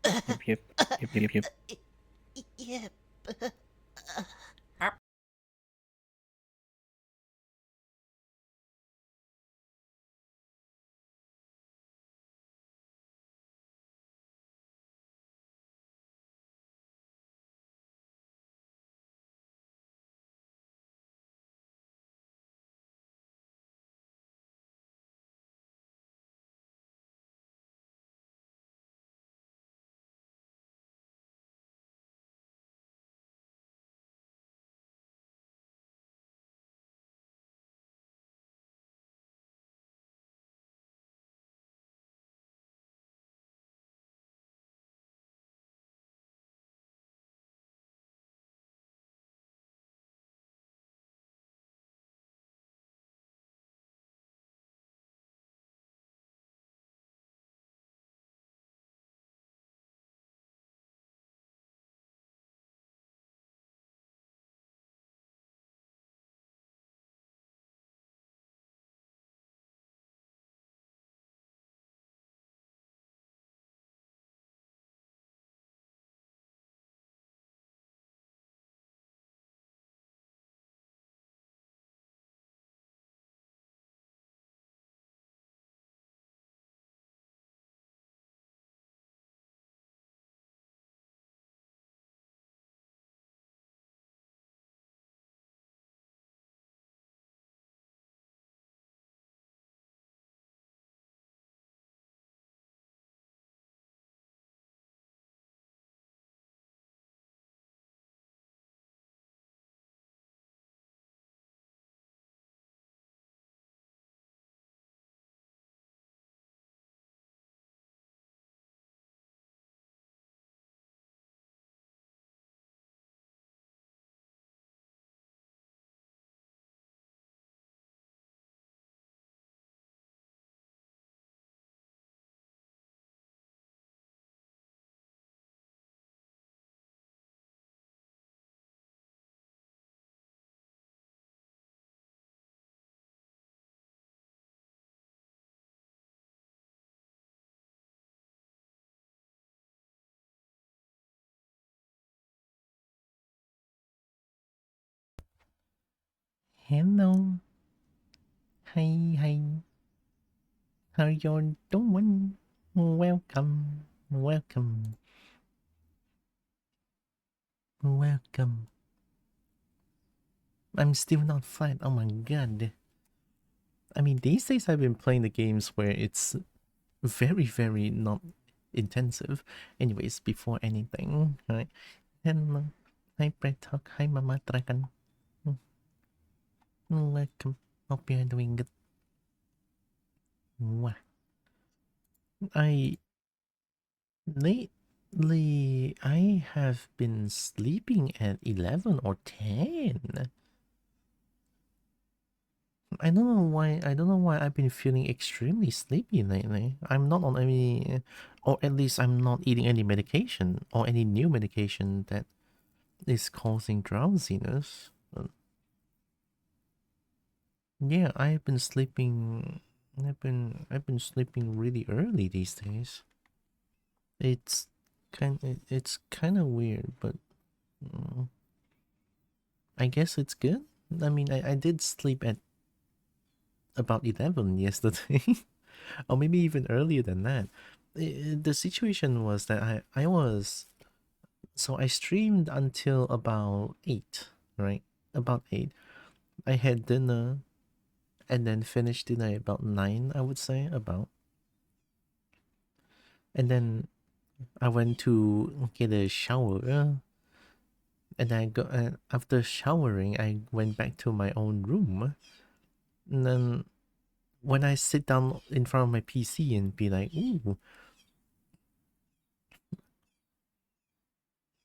Yep, yep, yep, yep, yep. Yep. Hello. Hi, hi. How you doing? Welcome. Welcome. Welcome. I'm still not flat. Oh my god. I mean, these days I've been playing the games where it's very, very not intensive. Anyways, before anything, right? Hello. Hi, Bread Talk. Hi, Mama Dragon. Welcome. Hope you're doing good. Mwah. I lately I have been sleeping at 11 or 10. I don't know why I've been feeling extremely sleepy lately. I'm not on any, or at least I'm not eating any medication or any new medication that is causing drowsiness. Yeah, I've been sleeping. I've been sleeping really early these days. It's it's kind of weird, but mm, I guess it's good. I mean, I did sleep at about 11 yesterday, or maybe even earlier than that. The situation was that I streamed until about 8, right? About 8. I had dinner and then finished dinner at about 9, I would say, about. And then I went to get a shower, and after showering, I went back to my own room. And then when I sit down in front of my PC and be like, ooh,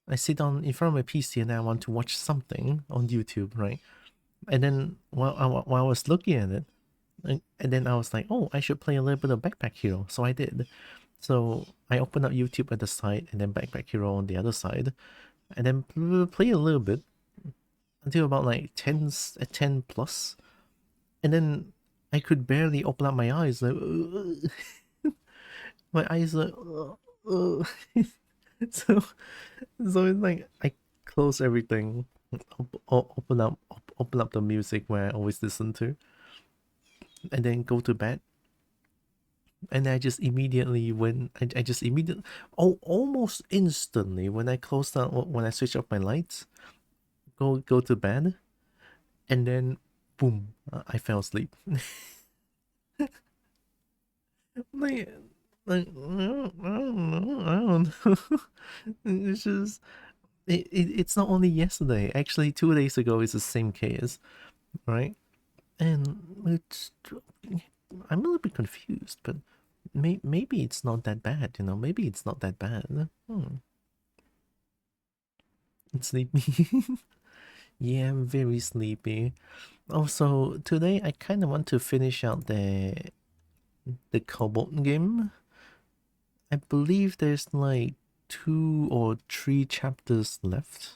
I sit down in front of my PC and I want to watch something on YouTube, right? And then while I was looking at it, and then I was like, oh, I should play a little bit of Backpack Hero. So I did. So I opened up YouTube at the side and then Backpack Hero on the other side, and then play a little bit until about like 10 plus, and then I could barely open up my eyes. Like my eyes are. So so it's like I close everything, open up the music where I always listen to, and then go to bed. And I just immediately I just immediately, almost instantly, when I close down, when I switch off my lights, go to bed, and then boom, I fell asleep. like I don't know. It's just it's not only yesterday. Actually, 2 days ago is the same case, right? And it's, I'm a little bit confused, but maybe it's not that bad. Maybe it's not that bad. It's sleepy. Yeah, I'm very sleepy. Also, today I kind of want to finish out the Kobold game. I believe there's like 2 or 3 chapters left.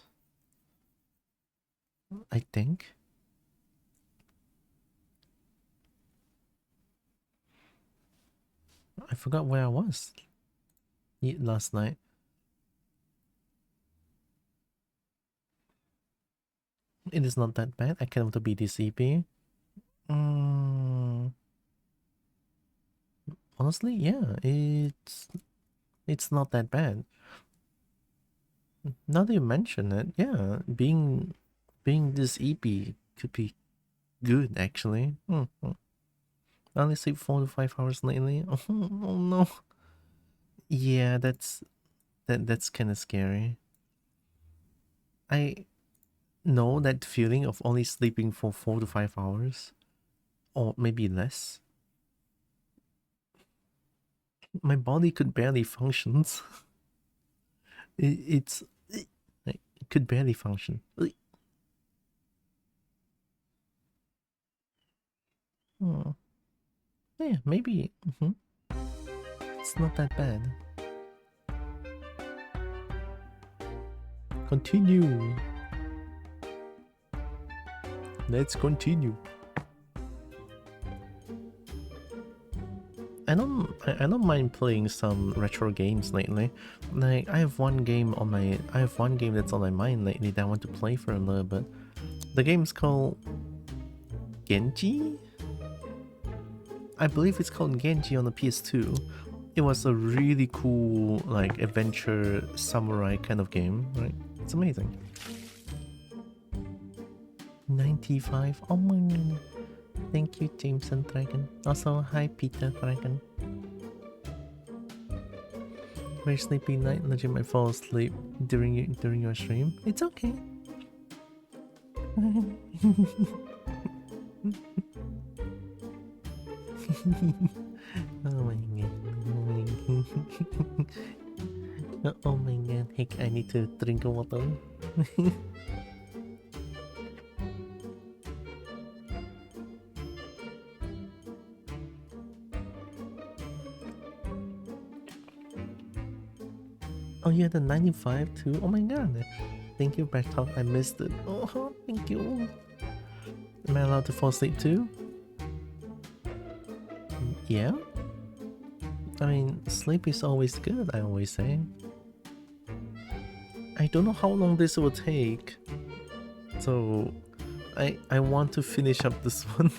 I think. I forgot where I was last night. It is not that bad. I can't want to be this EP. Honestly, yeah, it's not that bad. Now that you mention it, yeah, being this EP could be good actually. I only sleep 4 to 5 hours lately. Oh no. Yeah, that's kind of scary. I know that feeling of only sleeping for 4 to 5 hours, or maybe less. My body could barely functions. It's like, it could barely function. Oh. Yeah, maybe. It's not that bad. Continue. Let's continue. I don't mind playing some retro games lately. Like I have one game that's on my mind lately that I want to play for a little bit. The game's called Genji? I believe it's called Genji on the PS2. It was a really cool, like, adventure samurai kind of game, right? It's amazing. 95? Oh my god. Thank you, Jameson Dragon. Also, hi, Peter Dragon. Very sleepy night. Legit might fall asleep during your stream. It's okay. Oh my god. Oh my god. Hey, I need to drink water. Oh yeah, the 95 too. Oh my god. Thank you, Bertok. I missed it. Oh, thank you. Am I allowed to fall asleep too? Yeah? I mean, sleep is always good, I always say. I don't know how long this will take. So, I want to finish up this one.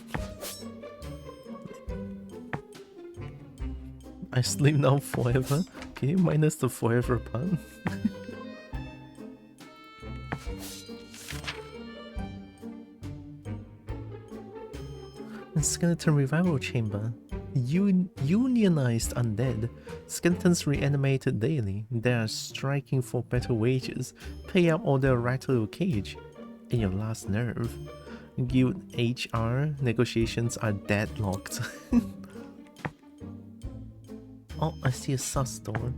I sleep now forever. Can you minus the forever part? Skeleton Revival Chamber. Unionized undead. Skeletons reanimated daily. They are striking for better wages. Pay up or they'll rattle your cage. In your last nerve. Guild HR negotiations are deadlocked. Oh, I see a sus door.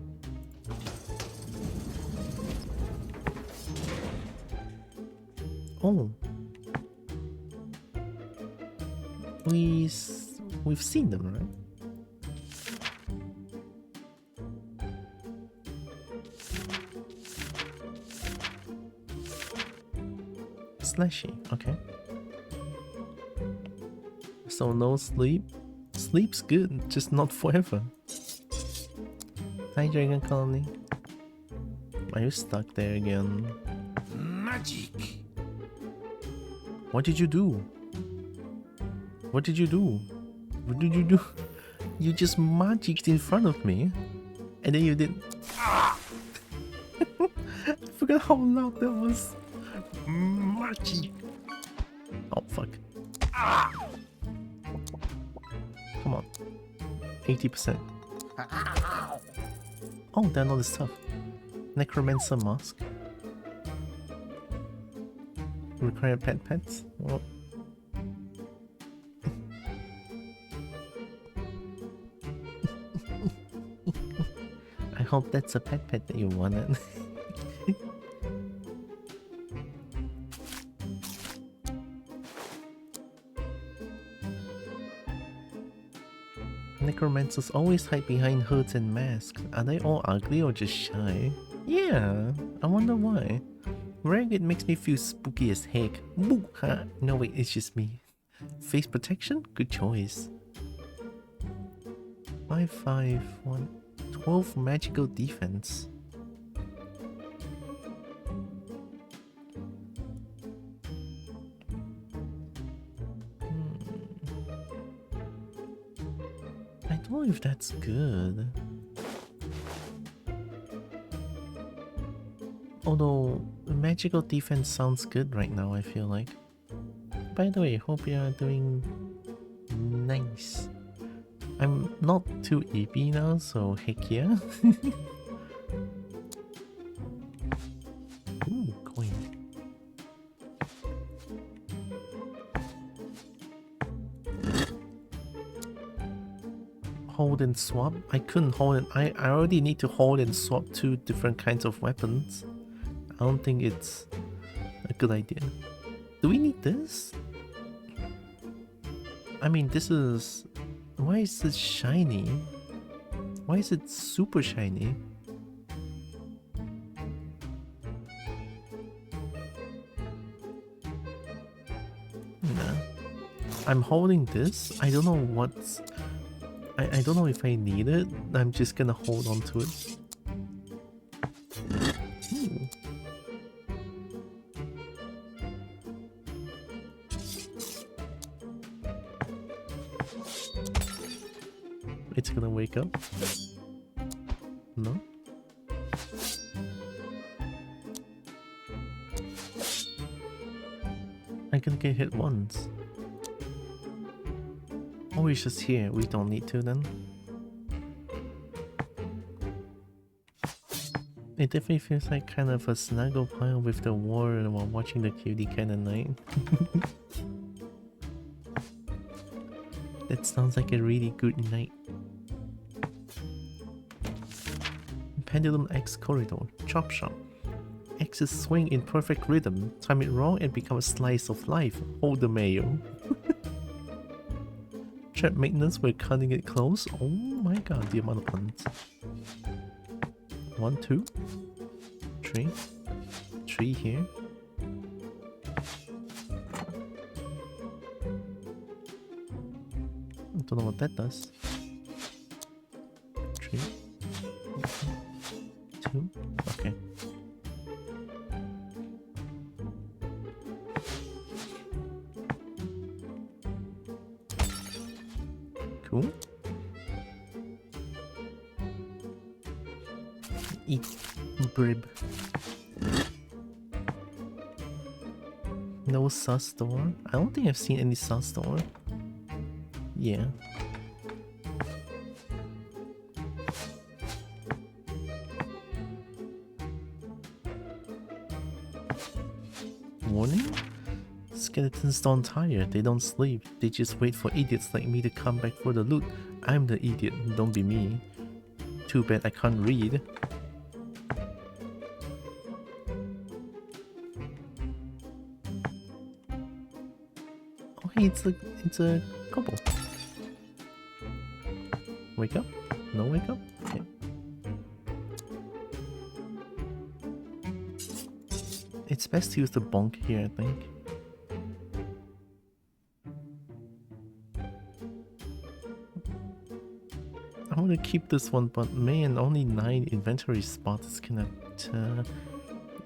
Oh. We've seen them, right? Slashy, okay. So no sleep. Sleep's good, just not forever. Hi, Dragon Colony. Are you stuck there again? Magic. What did you do? What did you do? What did you do? You just magicked in front of me. And then you did... I forgot how loud that was. Magic. Oh, fuck. Come on. 80%. Oh, there are all this stuff. Necromancer mask. Require pets? Well... I hope that's a pet that you wanted. Necromancers always hide behind hoods and masks. Are they all ugly or just shy? Yeah, I wonder why. Wearing it makes me feel spooky as heck. Boo, huh? No wait, it's just me. Face protection? Good choice. 5, 5, 1, 12 magical defense. I don't know if that's good. Although, magical defense sounds good right now, I feel like. By the way, hope you're doing nice. I'm not too AP now, so heck yeah. Ooh, coin. Hold and swap? I couldn't hold it. I already need to hold and swap two different kinds of weapons. I don't think it's a good idea. Do we need this? I mean, this is... Why is this shiny? Why is it super shiny? Nah. I'm holding this. I don't know what's... I don't know if I need it. I'm just gonna hold on to it. It's gonna wake up. No? I can get hit once. Oh, it's just here. We don't need to then. It definitely feels like kind of a snuggle pile with the war while watching the cutie kind of night. That sounds like a really good night. Pendulum X corridor. Chop shop. X's swing in perfect rhythm. Time it wrong and become a slice of life. Hold the mayo. Trap maintenance, we're cutting it close. Oh my god, the amount of puns. 1, 2, 3. 3 here. I don't know what that does. 3, 2, okay. Cool. Eat brib. No sus door? I don't think I've seen any sus door. Yeah. Warning? Skeletons don't tire, they don't sleep, they just wait for idiots like me to come back for the loot. I'm the idiot, don't be me. Too bad I can't read. Oh hey, it's a Kobold. Wake up? No wake up? Okay. It's best to use the bonk here, I think. want to keep this one, but man, only 9 inventory spots is kind of...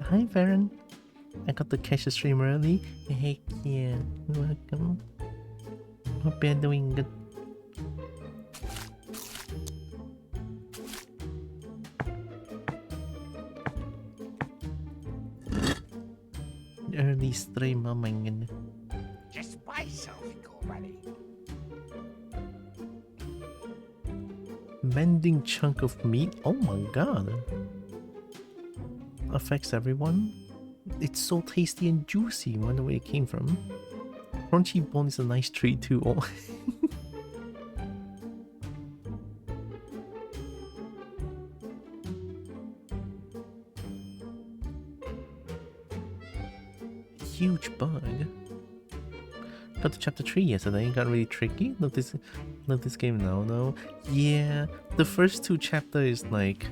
Hi, Varen. I got to catch the stream early. Heck yeah. Welcome. Hope you're doing good. Early stream, oh my god. Just buy something already. Mending chunk of meat? Oh my god. Affects everyone? It's so tasty and juicy. Wonder where it came from. Crunchy bone is a nice treat too. Oh. Huge bug. Got to chapter 3 yesterday, got really tricky. Love this game now, no? Yeah, the first 2 chapters is like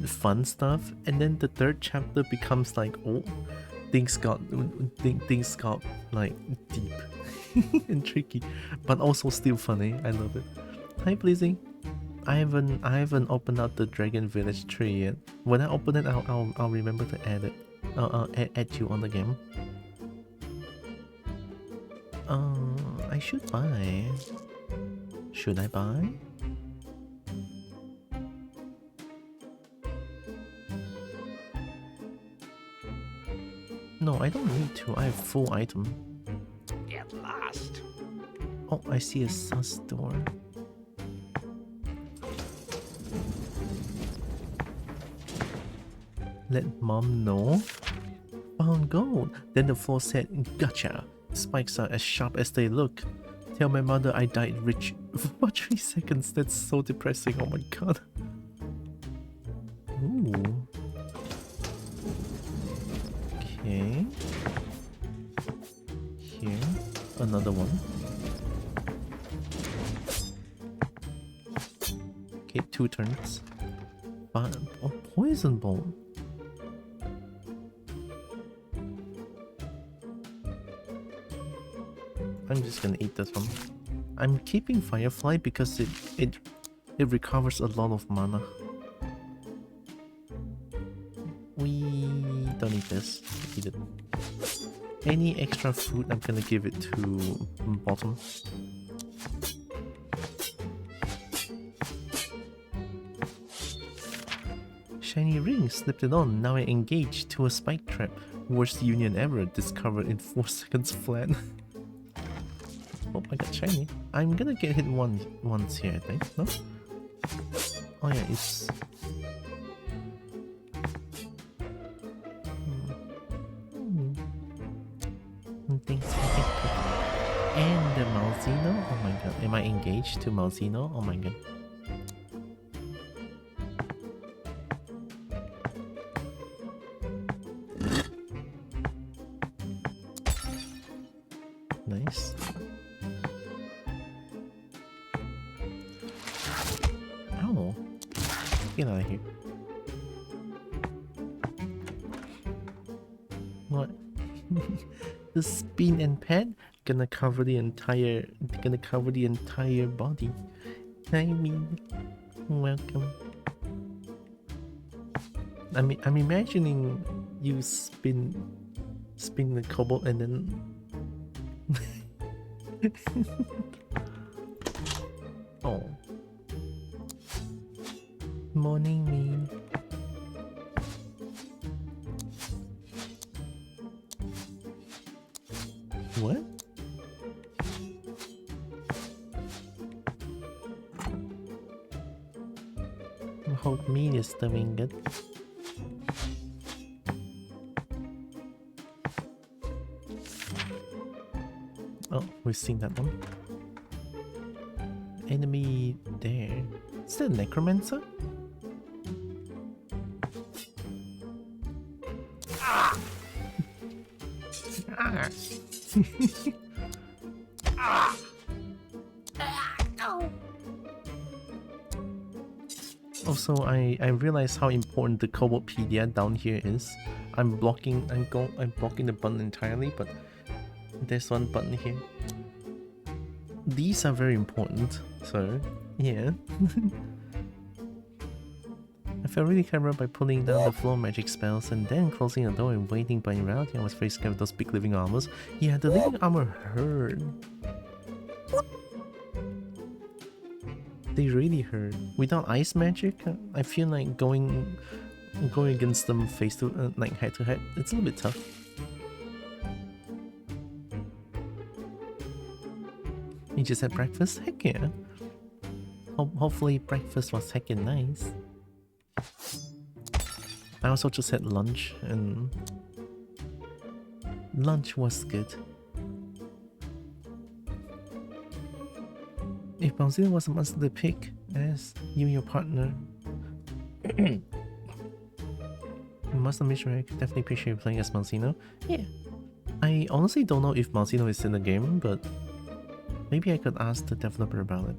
the fun stuff, and then the 3rd chapter becomes like, oh, things got like deep and tricky, but also still funny. I love it. Hi, Blizzy. I haven't opened up the Dragon Village tree yet. When I open it, I'll remember to add it. I'll add you on the game. I should buy. Should I buy? No, I don't need to. I have full item. Get lost. Oh, I see a sus door. Let mom know. Found gold. Then the floor said, gotcha. Spikes are as sharp as they look. Tell my mother I died rich for 3 seconds. That's so depressing. Oh my god. Ooh. Okay. Here. Another one. Okay, 2 turns. But, oh, poison bolt. I'm just gonna eat this one. I'm keeping Firefly because it recovers a lot of mana. We don't need this. Eat it. Any extra food, I'm gonna give it to bottom. Shiny ring, slipped it on. Now I engaged to a spike trap. Worst union ever, discovered in 4 seconds flat. Oh, I got shiny. I'm gonna get hit once here, I think. No? Oh yeah, it's... Thanks for it. And the Malzino? Oh my god. Am I engaged to Malzino? Oh my god. Nice. Ow. Get out of here. What? The spin and pad gonna cover the entire body. I mean, welcome. I'm imagining you spin the Kobold and then oh. Morning me. What? I hope me is doing good. Oh, we've seen that one. Enemy there. Is that a necromancer? Ah! Ah. Ah! No! Also, I realize how important the Kobopedia down here is. I'm blocking the button entirely, but there's one button here. These are very important, so yeah. I felt really clever by pulling down the floor magic spells and then closing the door and waiting, but in reality I was very scared of those big living armors. Yeah, the living armor hurt. They really hurt. Without ice magic, I feel like going against them face to like head to head, it's a little bit tough. You just had breakfast? Heck yeah. Hopefully breakfast was heckin' nice. I also just had lunch and lunch was good. If Bowsina was a monster to pick as you and your partner, Monster Missionary, I could definitely appreciate you playing as Malzino. Yeah. I honestly don't know if Malzino is in the game, but maybe I could ask the developer about it.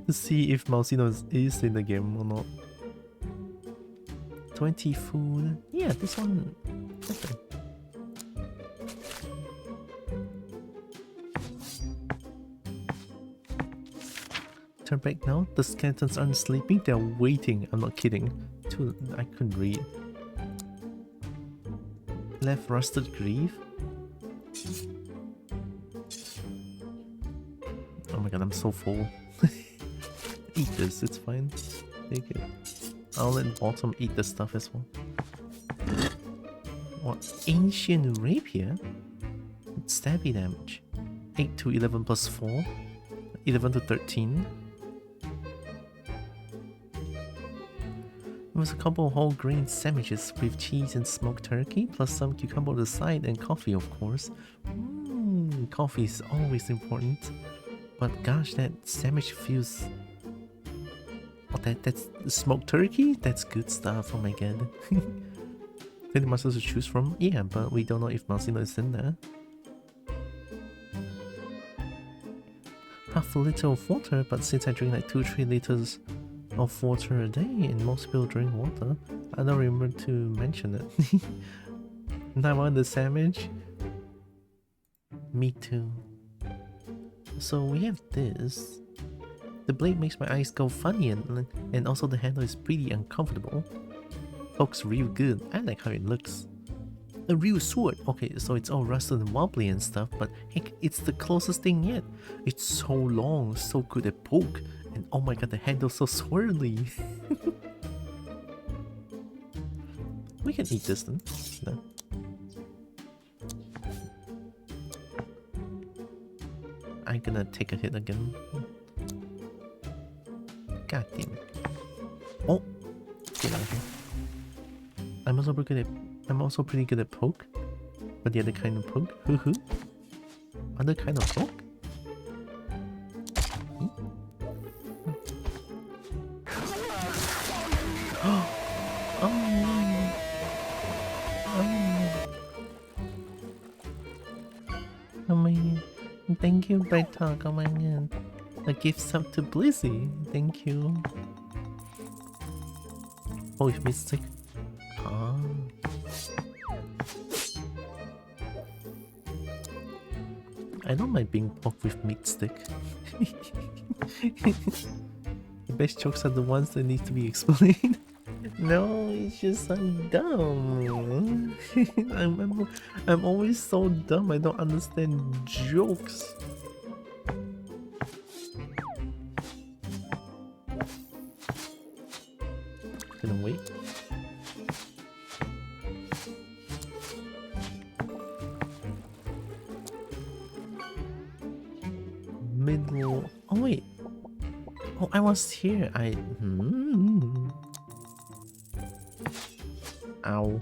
To see if Malzino is in the game or not. 20 food. Yeah, this one. Okay. Turn back now. The skeletons aren't sleeping, they're waiting. I'm not kidding. I couldn't read. Left rusted grief. Oh my god, I'm so full. Eat this, it's fine. Take it. I'll let bottom eat the stuff as well. What? Ancient rapier? Stabby damage. 8 to 11 plus 4. 11 to 13. It was a couple of whole grain sandwiches with cheese and smoked turkey, plus some cucumber on the side and coffee, of course. Coffee is always important. But gosh, that sandwich feels... Oh, that's smoked turkey? That's good stuff, oh my god. 20 monsters to choose from? Yeah, but we don't know if Malzino is in there. Half a liter of water, but since I drink like 2-3 liters of water a day and most people drink water, I don't remember to mention it. And I want the sandwich? Me too. So we have this. The blade makes my eyes go funny and also the handle is pretty uncomfortable. Looks real good. I like how it looks. A real sword. Okay, so it's all rusted and wobbly and stuff, but heck, it's the closest thing yet. It's so long, so good at poke, and oh my god, the handle's so swirly. We can eat this then. No. I'm gonna take a hit again. God damn it. Oh! Get out of here. I'm also pretty good at poke. But the other kind of poke? Hoo-hoo. Other kind of poke? Oh no. Oh my god. Thank you, Bright Talk. Oh my god. A gift sub to Blizzy. Thank you. Oh, it's Mystic. Ah. I don't mind being poked with meat stick. The best jokes are the ones that need to be explained. No, it's just I'm dumb. I'm always so dumb. I don't understand jokes. Gonna wait. Middle. Oh wait. Oh, I was here. Ow.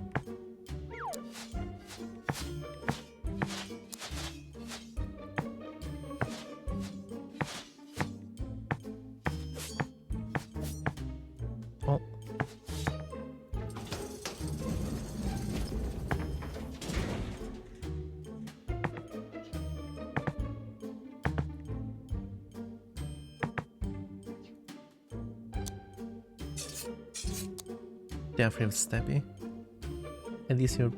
Oh. Definitely stabby. At least you're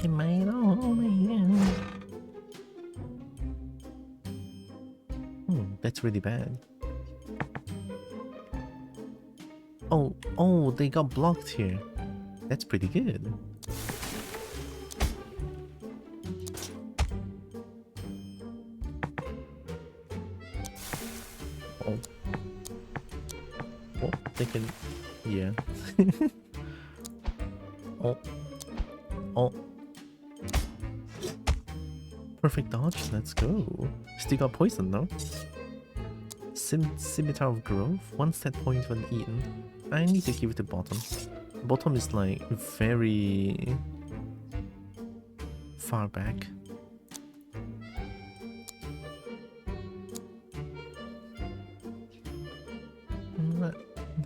Am I? Oh my god. That's really bad. Oh, they got blocked here. That's pretty good. Oh. Oh, they can... Yeah. Oh. Oh. Perfect dodge, let's go. Still got poison, no? Scimitar of Growth, one set point when eaten. I need to give it to bottom. Bottom is like very far back.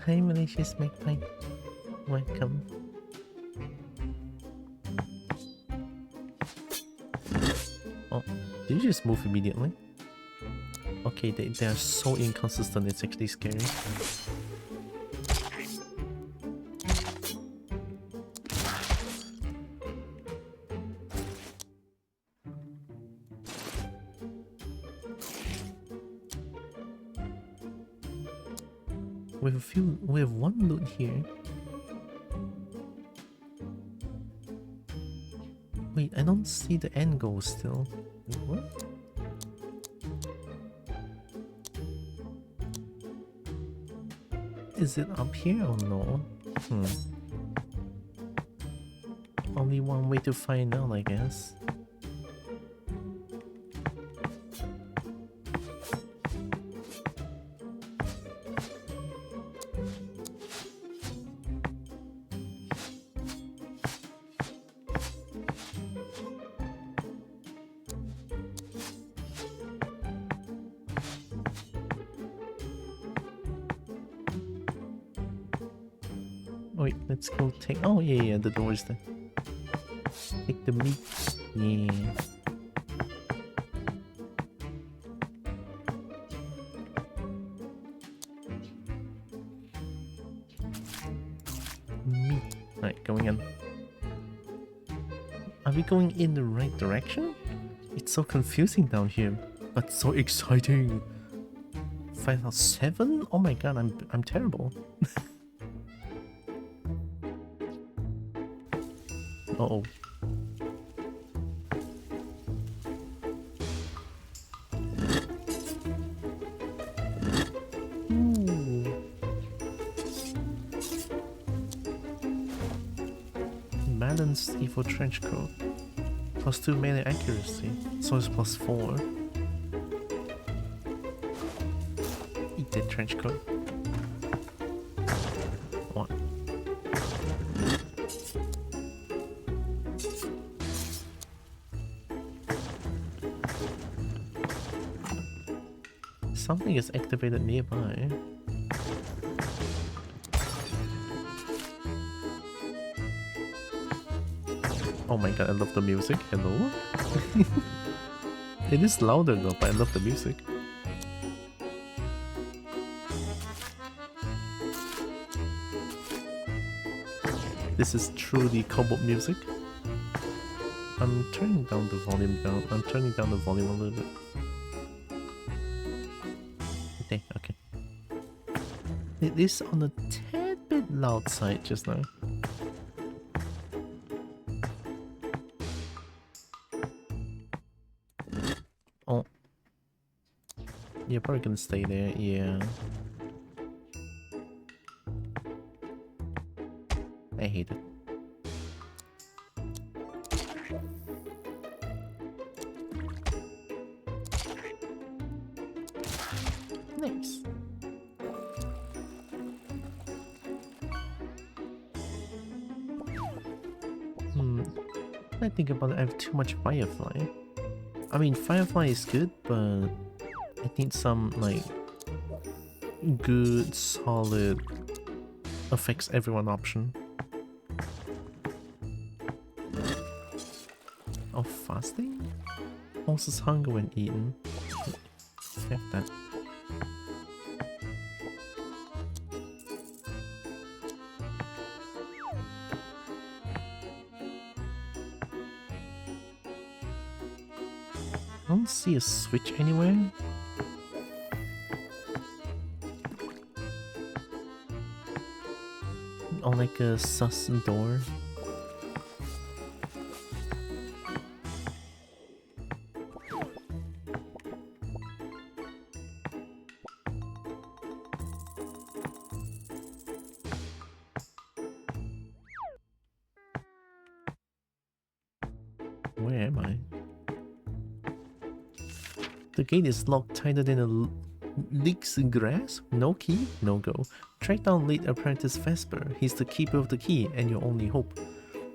Hi malicious magpie. Welcome. Oh, did you just move immediately? Okay, they are so inconsistent, it's actually scary. We have one loot here. Wait, I don't see the end goal still. What? Is it up here or no? Only one way to find out, I guess. Wait, let's go take... Oh, yeah, the door is there. Take the meat. Yeah. Meat. Right, going in. Are we going in the right direction? It's so confusing down here, but so exciting. 5,007? Oh my god, I'm terrible. Uh-oh. Ooh. Balanced evil Trenchcoat. +2 melee accuracy. So it's +4. Eat that Trenchcoat. What? Something is activated nearby. Oh my god, I love the music. Hello? It is louder though, but I love the music. This is truly Kobold music. I'm turning down the volume down. I'm turning down the volume a little bit. Okay. It is on a tad bit loud side just now. Oh. You're probably gonna stay there, yeah. I hate it. Nice. I think about it, I have too much Firefly. I mean, Firefly is good, but I need some, like, good, solid, affects everyone option. Oh, fasting? Pulses hunger when eaten. Have that. I don't see a switch anywhere. or like a sus door. Where am I? The gate is locked tighter than a leaks grass. No key? No go. Track down lead apprentice Vesper. He's the keeper of the key and your only hope.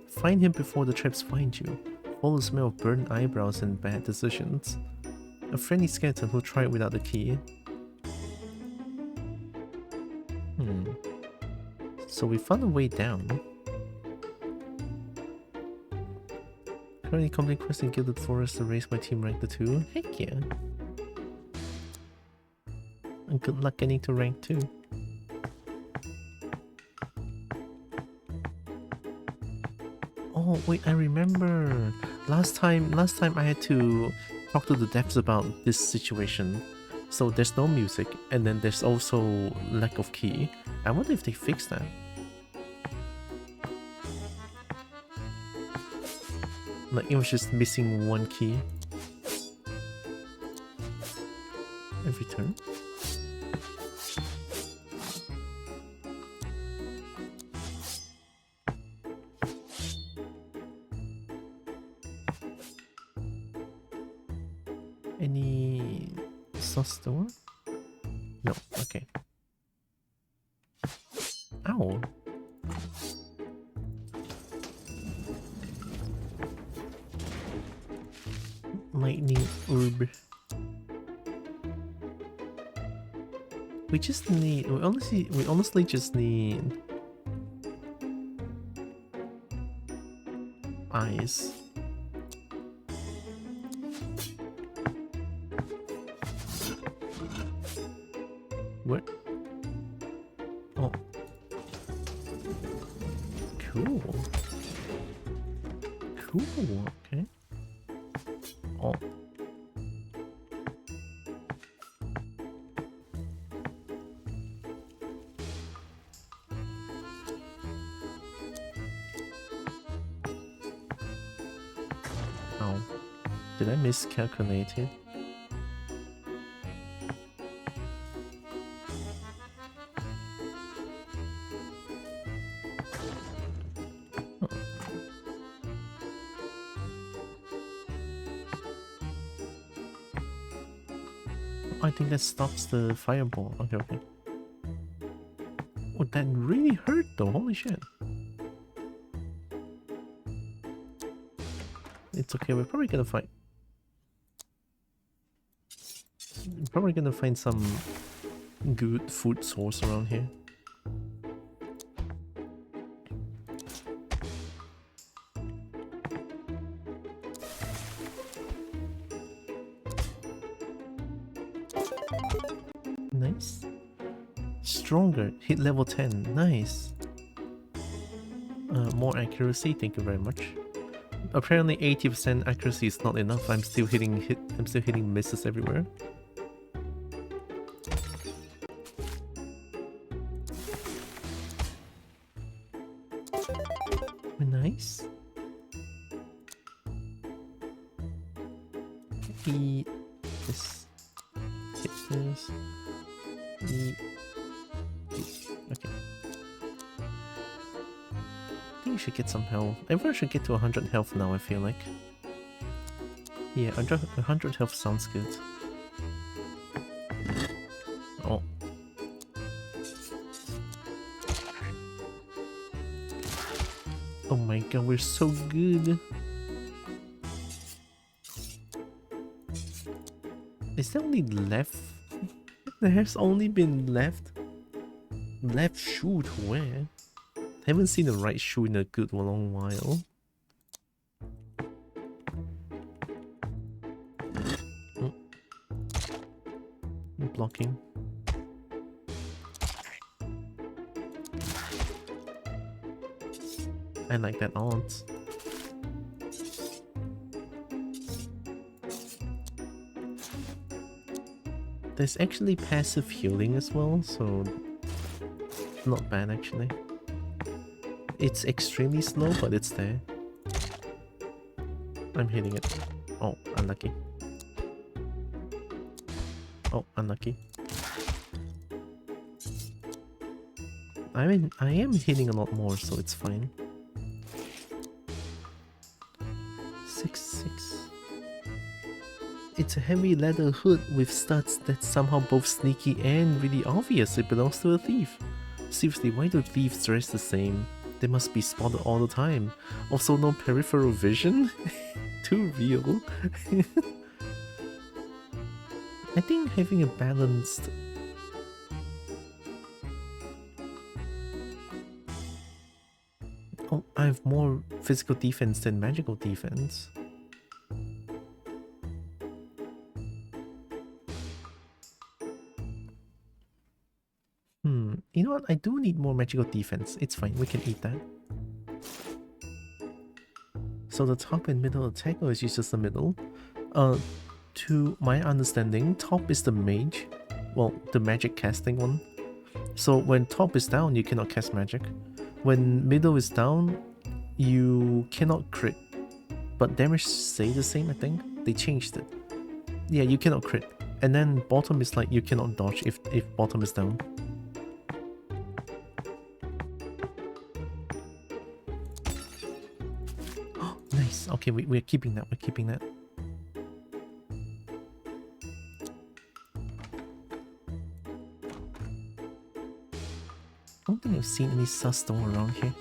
Find him before the traps find you. Follow the smell of burnt eyebrows and bad decisions. A friendly skeleton who tried without the key. So we found a way down. Currently complete quest in Gilded Forest to raise my team rank to 2. Heck yeah. And good luck getting to rank 2. Oh wait, I remember. Last time I had to talk to the devs about this situation. So there's no music, and then there's also lack of key. I wonder if they fixed that. Like it was just missing one key every turn. Any sus door? No, okay. Ow. Lightning orb. We just need. We honestly just need eyes. What? Oh. Cool. Cool, okay. Oh. Oh. Did I miscalculate it? I think that stops the fireball. Okay, okay. Oh, that really hurt though, holy shit. It's okay, we're probably gonna find... We're probably gonna find some good food source around here. Nice. Stronger, hit level 10, nice. More accuracy, thank you very much. Apparently 80% accuracy is not enough. I'm still hitting misses everywhere. Nice. Eat this. Hit this. Eat this. Okay. I think you should get some health. Everyone should get to 100 health now, I feel like. Yeah, 100 health sounds good. Oh. Oh my god, we're so good. Is there only left? There's only been left shoe to wear. Haven't seen the right shoe in a good long while. Oh. Blocking. I like that art. There's actually passive healing as well, so not bad actually. It's extremely slow, but it's there. I'm hitting it. Oh, unlucky. Oh, unlucky. I am hitting a lot more, so it's fine. 6-6. It's a heavy leather hood with studs that's somehow both sneaky and really obvious it belongs to a thief. Seriously, why do thieves dress the same? They must be spotted all the time. Also, no peripheral vision? Too real. I think having a balanced... Oh, I have more physical defense than magical defense. You know what? I do need more magical defense. It's fine, we can eat that. So the top and middle attack, or is it just the middle? To my understanding, top is the mage. Well, the magic casting one. So when top is down, you cannot cast magic. When middle is down, you cannot crit. But damage stay the same, I think. They changed it. Yeah, you cannot crit. And then bottom is like you cannot dodge if bottom is down. Nice. Okay, we're keeping that. We're keeping that. I don't think I've seen any sus door around here.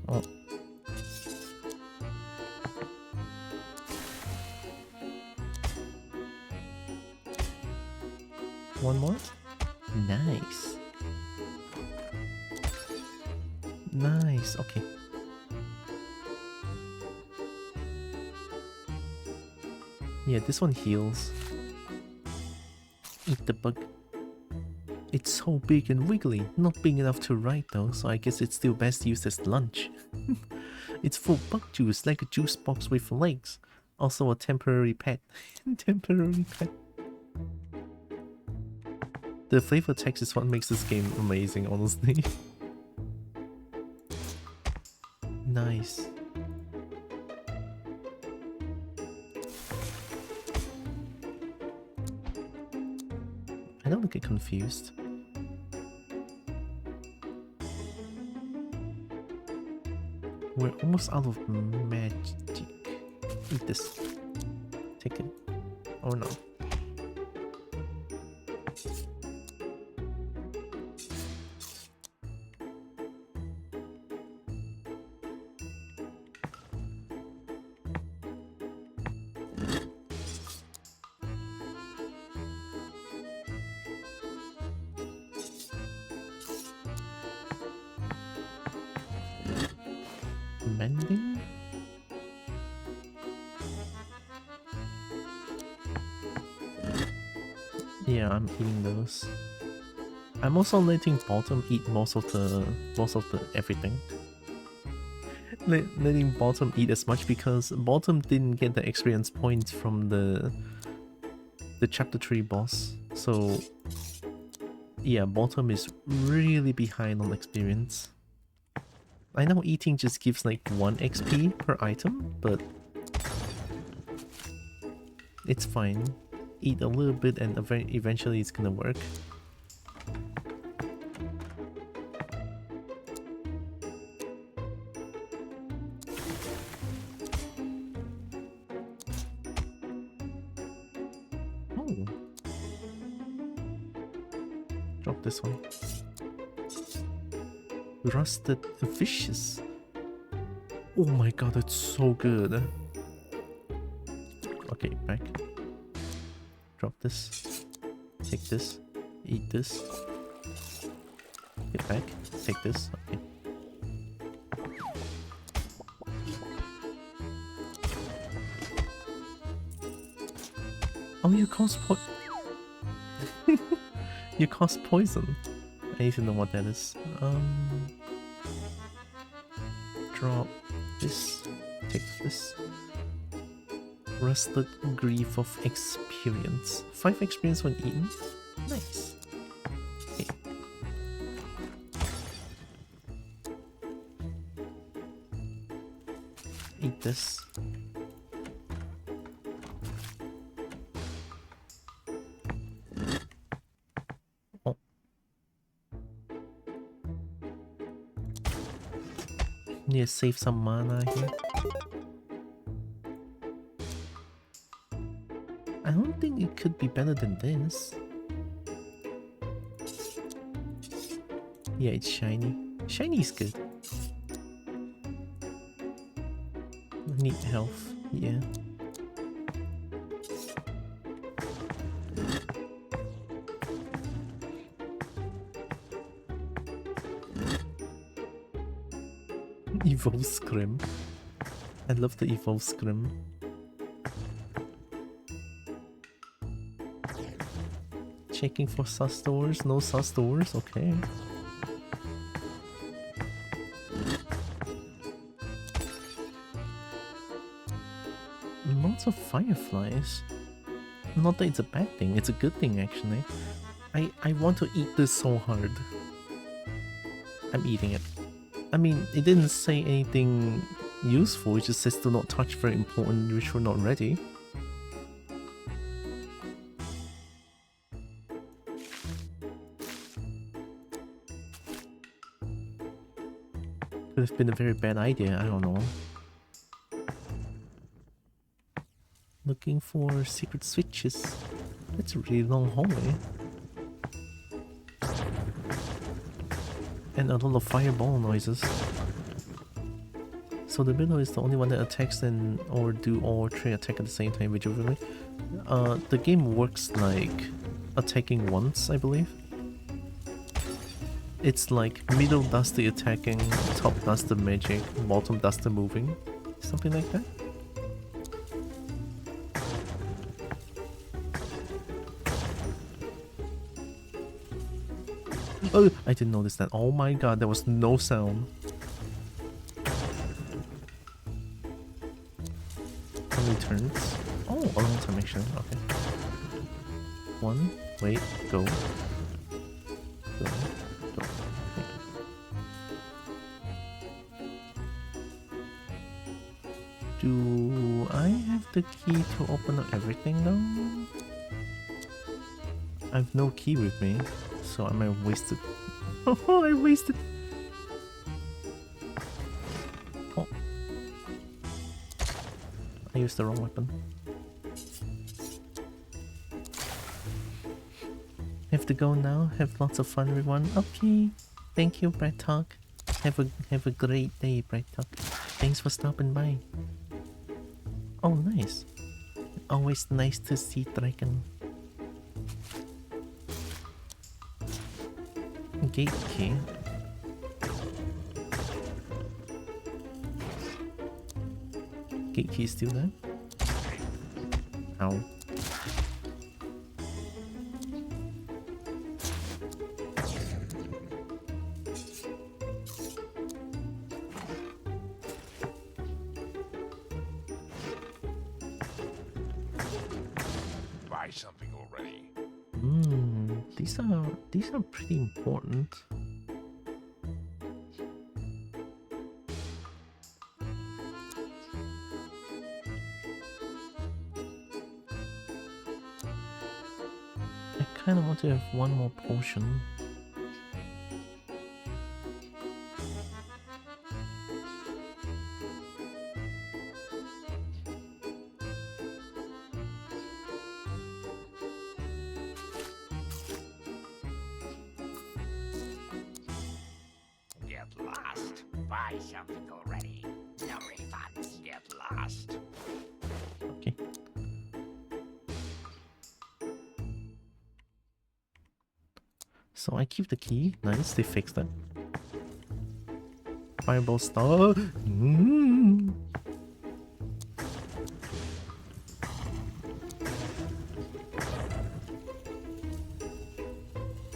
Oh. One more? Nice. Nice, okay. Yeah, this one heals. Eat the bug. It's so big and wiggly, not big enough to ride though, so I guess it's still best used as lunch. It's full bug juice, like a juice box with legs. Also a temporary pet. Temporary pet. The flavor text is what makes this game amazing, honestly. Nice. I don't get confused. We're almost out of magic. Eat this. Take it. Or no. Mending? Yeah, I'm eating those. I'm also letting bottom eat most of the everything. Letting bottom eat as much because bottom didn't get the experience points from the chapter 3 boss. So yeah, bottom is really behind on experience. I know eating just gives like 1 XP per item, but it's fine. Eat a little bit and eventually it's gonna work. Oh. Drop this one. Rusted fishes. Oh my god, that's so good. Okay, back. Drop this. Take this. Eat this. Get back. Take this. Okay. Oh, you cause you cause poison. I need to know what that is. Drop this. Take this. Rusted grief of experience. 5 experience when eaten. Nice. Okay. eat this. Oh. Need to save some mana here. I don't think it could be better than this. Yeah, it's shiny. Shiny's good. I need health, yeah. Evolve Scrim. I love the Evolve Scrim. Checking for sus doors, no sus doors, okay. Lots of fireflies. Not that it's a bad thing, it's a good thing actually. I want to eat this so hard. I'm eating it. I mean, it didn't say anything useful, it just says do not touch very important ritual not ready. Could have been a very bad idea, I don't know. Looking for secret switches. That's a really long hallway. And a lot of fireball noises. So the middle is the only one that attacks and or do all three attack at the same time visually. The game works like attacking once, I believe. It's like middle does the attacking, top does the magic, bottom does the moving. Something like that. Oh, I didn't notice that. Oh my god, there was no sound. How many turns? Oh, a long time actually. Okay. One, wait, go. Go. Go. Okay. Do I have the key to open up everything though? I have no key with me. So I might waste it. Oh, I wasted. Oh. I used the wrong weapon. Have to go now. Have lots of fun, everyone. Okay. Thank you, Bright Talk. Have a great day, Bright Talk. Thanks for stopping by. Oh, nice. Always nice to see Dragon. Gate key. Gate key still there? Ow. Buy something already. These are pretty important. I kind of want to have one more potion. Get lost. Buy something already. No refunds. Get lost. Okay. So I keep the key. Nice, they fixed that. Fireball star.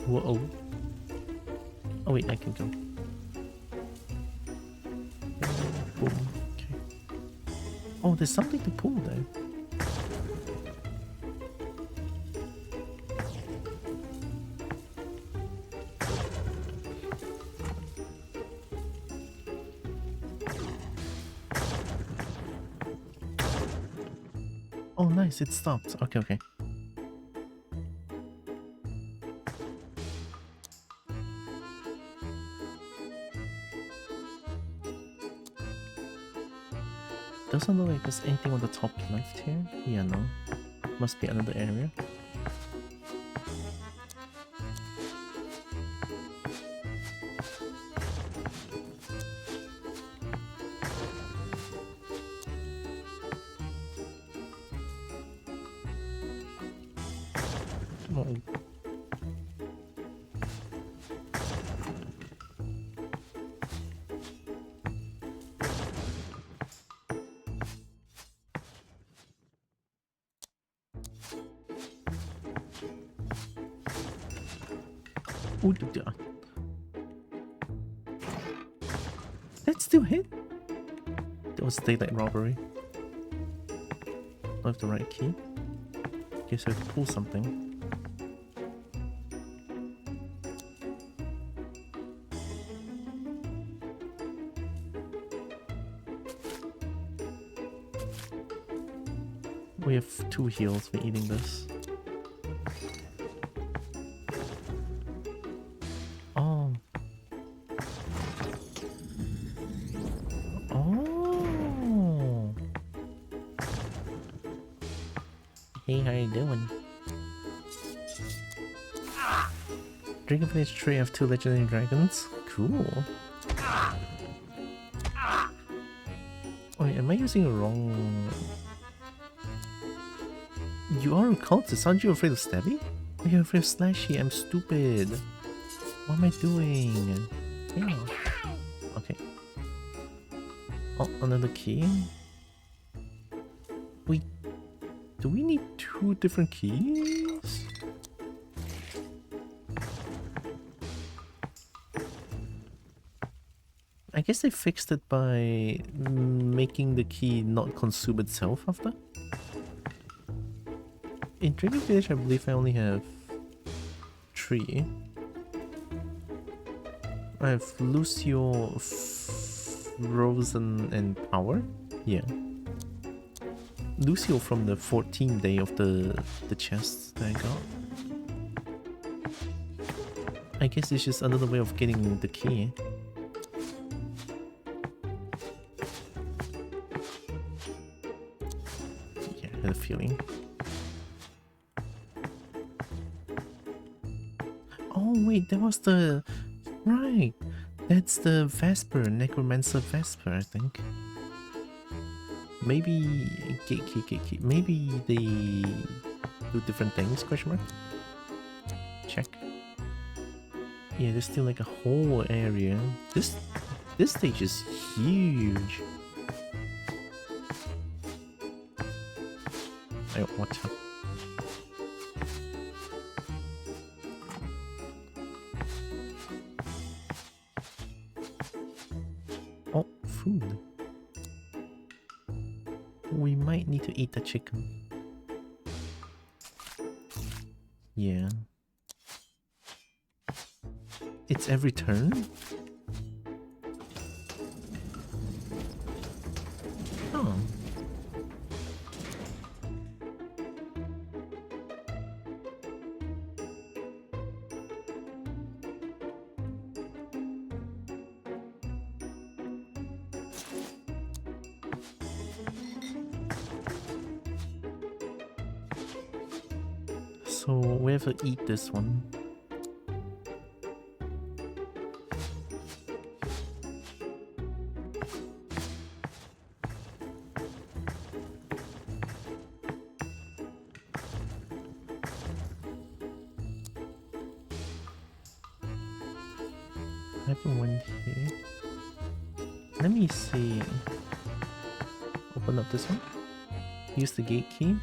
Whoa. Oh wait, I can go. Boom. Okay. Oh, there's something to pull there. Oh, nice, it stopped. Okay, okay. Doesn't look like there's anything on the top left here. Yeah, no. Must be another area. Oh. Ooh, that still hit? That was daylight robbery. I have the right key. Guess I have to pull something. We have 2 heals for eating this. Oh. Oh. Hey, how you doing? Dragon Village tree have 2 legendary dragons. Cool. Oh, am I using the wrong... You are a cultist, aren't you afraid of Stabby? Oh, you're afraid of Slashy, I'm stupid. What am I doing? Yeah. Okay. Oh, another key? Wait, do we need 2 different keys? I guess they fixed it by making the key not consume itself after. In Dragon Village, I believe I only have 3. I have Lucio, Frozen, and Power. Yeah. Lucio from the 14th day of the chests that I got. I guess it's just another way of getting the key. Yeah, I had a feeling. Oh wait, that was the... Right! That's the Vesper, Necromancer Vesper, I think. Maybe... Maybe they do different things, question mark? Check. Yeah, there's still like a whole area. This stage is huge. Oh, watch out. Oh, food. We might need to eat the chicken. Yeah. It's every turn? Oh. So we have to eat this one. I haven't went here. Let me see. Open up this one. Use the gate key.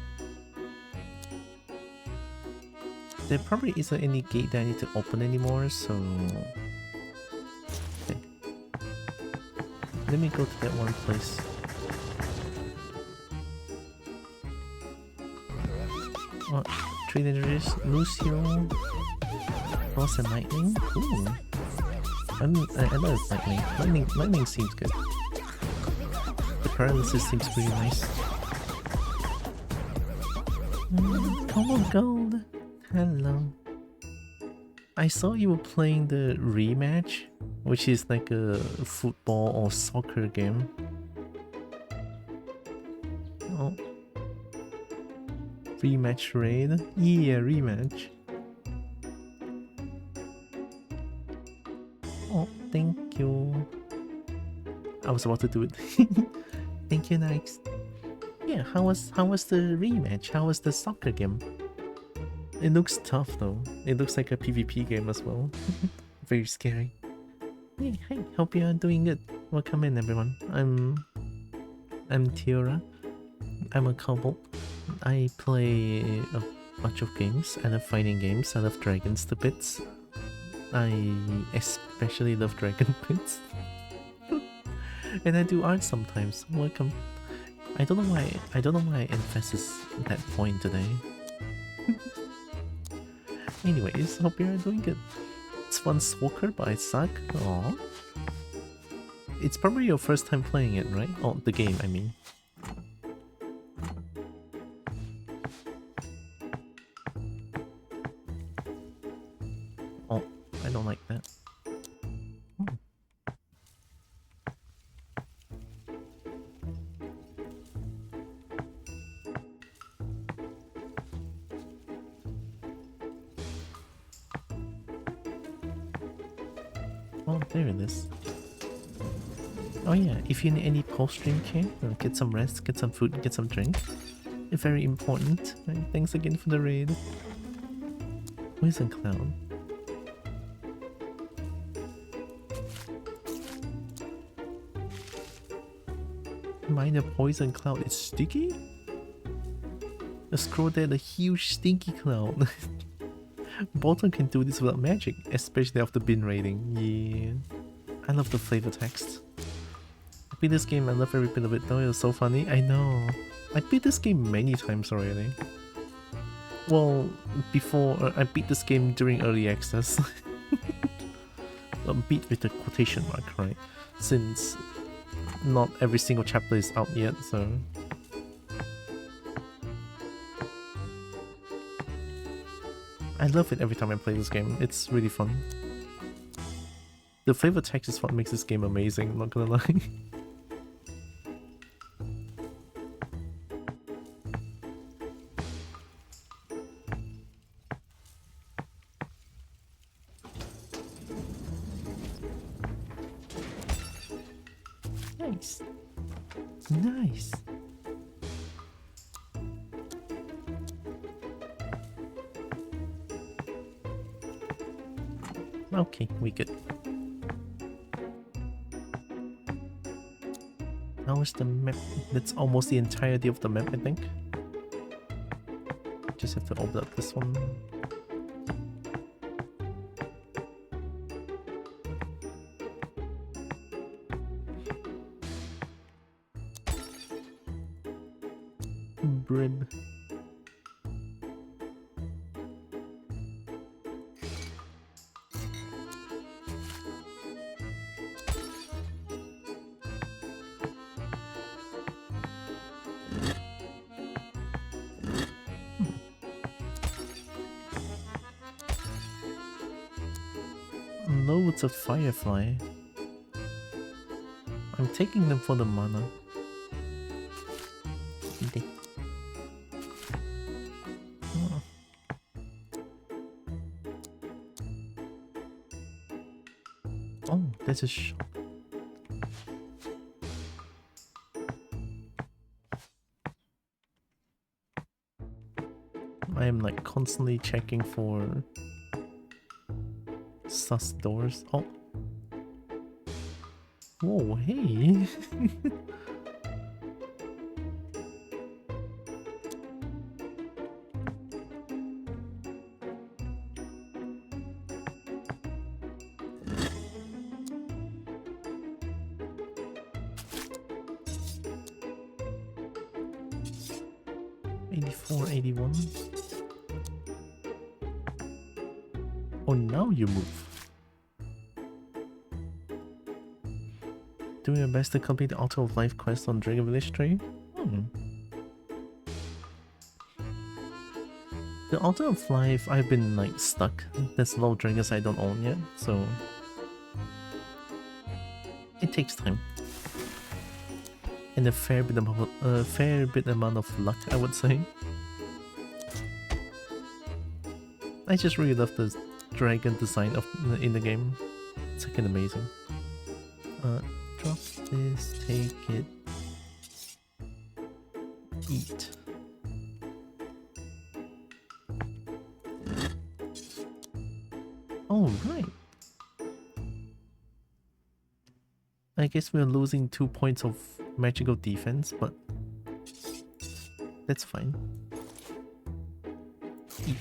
There probably isn't any gate that I need to open anymore, so... Okay. Let me go to that one place. What? 3 legendaries? Lucio... Frost and Lightning? Ooh. I know it's Lightning. Lightning seems good. The paralysis seems pretty nice. Kobold, hello. I saw you were playing the rematch, which is like a football or soccer game. Oh. Rematch raid? Yeah, rematch. Oh, thank you. I was about to do it. Thank you, Nikes. Yeah, how was the rematch? How was the soccer game? It looks tough though. It looks like a PvP game as well. Very scary. Hey, hope you are doing good. Welcome in everyone. I'm Tiora. I'm a Kobold. I play a bunch of games. I love fighting games. I love dragons to bits. I especially love dragon pits. And I do art sometimes. Welcome. I don't know why I emphasize that point today. Anyways, hope you're doing good. It's fun soccer, but I suck. Aww. It's probably your first time playing it, right? Oh, the game, I mean. Oh, I don't like that. Oh, there it is. Oh yeah, if you need any post-stream care, get some rest, get some food, get some drink. It's very important. Right? Thanks again for the raid. Poison Cloud. Mind the Poison Cloud is sticky? The scroll there, the huge stinky cloud. Bolton can do this without magic, especially after bin raiding. Yeah. I love the flavor text. I beat this game, I love every bit of it though, it was so funny. I know. I beat this game many times already. Well, before, I beat this game during early access. Beat with the quotation mark, right? Since not every single chapter is out yet, so... I love it every time I play this game, it's really fun. The flavor text is what makes this game amazing, I'm not gonna lie. Nice. Nice. Okay, we good. How is the map? That's almost the entirety of the map, I think. Just have to open up this one. Brib. Loads of firefly. I'm taking them for the mana. Oh, there's a shop. I am like constantly checking for sus doors. Oh. Whoa, hey. Oh, now you move. Doing your best to complete the Altar of Life quest on Dragon Village tree? The Altar of Life, I've been like stuck. There's a lot of dragons I don't own yet, so it takes time. And a fair bit amount of luck, I would say. I just really love the dragon design in the game. It's fucking amazing. Drop this, take it, eat. Oh, right. I guess we're losing 2 points of magical defense, but that's fine. Eat.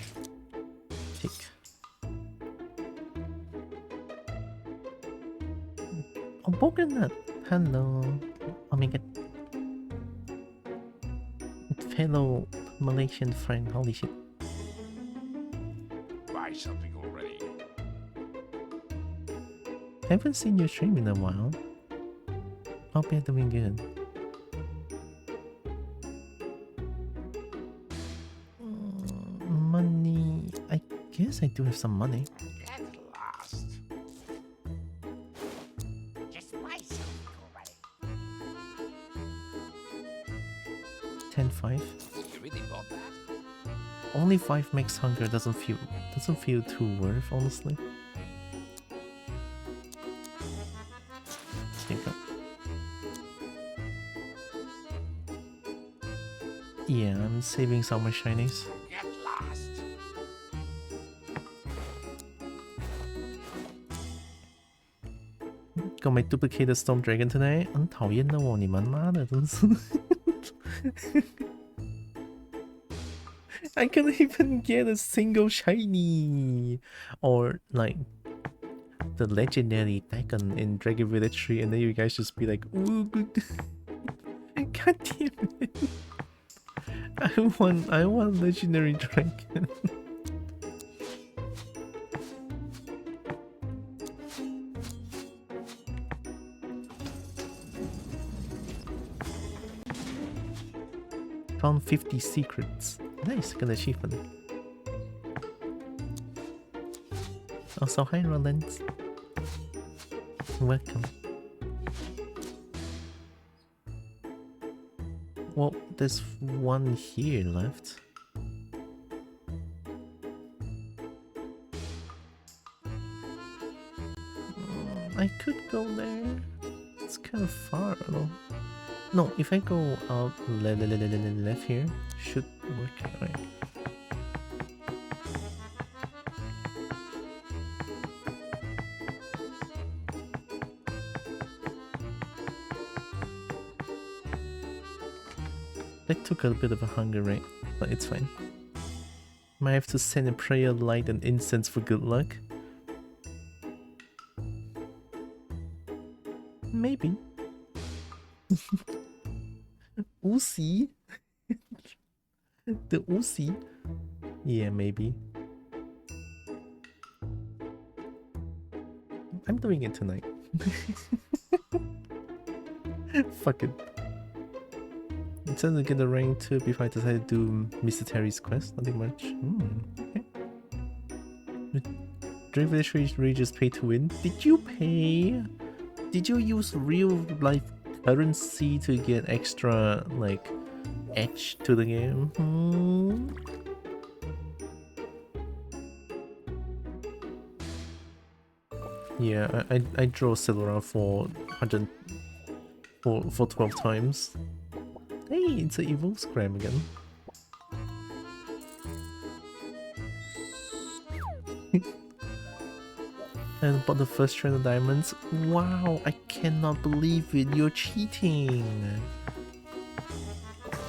Take. Oh, Boganut! Hello. Oh my god. Fellow Malaysian friend, holy shit. Buy something already. Haven't seen you stream in a while. Hope you're doing good. Money... I guess I do have some money. Get lost. Just buy something already. 10-5. You really bought that? Only 5 makes hunger doesn't feel too worth, honestly. There you go. Yeah, I'm saving some of my shinies. Get lost. Got my duplicated Storm Dragon today. 很讨厌的哦，你们妈的，真是。I can't even get a single shiny, or like the legendary dragon in Dragon Village 3, and then you guys just be like, ooh, good. God damn it! I want legendary dragon. Found 50 secrets. Nice, good achievement. Also, hi Roland. Welcome. Well, there's one here left. I could go there. It's kind of far though. No, if I go out left here, should work. Alright. That took a bit of a hunger rate, but it's fine. Might have to send a prayer light and incense for good luck. Maybe. Uzi? The Uzi? Yeah, maybe. I'm doing it tonight. Fuck it. It says I get the rank 2 before I decide to do Mr. Terry's quest. Nothing much. Okay. Drink Village Rages pay to win. Did you pay? Did you use real life currency to get extra, like, edge to the game? Yeah, I draw Silvera for 100 for 12 times. Hey, it's an evil scram again. And bought the first trend of diamonds. Wow, I cannot believe it. You're cheating.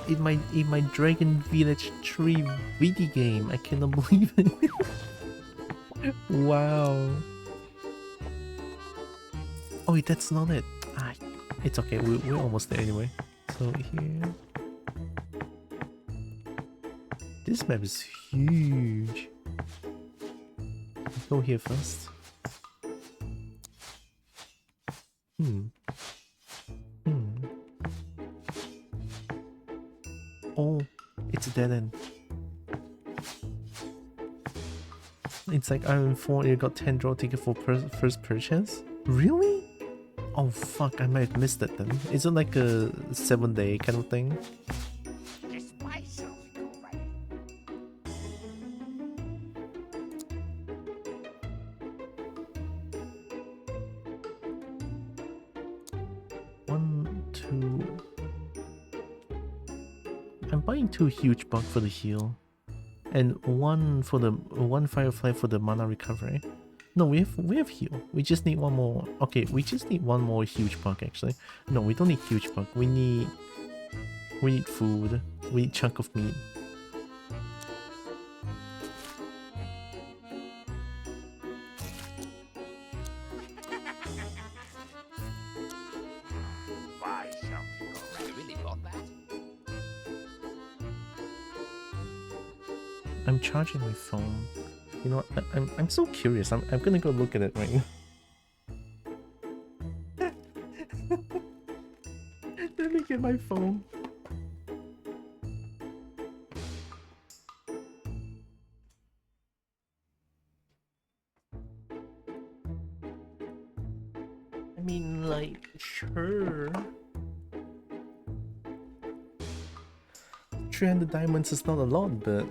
In my Dragon Village 3 video game, I cannot believe it. Wow. Oh wait, that's not it. It's okay, we're almost there anyway. So here... This map is huge. Let's go here first. Oh, it's a dead end. It's like Iron 4, you got 10 draw ticket for first purchase? Really? Oh fuck, I might have missed it then. Is it like a 7-day kind of thing? Just buy something already. 1, 2... I'm buying 2 huge buck for the heal. And one firefly for the mana recovery. No, we have heal. We just need one more. Okay, we just need one more huge buck actually. No, we don't need huge buck. We need food. We need chunk of meat. Buy something already. You really bought that? I'm charging my phone. You know what? I'm so curious. I'm gonna go look at it right now. Let me get my phone. I mean, like, sure. 300 diamonds is not a lot, but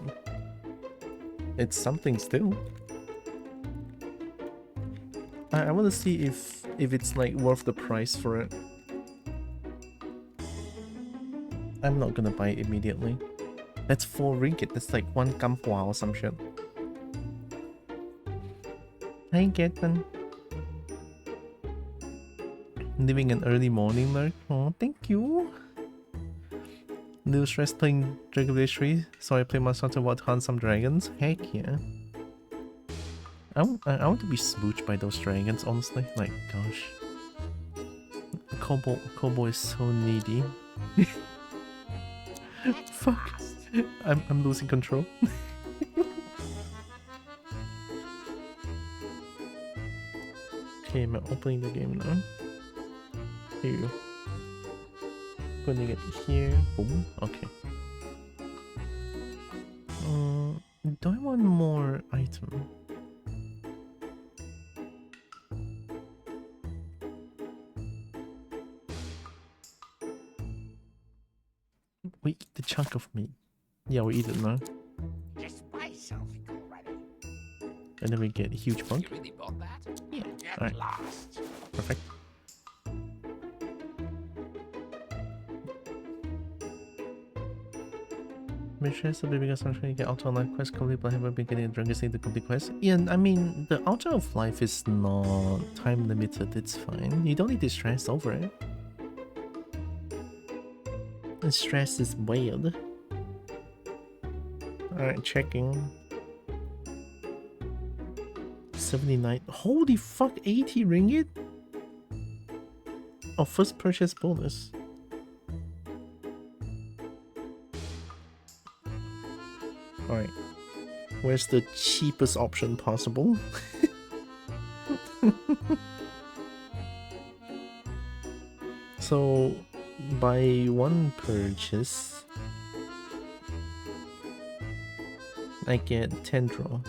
it's something still. I want to see if it's like worth the price for it. I'm not gonna buy it immediately. That's 4 ringgit. That's like 1 gampua or some shit. I get them. Living an early morning lurk. Oh, thank you. Little stress playing Dragon Blade 3, so I play myself to what hunt some dragons. Heck yeah. I want to be smooched by those dragons, honestly. Like, gosh. Kobo is so needy. Fuck. I'm losing control. Okay, I'm opening the game now. Here you go. Putting it here. Boom. Okay. Do I want more item? We eat the chunk of meat. Yeah, we eat it now. Just buy something already. And then we get a huge bunk. You really bought that? Yeah. At Alright. last. Perfect. Make sure so because I'm trying to get Altar of Life quest complete, but I haven't been getting drunk to complete quest. Yeah, I mean, the Altar of Life is not time limited, it's fine. You don't need to stress over it. The stress is weird. Alright, checking. 79. Holy fuck, 80 ringgit? Oh, first purchase bonus. Alright. Where's the cheapest option possible? So, by one purchase, I get 10 draw.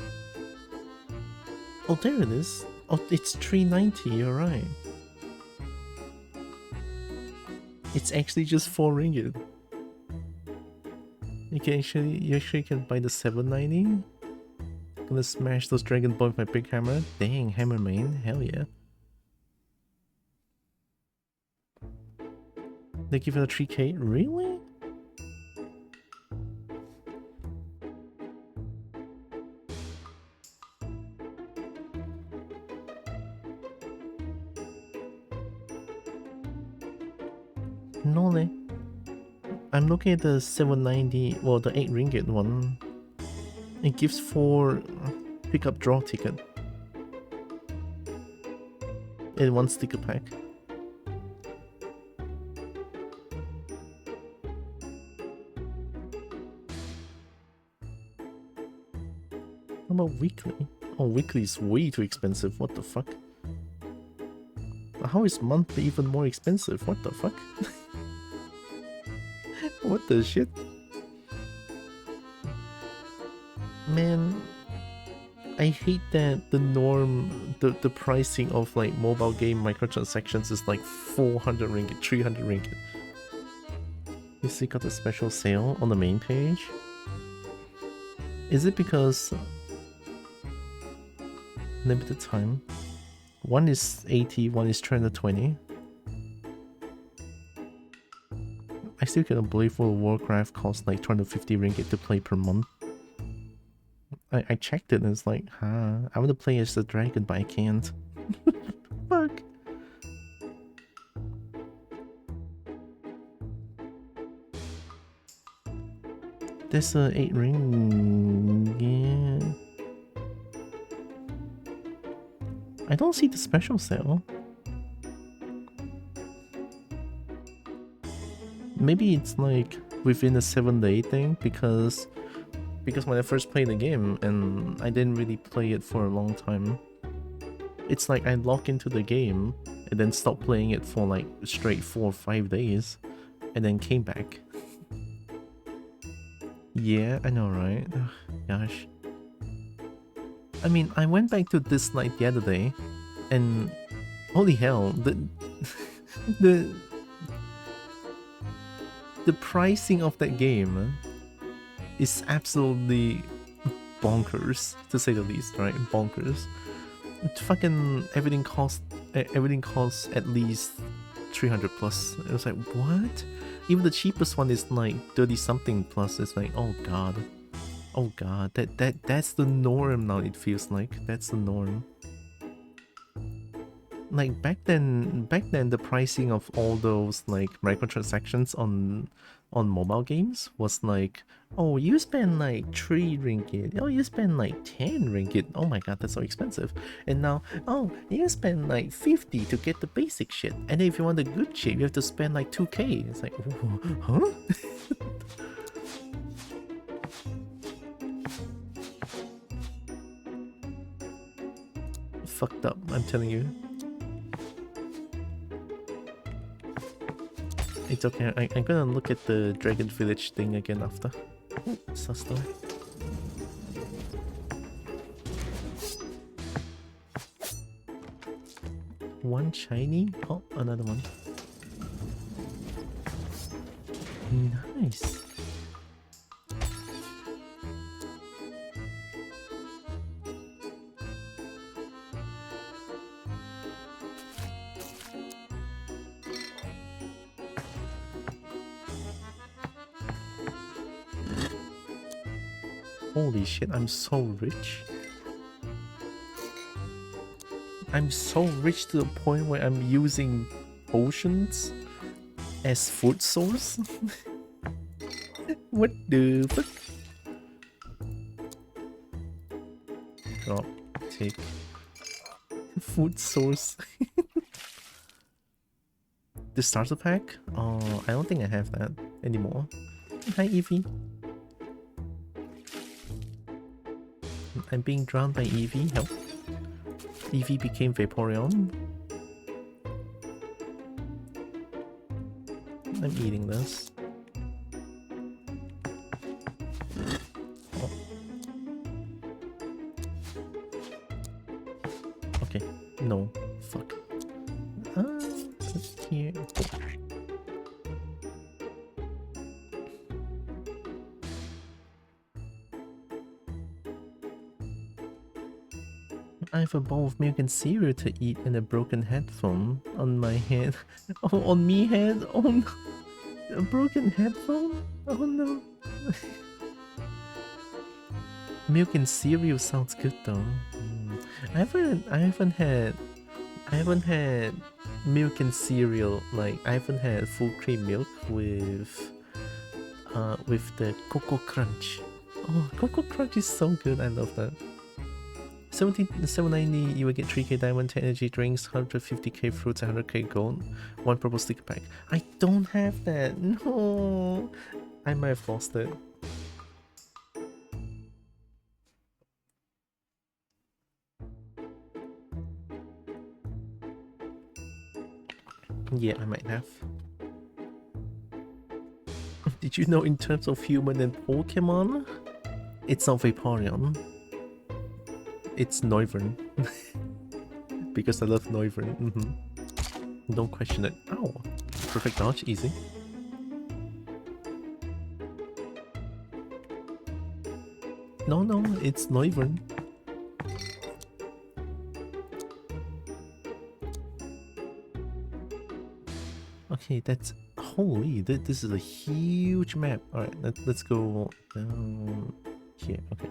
Oh, there it is. Oh, it's 390, you're right. It's actually just 4 ringgit. You actually can buy the 790. Gonna smash those dragon boys with my big hammer. Dang, hammer main, hell yeah. They give it a 3k, really? No, leh. I'm looking at the 790, well, the 8 ringgit one. It gives 4 pickup draw ticket. And 1 sticker pack. How about weekly? Oh, weekly is way too expensive, what the fuck? How is monthly even more expensive? What the fuck? What the shit? Man, I hate that the norm, the pricing of like mobile game microtransactions is like 400 ringgit, 300 ringgit. You see, got a special sale on the main page. Is it because limited time? One is 80, one is 320. I still cannot believe World of Warcraft costs like 250 ringgit to play per month. I checked it and it's like, I want to play as the dragon, but I can't. Fuck. There's a 8 ring. Yeah. I don't see the special sale. Maybe it's like within a 7-day thing because when I first played the game and I didn't really play it for a long time. It's like I log into the game and then stopped playing it for like straight 4 or 5 days and then came back. Yeah, I know, right? Ugh, gosh. I mean, I went back to this night the other day and holy hell, the pricing of that game is absolutely bonkers, to say the least, right? Bonkers. Fucking everything costs at least 300 plus. It was like, what? Even the cheapest one is like 30 something plus. It's like, oh god. Oh god, that's the norm now, it feels like. That's the norm. Like back then the pricing of all those like microtransactions on mobile games was like, oh, you spend like 3 ringgit, oh, you spend like 10 ringgit, oh my god, that's so expensive. And now, oh, you spend like 50 to get the basic shit, and then if you want the good shit, you have to spend like 2k. It's like, huh? Fucked up, I'm telling you. It's okay, I'm gonna look at the Dragon Village thing again after. Ooh, Suster. One shiny? Oh, another one. Nice. Holy shit, I'm so rich. I'm so rich to the point where I'm using potions as food source? What the fuck? Drop, take, food source. The starter pack? Oh, I don't think I have that anymore. Hi, Eevee. I'm being drowned by Eevee. Help. Eevee became Vaporeon. I'm eating this. Oh. Okay. No. Fuck. Here. I have a bowl of milk and cereal to eat and a broken headphone on my head. Oh, on me head? Oh no. A broken headphone? Oh no. Milk and cereal sounds good though. I haven't had milk and cereal, like I haven't had full cream milk with the Cocoa Crunch. Oh, Cocoa Crunch is so good, I love that. 790, you will get 3k diamond, 10 energy drinks, 150k fruits, 100k gold, 1 purple sticker pack. I don't have that, no! I might have lost it. Yeah, I might have. Did you know in terms of human and Pokemon, it's not Vaporeon. It's Noivern. Because I love Noivern. Don't question it. Ow! Perfect dodge, easy. No, it's Noivern. Okay, that's... Holy, this is a huge map. Alright, let's go down here. Okay.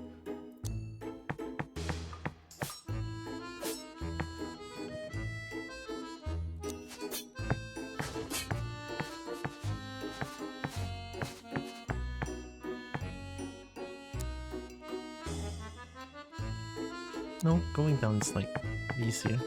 No, going down is like easier.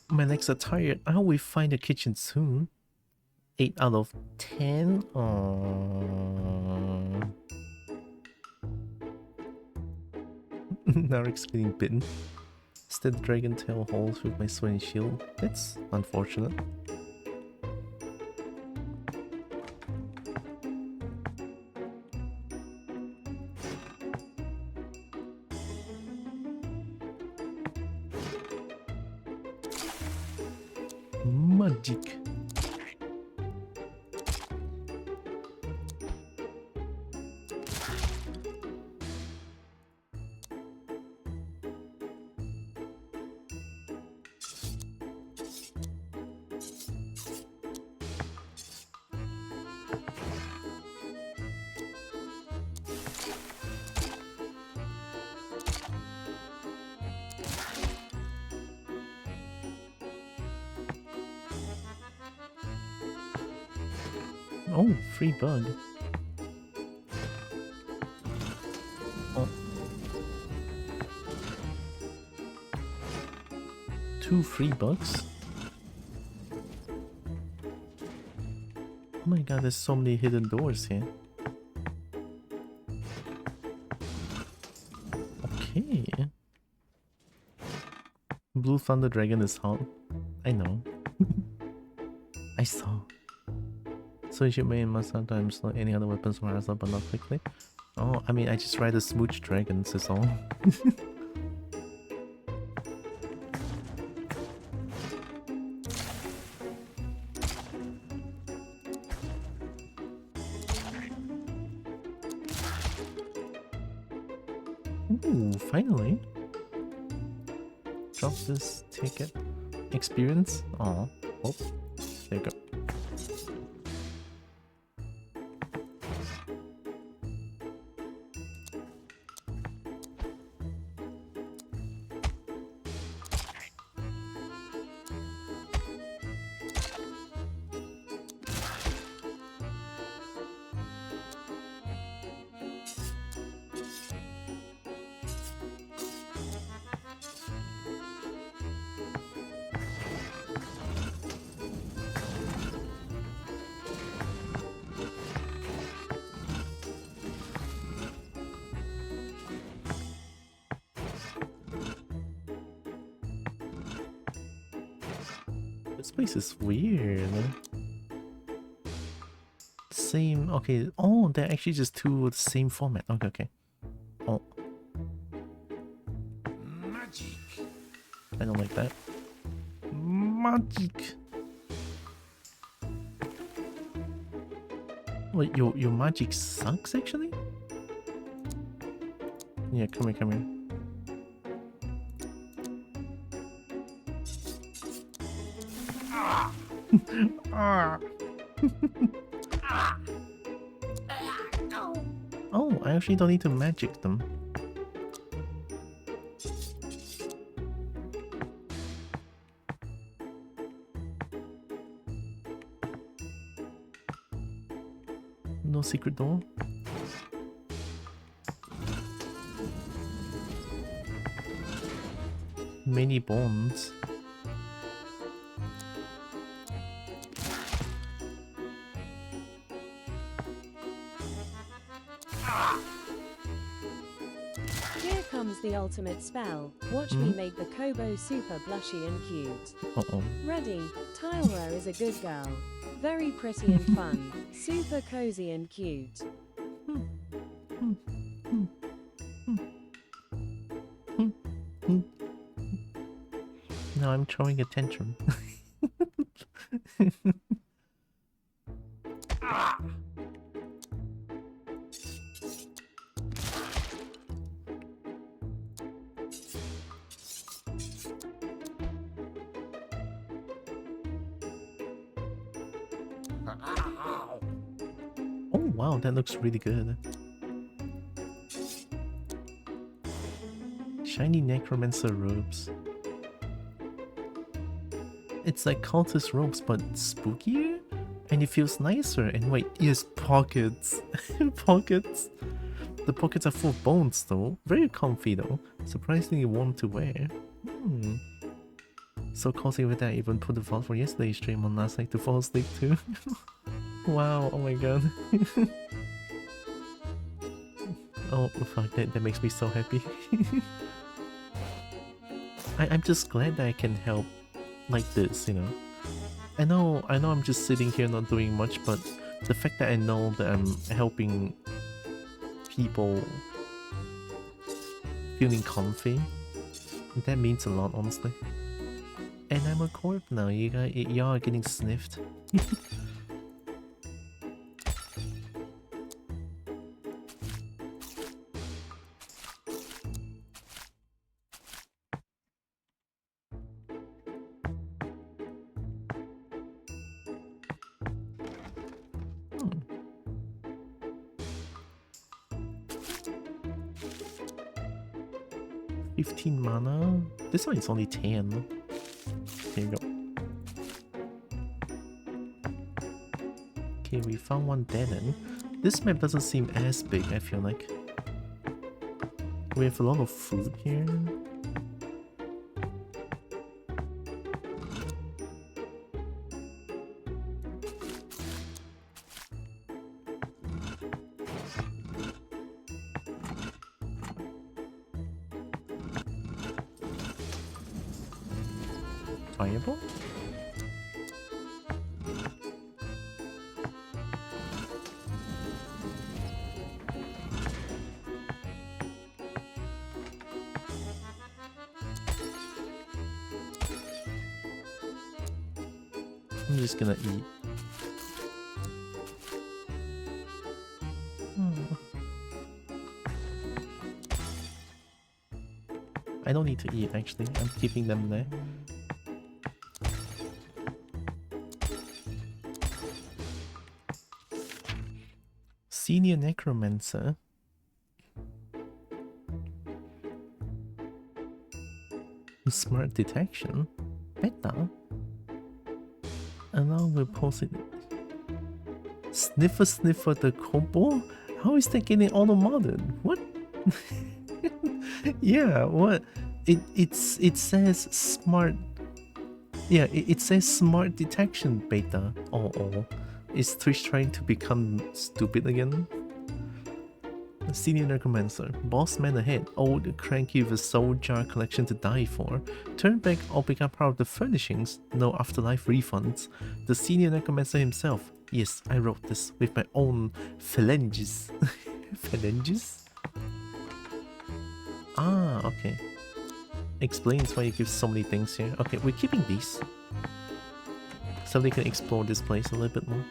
My legs are tired. I hope we find a kitchen soon. 8 out of 10. Aww. Narek's getting bitten. Instead, dragon tail holes with my swing shield. That's unfortunate. Magic. Oh, free bug. Oh. 2 free bugs? Oh my god, there's so many hidden doors here. Okay. Blue Thunder Dragon is hot. I know. I saw. So you should main must sometimes like any other weapons rise up but not quickly. Oh, I mean I just ride the smooch dragons is all. Ooh, finally. Drop this ticket. Experience? Aw. Oh, there you go. This place is weird. Same, okay. Oh, they're actually just two of the same format. Okay, okay. Oh. Magic. I don't like that. Magic. Wait, your magic sucks actually? Yeah, come here, come here. Ah. Oh, I actually don't need to magic them. No secret door. Many bonds. comes the ultimate spell. Watch me make the Kobo super blushy and cute. Uh-oh. Ready? Tyra is a good girl. Very pretty and fun. Super cozy and cute. Now I'm throwing a tantrum. Oh wow, that looks really good. Shiny necromancer robes. It's like cultist robes but spookier? And it feels nicer. And wait, yes, pockets. Pockets. The pockets are full of bones though. Very comfy though. Surprisingly warm to wear. So cozy with that I even put the vault for yesterday's stream on last night to fall asleep too. Wow, oh my god. Oh fuck, that makes me so happy. I'm just glad that I can help like this, you know. I know I'm just sitting here not doing much, but the fact that I know that I'm helping people feeling comfy, that means a lot, honestly. And I'm a corp now, y'all are getting sniffed. 15 mana? This one is only 10. Here you go. Okay, we found one dead end. This map doesn't seem as big, I feel like. We have a lot of food here. Fireball? I'm just gonna eat. I don't need to eat actually, I'm keeping them there. Senior Necromancer. Smart Detection? Beta? Allow will post it. Sniffer the Kobo? How is that getting auto-modded? What? Yeah, what? It says smart. Yeah, it says smart detection beta. Oh. Is Twitch trying to become stupid again? Senior Necromancer. Boss man ahead. Old cranky with a soul jar collection to die for. Turn back or become part of the furnishings. No afterlife refunds. The Senior Necromancer himself. Yes, I wrote this with my own phalanges. Phalanges? Ah, okay. Explains why you give so many things here. Okay, we're keeping these. So they can explore this place a little bit more.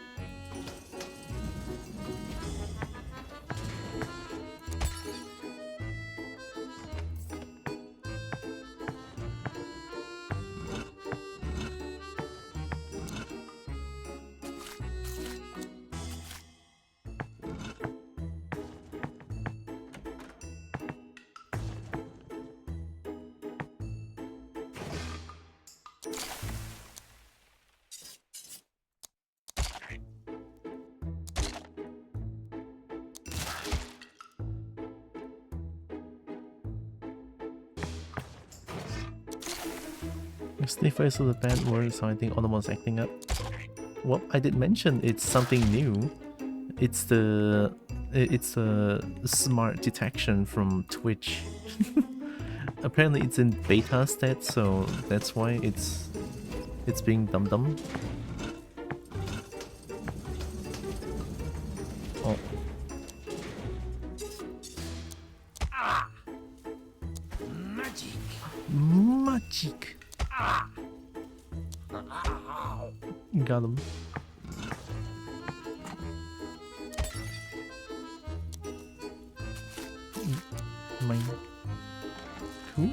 Sniffer is a bad word, so I think Odomon's acting up. Well, I did mention it's something new. It's the It's a smart detection from Twitch. Apparently it's in beta state, so that's why it's being dum-dum. Oh. Magic. Magic. Got him. Mine. Cool.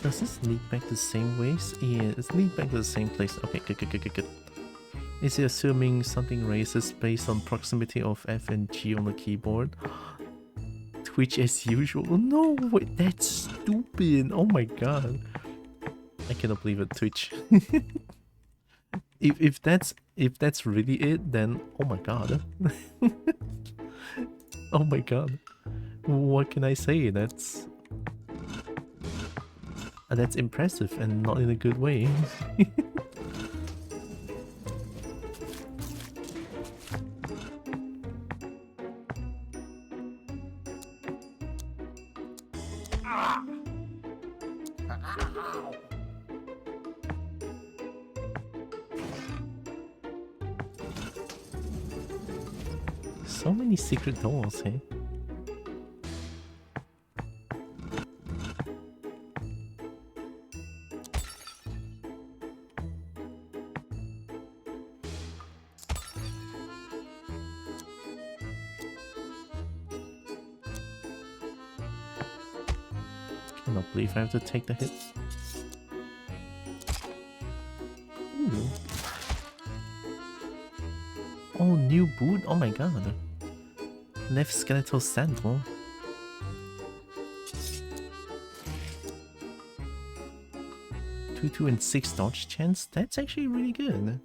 Does this lead back the same ways? Yeah, it's lead back to the same place. Okay, good. Is it assuming something raises based on proximity of F and G on the keyboard? Twitch as usual. No, wait, that's stupid. Oh my god. I cannot believe it, Twitch. if that's really it, then oh my god. Oh my god. What can I say? That's impressive and not in a good way. So many secret doors, hey? Cannot believe I have to take the hit. Ooh. Oh, new boot? Oh my god. Left skeletal sandal. Two and 6 dodge chance? That's actually really good.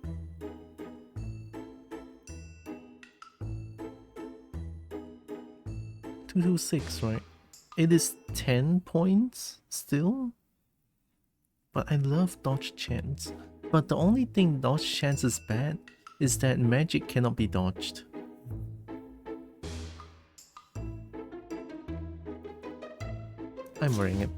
Two, 6, right? It is 10 points still? But I love dodge chance. But the only thing dodge chance is bad is that magic cannot be dodged. I'm wearing it.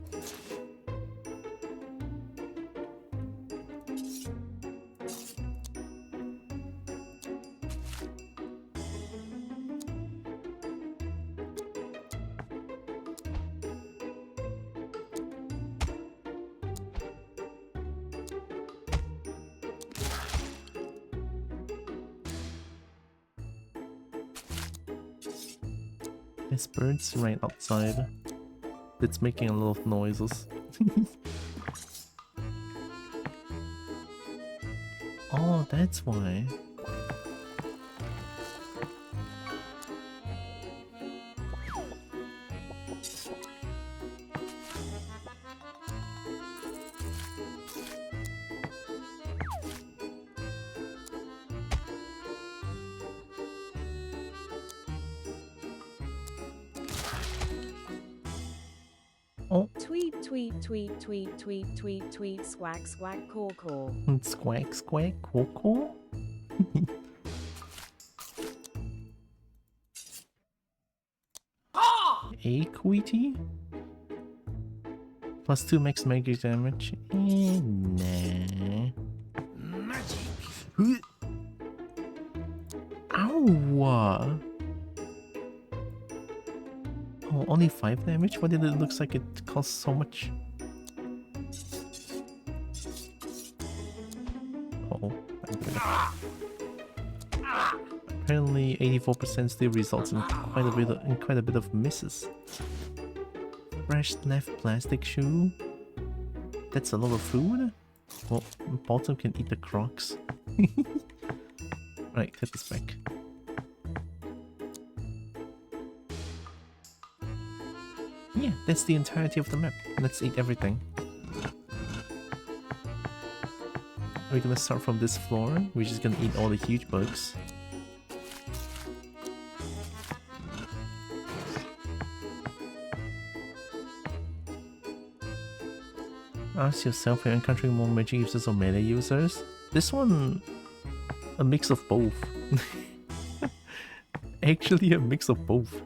There's birds right outside. It's making a lot of noises. Oh, that's why. Oh. Tweet, tweet, tweet, tweet, tweet, tweet, tweet, squawk, squawk, caw, caw. Squawk, squawk, coco. Equity? Plus 2 max magic damage. Nah. Magic. Ow! Oh, only 5 damage? Why did it look like it costs so much? Uh-oh. Apparently 84% still results in quite a bit of misses. Fresh left plastic shoe. That's a lot of food. Well, bottom can eat the crocs. Right, take this back. Yeah, that's the entirety of the map. Let's eat everything. We're gonna start from this floor. We're just gonna eat all the huge bugs. Ask yourself, are you encountering more magic users or melee users? This one, a mix of both. Actually, a mix of both.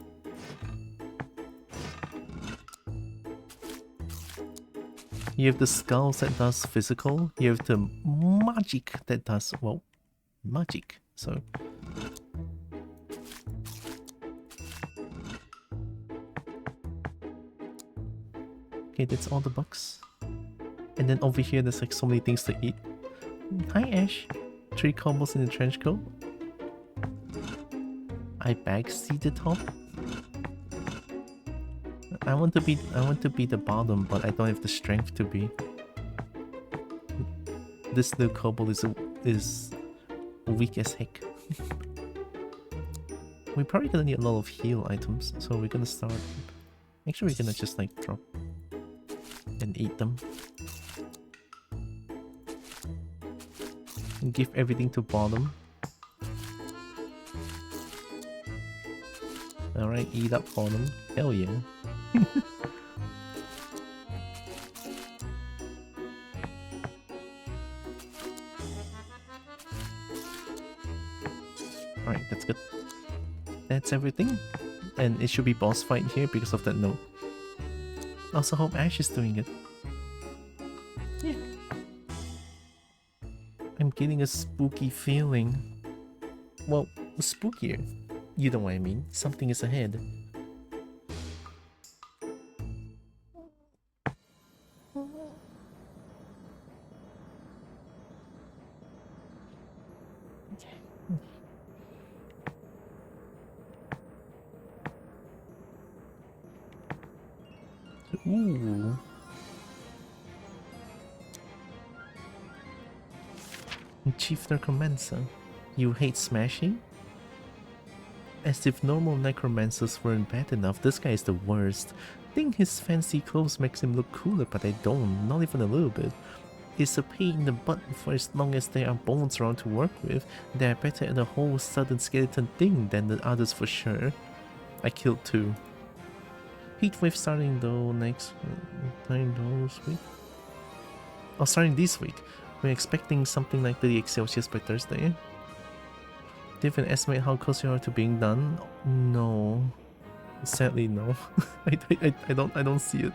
You have the skulls that does physical. You have the magic that does, well, magic. So okay, that's all the bugs. And then over here, there's like so many things to eat. Hi Ash. 3 combos in the trench coat. I backseat the top. I want to be the bottom, but I don't have the strength to be. This new Kobold is weak as heck. We're probably gonna need a lot of heal items, so we're gonna start. Actually, we're gonna just like drop and eat them. And give everything to bottom. Alright, eat up bottom. Hell yeah. Alright, that's good. That's everything. And it should be boss fight here because of that note. Also hope Ash is doing it. Yeah. I'm getting a spooky feeling. Well, spookier. You know what I mean. Something is ahead. Ooh. Chief Necromancer, you hate smashing? As if normal necromancers weren't bad enough, this guy is the worst. Think his fancy clothes makes him look cooler, but I don't, not even a little bit. It's a pain in the butt for as long as there are bones around to work with. They are better at the whole sudden skeleton thing than the others for sure. I killed 2. Heatwave starting though next $9 week. Oh, starting this week. We're expecting something like 38 Celsius by Thursday. Do you even estimate how close you are to being done? No. Sadly, no. I don't see it.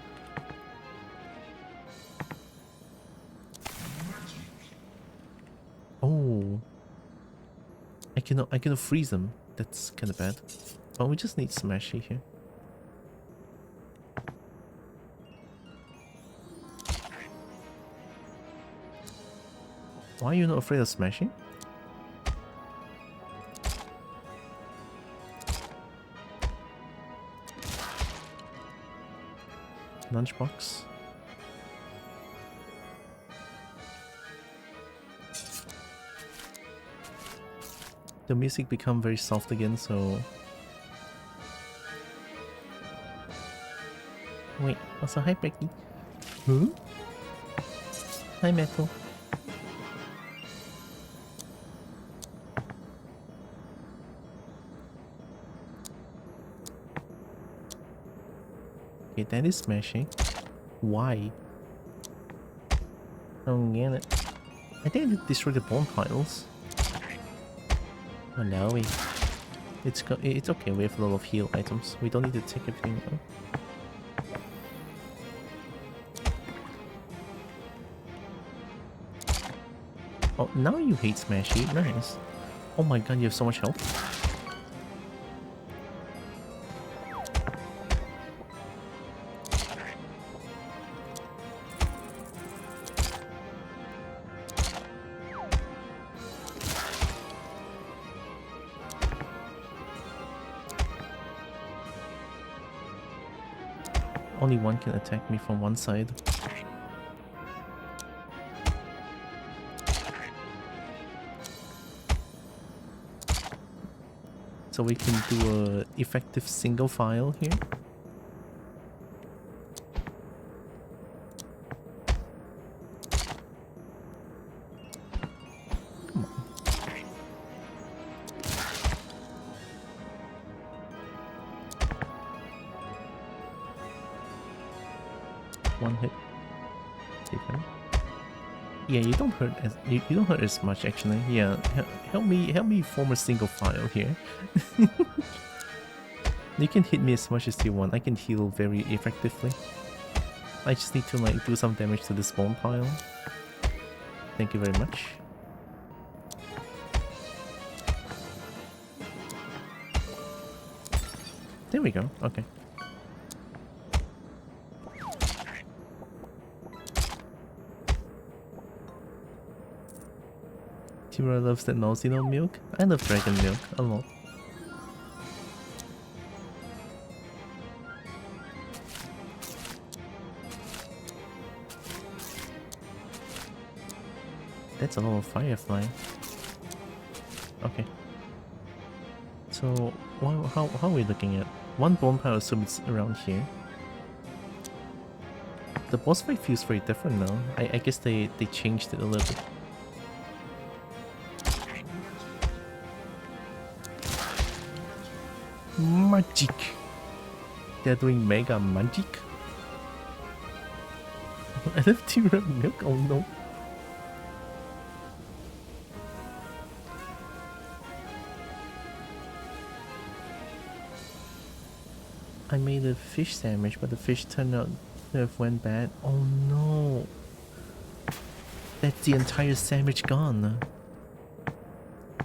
Oh. I cannot freeze them. That's kinda bad. Oh, we just need Smashy here. Why are you not afraid of smashing? Lunchbox. The music become very soft again, so... Wait, also hi Becky. Huh? Hi Metal. Okay, that is smashing. Why? I don't get it. I think I did destroy the bone piles. Oh no, it's okay. We have a lot of heal items. We don't need to take everything now. Oh, now you hate Smashy. Nice. Oh my god, you have so much health. Only one can attack me from one side. So we can do a effective single file here. Come on. One hit. save him. Yeah, you don't hurt as you don't hurt as much actually. Yeah, help me form a single file here. You can hit me as much as you want. I can heal very effectively. I just need to like do some damage to the spawn pile. Thank you very much. There we go. Okay. Tira loves that Malzino milk. I love dragon milk a lot. That's a lot of firefly. Okay. So, how are we looking at? One bonfire assumes it's around here. The boss fight feels very different now. I guess they changed it a little bit. Magic! They're doing mega magic? I love Tira milk, oh no. I made a fish sandwich, but the fish turned out to have went bad. Oh no! That's the entire sandwich gone.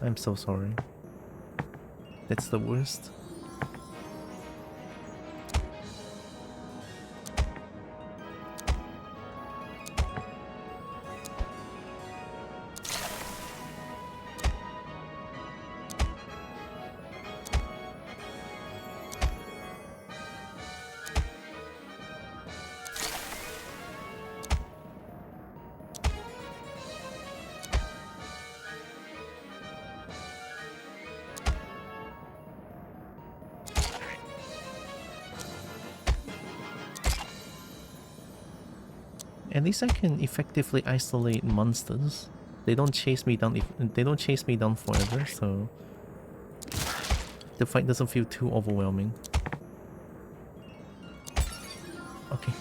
I'm so sorry. That's the worst. At least I can effectively isolate monsters. They don't chase me down. They don't chase me down forever, so the fight doesn't feel too overwhelming. Okay.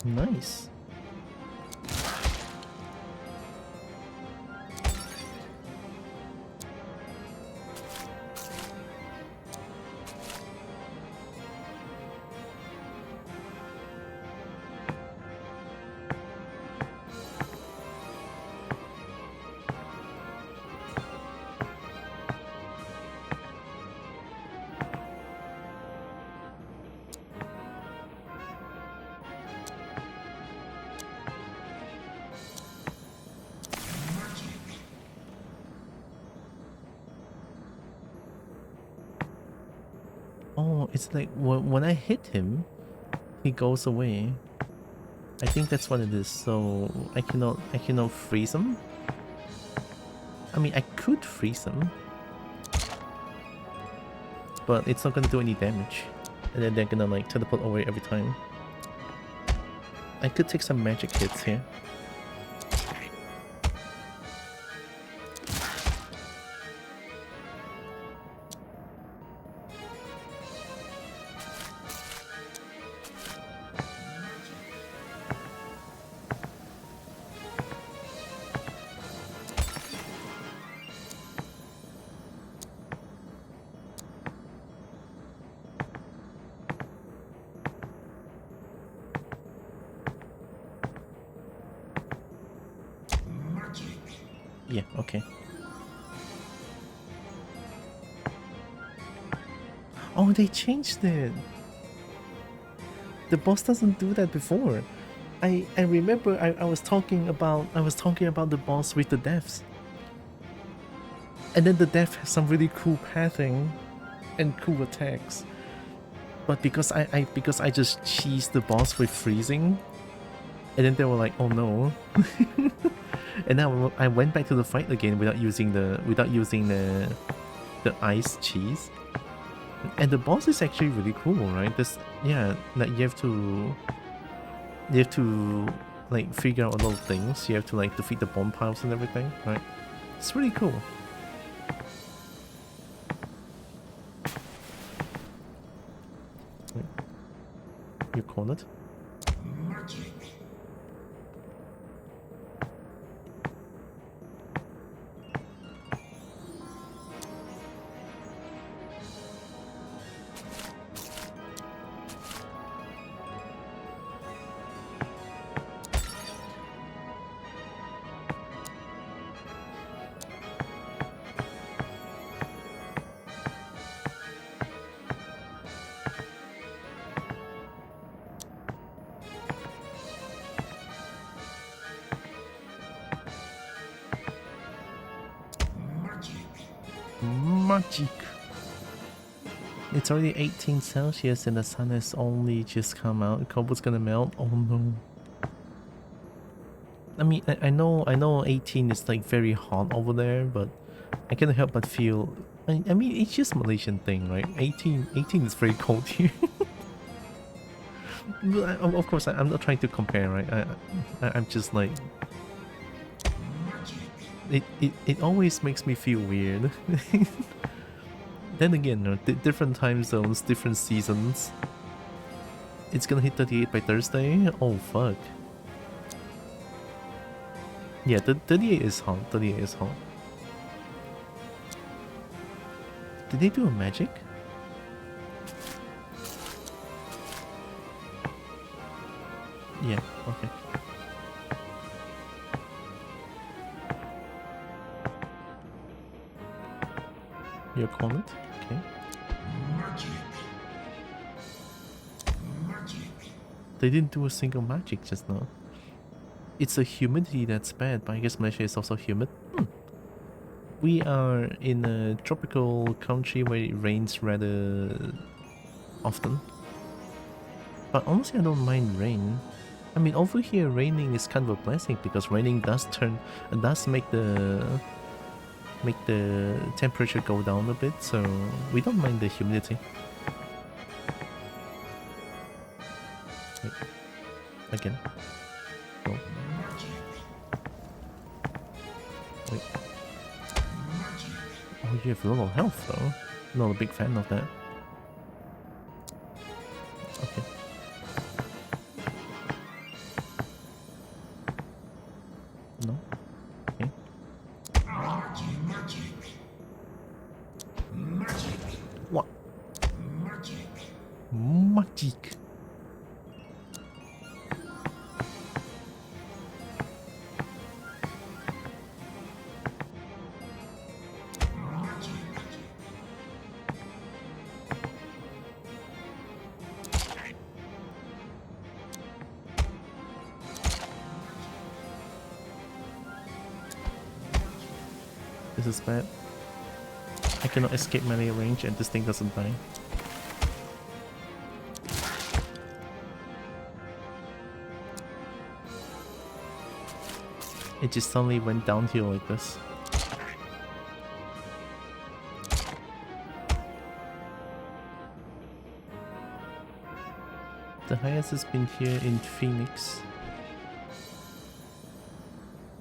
Nice. Oh, it's like when I hit him, he goes away. I think that's what it is. So I cannot freeze him. I mean, I could freeze him, but it's not gonna do any damage, and then they're gonna like teleport away every time. I could take some magic hits here. Yeah, okay. Oh, they changed it. The boss doesn't do that before. I remember I was talking about the boss with the deaths. And then the death has some really cool pathing and cool attacks. But because I just cheesed the boss with freezing, and then they were like, oh no. And now I went back to the fight again without using the ice cheese. And the boss is actually really cool, right? This, yeah, like you have to like figure out a lot of things. You have to like defeat the bomb piles and everything, right? It's really cool. Right. You're cornered. Magic. It's already 18 Celsius and the sun has only just come out. Kobold's gonna melt. Oh no. I mean, I know 18 is like very hot over there, but I can't help but feel. I mean, it's just Malaysian thing, right? 18 is very cold here. But of course, I'm not trying to compare, right? I'm just like. It always makes me feel weird. Then again, you know, different time zones, different seasons. It's gonna hit 38 by Thursday? Oh fuck. Yeah, 38 is hot. 38 is hot. Did they do a magic? Yeah, okay. You're cornered? Okay. They didn't do a single magic just now. It's the humidity that's bad, but I guess Malaysia is also humid. We are in a tropical country where it rains rather often. But honestly, I don't mind rain. I mean, over here, raining is kind of a blessing because raining does make the temperature go down a bit, so we don't mind the humidity. Wait. Again. Go. Wait. Oh, you have a lot of health though. Not a big fan of that. Okay. No? Okay. What? Magic. This is bad. I cannot escape melee range and this thing doesn't die. It just suddenly went downhill like this. The highest has been here in Phoenix.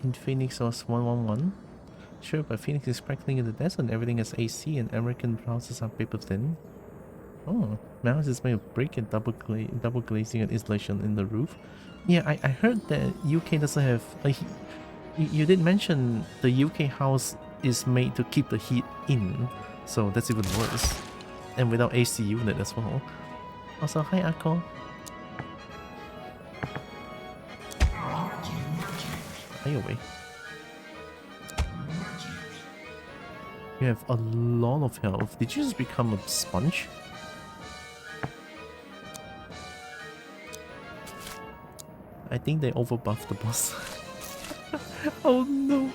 In Phoenix was 111. Sure, but Phoenix is practically in the desert and everything has AC and American houses are paper thin. Oh, my house is made of brick and double glazing and insulation in the roof. Yeah, I heard that UK doesn't have... you did mention the UK house is made to keep the heat in, so that's even worse. And without AC unit as well. Also, hi Akko. Are you away? You have a lot of health. Did you just become a sponge? I think they overbuffed the boss. Oh no!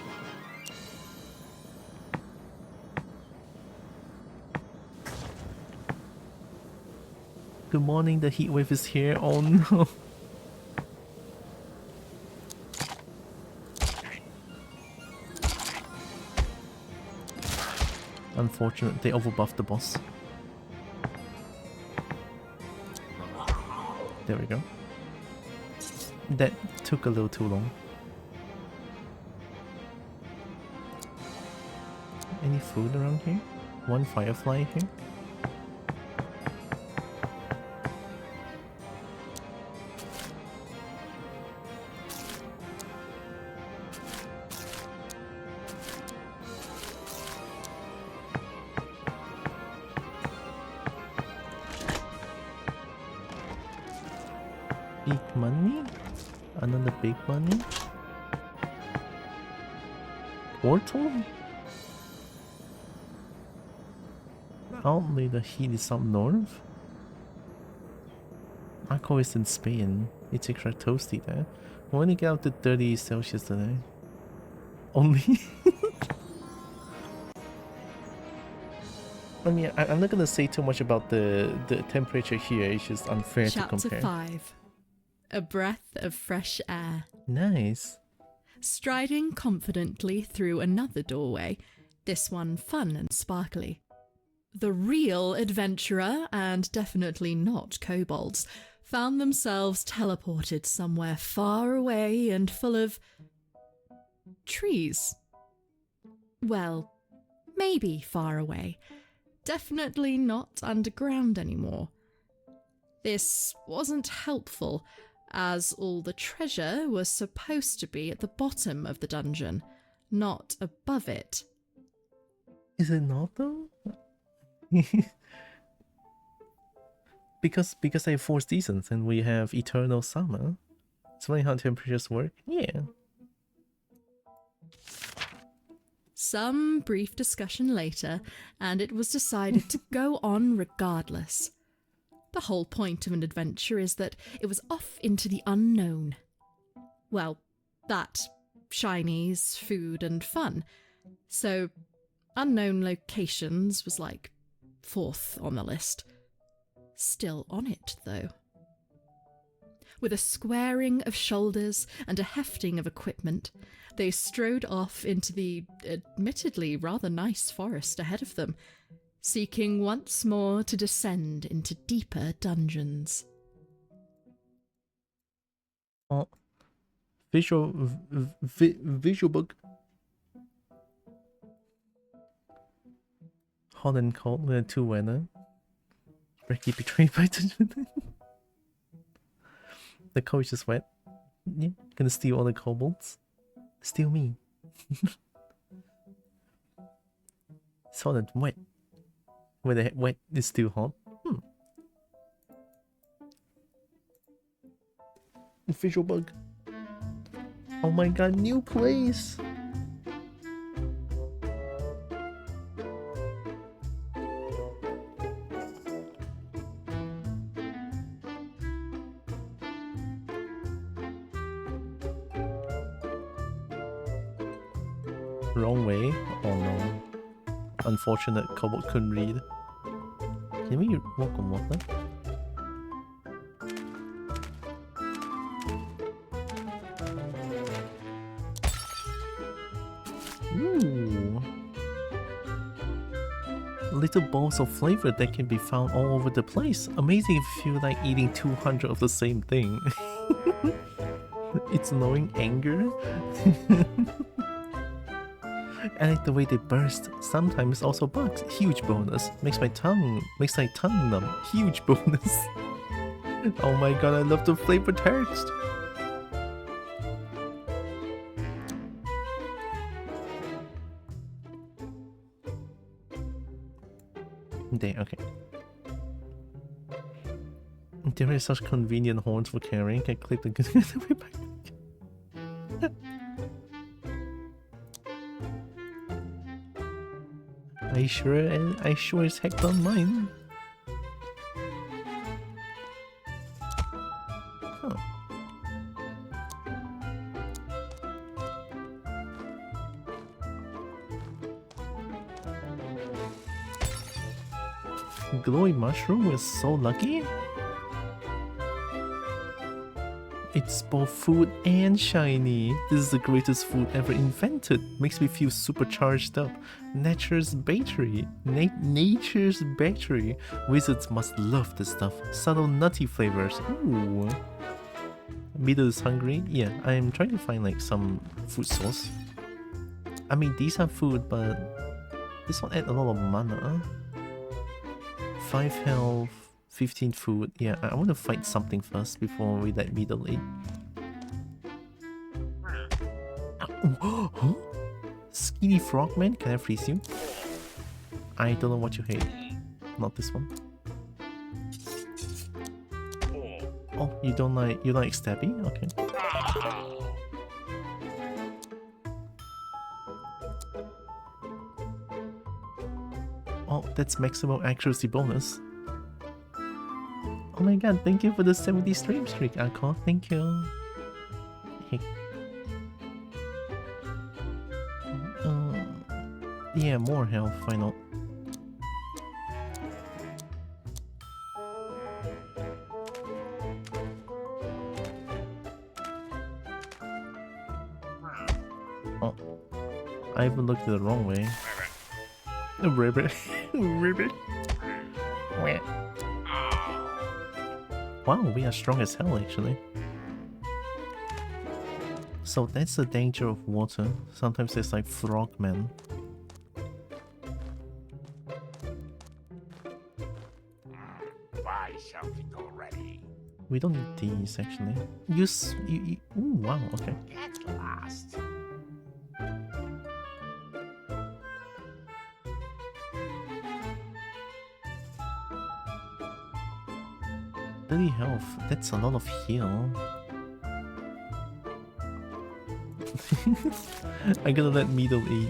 Good morning, the heat wave is here. Oh no! Unfortunate, they overbuffed the boss. There we go. That took a little too long. Any food around here? One firefly here? Big money? Another big money? Portal? Apparently the heat is up north. Marco is in Spain. It's extra toasty there. We're only get up to 30 Celsius today. Only? I mean, I'm not gonna say too much about the temperature here. It's just unfair to compare. Chapter 5. A breath of fresh air. Nice. Striding confidently through another doorway, this one fun and sparkly. The real adventurer, and definitely not kobolds, found themselves teleported somewhere far away and full of trees. Well, maybe far away. Definitely not underground anymore. This wasn't helpful, as all the treasure was supposed to be at the bottom of the dungeon, not above it. Is it not though? because they have 4 seasons and we have eternal summer. It's funny how temperatures work. Yeah. Some brief discussion later, and it was decided to go on regardless. The whole point of an adventure is that it was off into the unknown. Well, that, shinies, food and fun. So, unknown locations was like 4th on the list. Still on it, though. With a squaring of shoulders and a hefting of equipment, they strode off into the admittedly rather nice forest ahead of them, seeking once more to descend into deeper dungeons. Oh, visual book. Hot and cold with 2 weather. Brecky betrayed by dungeon. The coach is wet. Yeah, gonna steal all the kobolds. Steal me. It's hot and wet. Where the wet is still hot. Visual bug. Oh my god, new place! Wrong way? Oh no. Unfortunate Kobold couldn't read. Can we walk on water? Ooh. Little balls of flavor that can be found all over the place. Amazing if you feel like eating 200 of the same thing. It's annoying anger. I like the way they burst. Sometimes also bugs. Huge bonus. Makes my tongue numb. Huge bonus. Oh my god, I love the flavored text. There, okay. There are such convenient horns for carrying. Can clip the good way back. I sure as heck don't mind. Huh. Glowing mushroom is so lucky. It's both food and shiny. This is the greatest food ever invented. Makes me feel super charged up. Nature's battery. Nature's battery. Wizards must love this stuff. Subtle nutty flavors. Ooh. Middle is hungry. Yeah, I'm trying to find like some food source. I mean, these are food, but this one add a lot of mana. 5 health, 15 food. Yeah, I want to fight something first before we let Middle eat. Huh? Skinny frogman, can I freeze you? I don't know what you hate. Not this one. Oh, you like stabby? Okay. Oh, that's maximum accuracy bonus. Oh my god, thank you for the 70 stream streak, Alco. Thank you. Hey. Yeah, more health, why not? Oh, I even looked the wrong way. A ribbit. Ribbit. Wow, we are strong as hell actually. So that's the danger of water. Sometimes there's like frogmen. Buy something already. We don't need these actually. Use you ooh, wow, okay. Get lost. 30 health, that's a lot of heal. I'm gonna let Middle eat.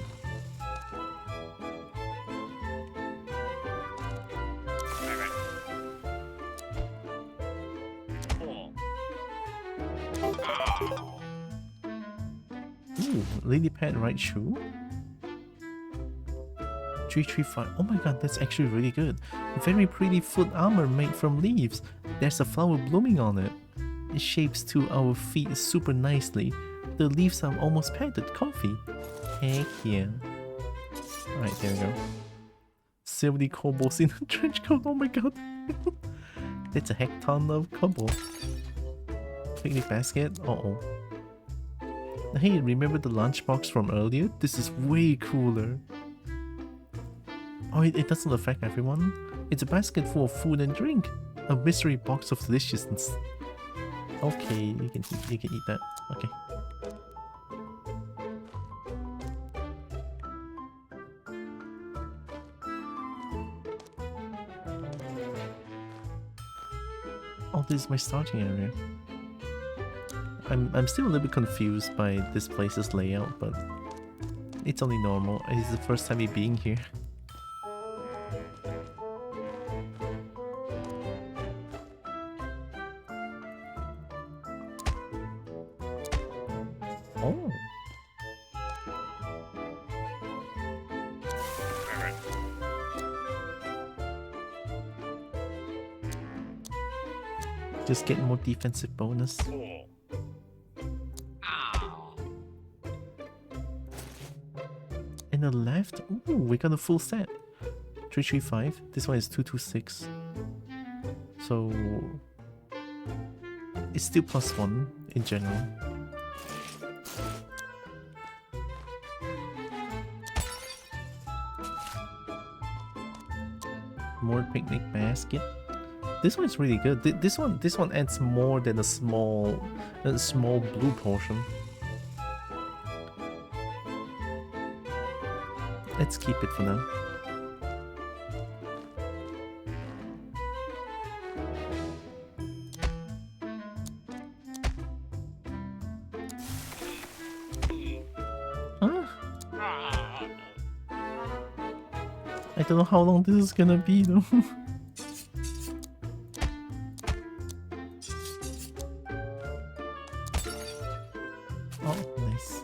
Ooh, lily pad right shoe? 335. Oh my god, that's actually really good. Very pretty foot armor made from leaves. There's a flower blooming on it. It shapes to our feet super nicely. The leaves are almost padded, comfy. Heck yeah. Alright, there we go. 70 kobolds in a trench coat, oh my god. That's a heck ton of kobo. Picnic basket, uh-oh. Hey, remember the lunchbox from earlier? This is way cooler. Oh, it doesn't affect everyone. It's a basket full of food and drink. A mystery box of deliciousness. Okay, you can eat that. Okay. Oh, this is my starting area. I'm still a little bit confused by this place's layout, but it's only normal. It's the first time me being here. Oh. Just get more defensive bonus. And the left, ooh, we got a full set. 335. This one is 226. So it's still +1 in general. More picnic basket. This one is really good. This one adds more than a small blue portion. Let's keep it for now. Huh? I don't know how long this is gonna be though. Oh, nice.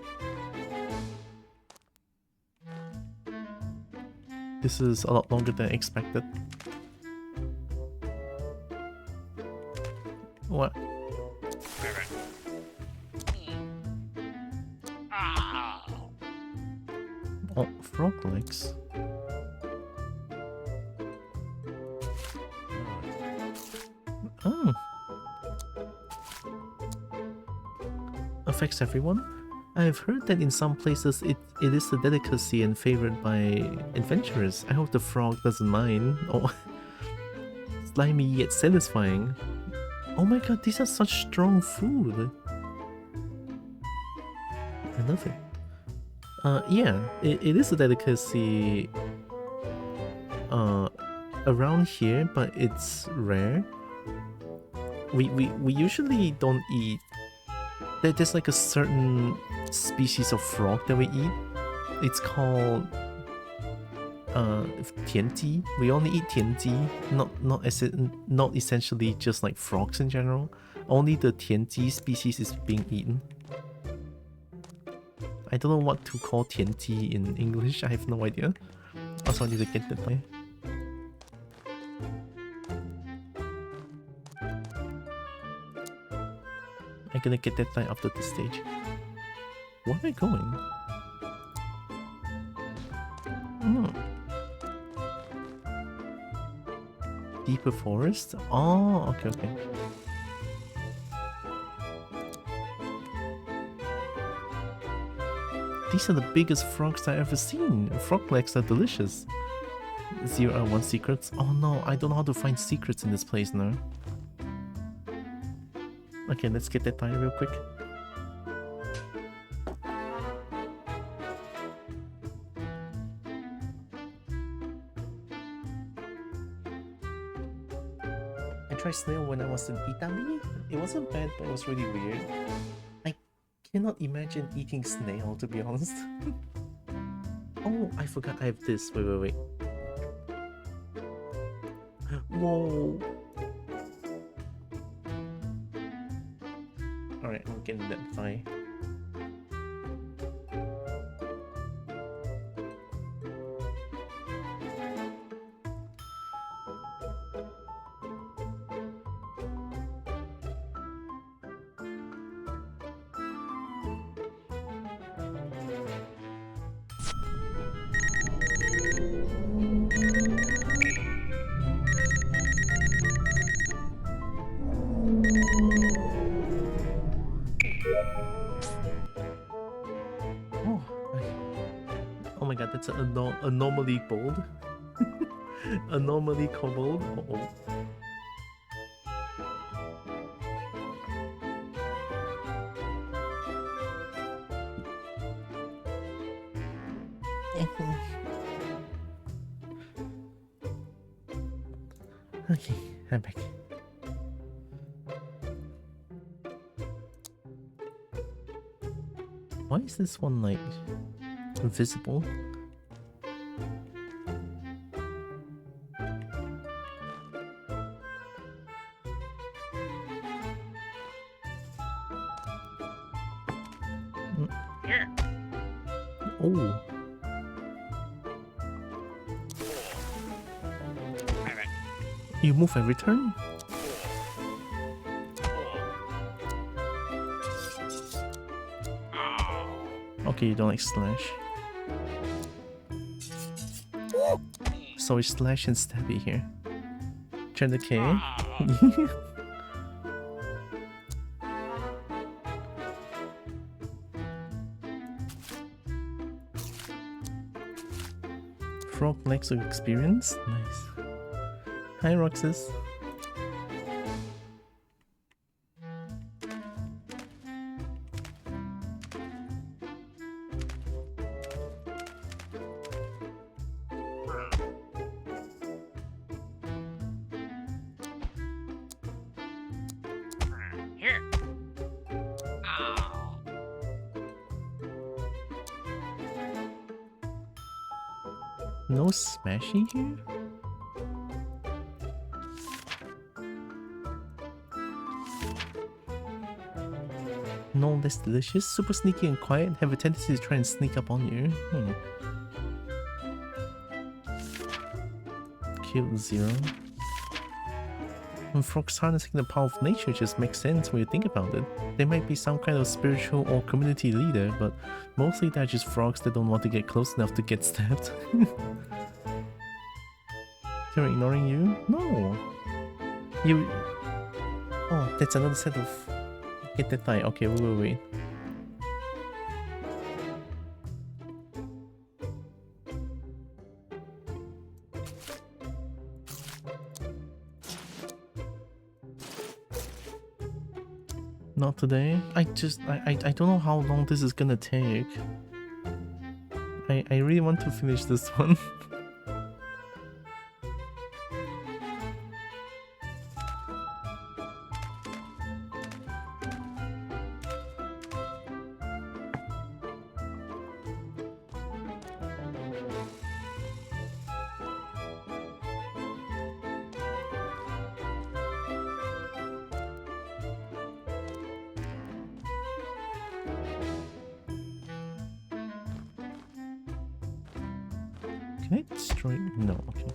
This is a lot longer than expected. What? Oh, frog legs. Oh. affects everyone? I've heard that in some places it is a delicacy and favored by adventurers. I hope the frog doesn't mind. Oh, slimy yet satisfying. Oh my god, these are such strong food. I love it. Yeah, it is a delicacy around here, but it's rare. We usually don't eat. There's like a certain species of frog that we eat. It's called tianji. We only eat tianji, not essentially just like frogs in general. Only the tianji species is being eaten. I don't know what to call tianji in English. I have no idea. Also, I need to get that way. I'm gonna get that thing after this stage. Where am I going? Deeper forest? Oh, okay. These are the biggest frogs I've ever seen. Frog legs are delicious. 0 secrets. Oh no, I don't know how to find secrets in this place now. Okay, let's get that tire real quick. I tried snail when I was in Italy. It wasn't bad, but it was really weird. I cannot imagine eating snail, to be honest. Oh, I forgot I have this. Wait. Whoa. Alright, I'm getting that thigh. That's an anomaly bold. Anomaly kobold. Uh-oh. Okay, I'm back. Why is this one like invisible? Oh. You move every turn? Okay, you don't like slash. So it's slash and stabby here. Turn the K. Frog legs of experience? Nice. Hi Roxas. Here. No smashing here? No less delicious, super sneaky and quiet, have a tendency to try and sneak up on you. Kill 0. And frogs harnessing the power of nature just makes sense when you think about it. They might be some kind of spiritual or community leader, but mostly they're just frogs that don't want to get close enough to get stabbed. They're ignoring you? No! You... Oh, that's another set of... Get that thigh. Okay, wait. Not today. I don't know how long this is gonna take. I really want to finish this one. Can I destroy? No, okay.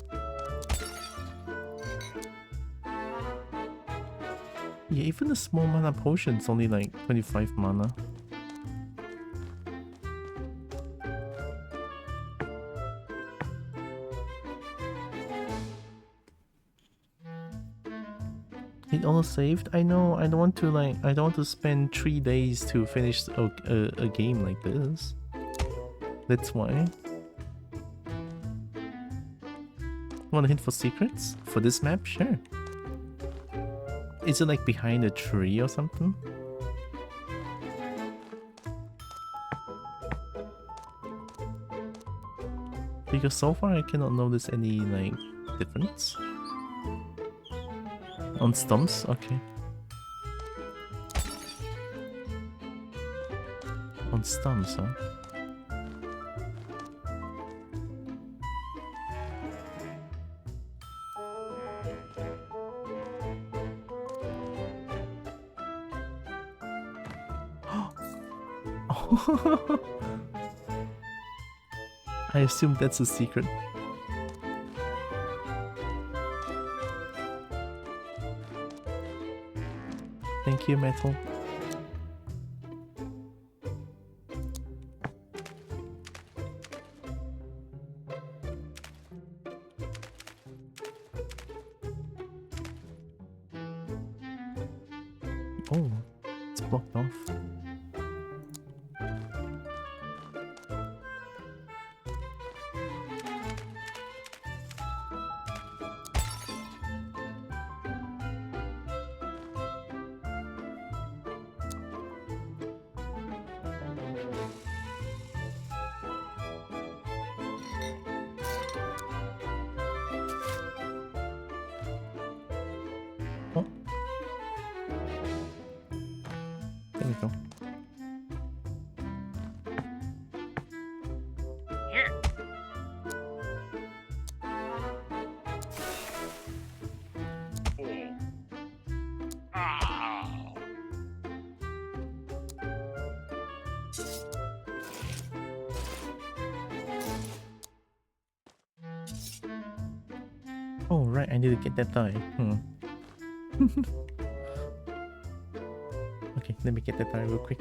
Yeah, even the small mana potion's only like 25 mana. It all saved? I know, I don't want to I don't want to spend 3 days to finish a game like this. That's why. Want a hint for secrets? For this map? Sure. Is it like behind a tree or something? Because so far I cannot notice any like difference. On stumps? Okay. On stumps, huh? I assume that's a secret. Thank you, Metal. Oh, it's blocked off. Oh. There we go. Here. Oh. Oh, right, I need to get that die. Okay, let me get that die real quick.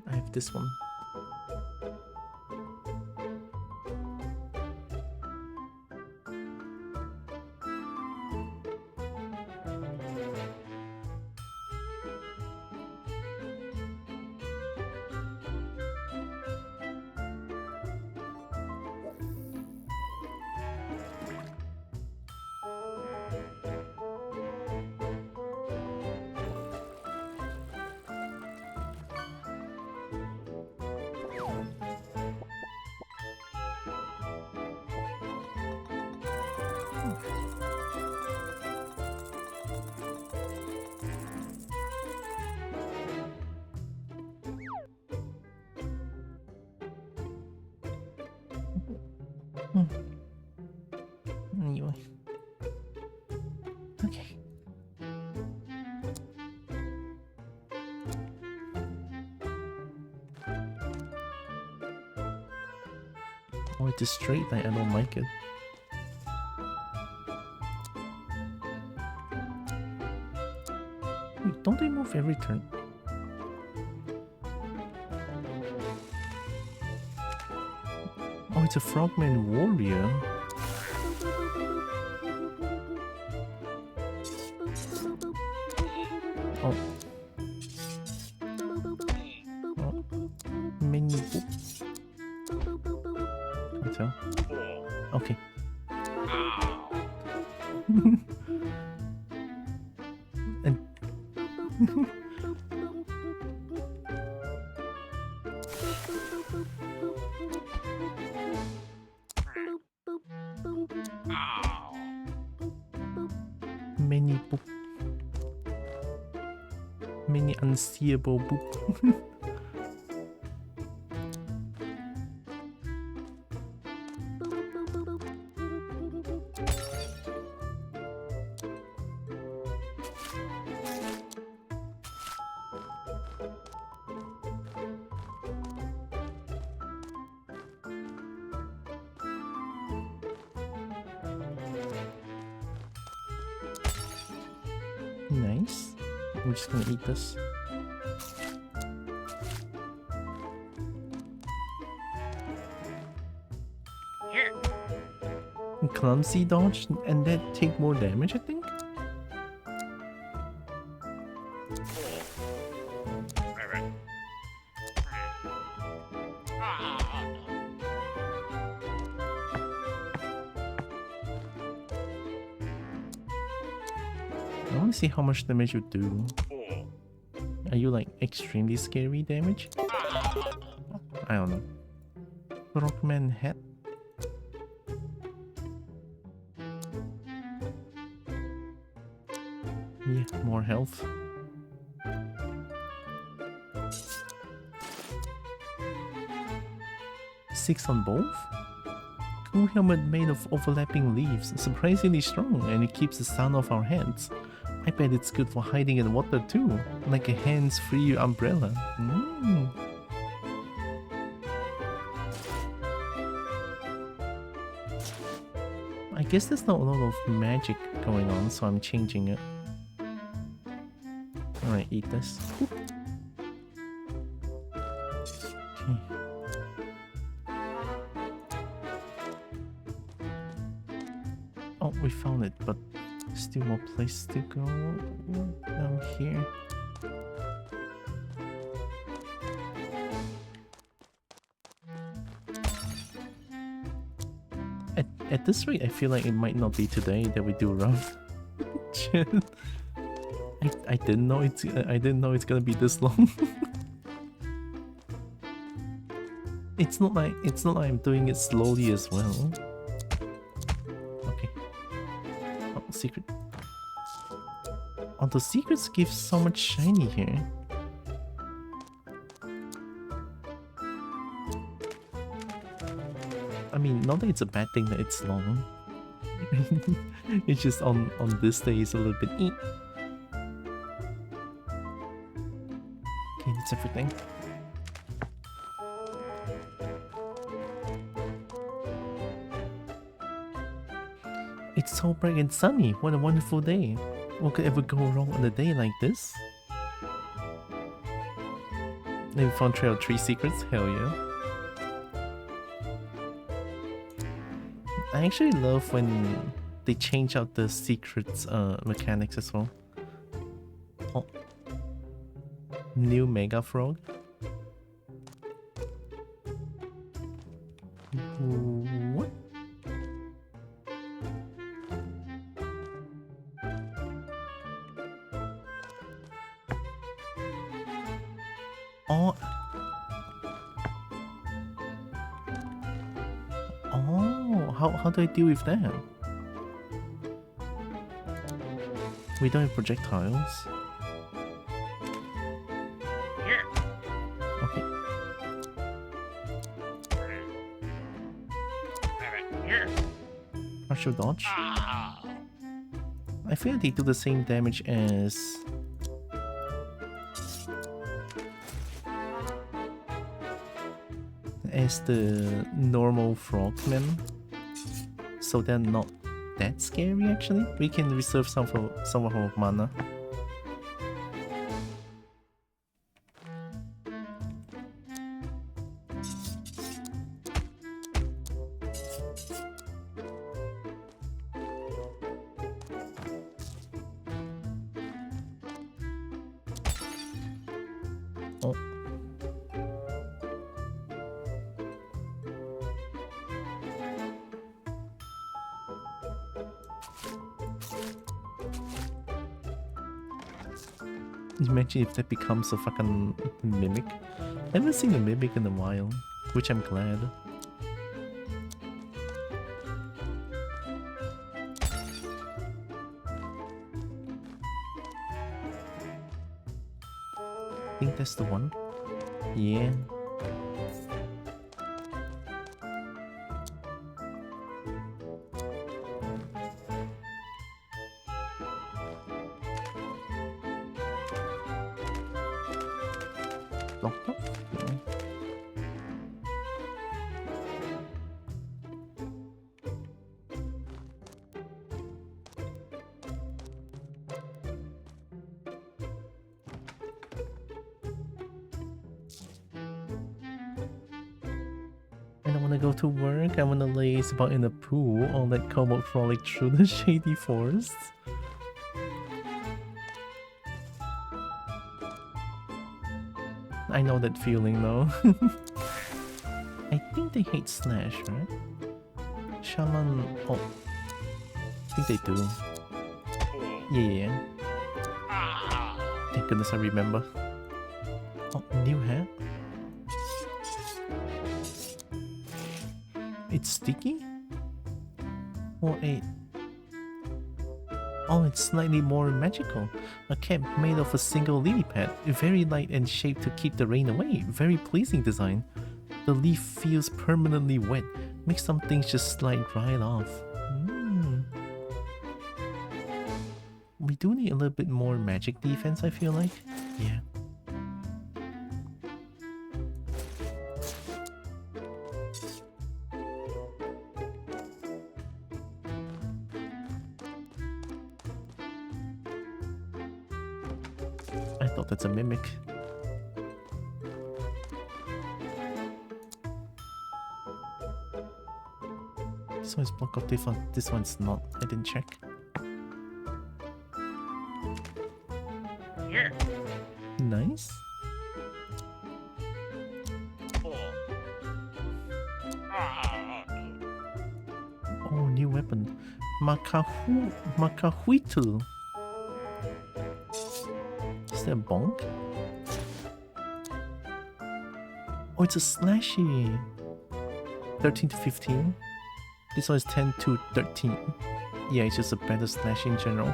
I have this one. Anyway. Okay. Oh, it's a straight line. I don't like it. Wait, don't they move every turn? Oh, it's a Frogman Warrior. Oh. Oh. Many can't tell. Okay. And many boop. Many unseeable boop. Nice. We're just gonna eat this. Here. Clumsy dodge and then take more damage, I think? I want to see how much damage you do. Are you like extremely scary damage? I don't know. Rockman hat? Yeah, more health. Six on both? Cool helmet made of overlapping leaves, surprisingly strong, and it keeps the sound off our heads. I bet it's good for hiding in water too, like a hands-free umbrella. I guess there's not a lot of magic going on, so I'm changing it. Alright, eat this. Okay. Oh, we found it, but still more place to go down here. At this rate, I feel like it might not be today that we do rough. I didn't know it's gonna be this long. It's not like I'm doing it slowly as well. Okay. Oh, secret. Oh, the secrets give so much shiny here. I mean, not that it's a bad thing that it's long. It's just on this day it's a little bit Okay, that's everything. It's so bright and sunny. What a wonderful day. What could ever go wrong on a day like this? Maybe found trail 3 secrets? Hell yeah. I actually love when they change out the secrets mechanics as well. Oh. New Mega Frog. What? Oh. Oh, how do I deal with that? We don't have projectiles. Here. Okay. Here. Partial dodge. Ah. I feel like they do the same damage as the normal frogmen, so they're not that scary actually. We can reserve some of our mana. Oh. Imagine if that becomes a fucking mimic. I haven't seen a mimic in a while, which I'm glad. I think that's the one. Yeah. Locked up? Yeah. I don't want to go to work. I want to laze about in the pool or let Kobold frolic through the shady forests. I know that feeling though. I think they hate Slash, right? Shaman... Oh. I think they do. Yeah. Thank goodness I remember. Oh, new hat? It's sticky? Or a... Oh, it's slightly more magical. A cap made of a single lily pad, very light and shaped to keep the rain away. Very pleasing design. The leaf feels permanently wet, makes some things just slide right off. We do need a little bit more magic defense, I feel like. Yeah. I thought that's a mimic. This one's block off, this one's not. I didn't check. Here. Nice. Oh, new weapon. Makahuitu. Is that a bonk? Oh, it's a slashy. 13 to 15. This one is 10 to 13. Yeah, it's just a better slash in general.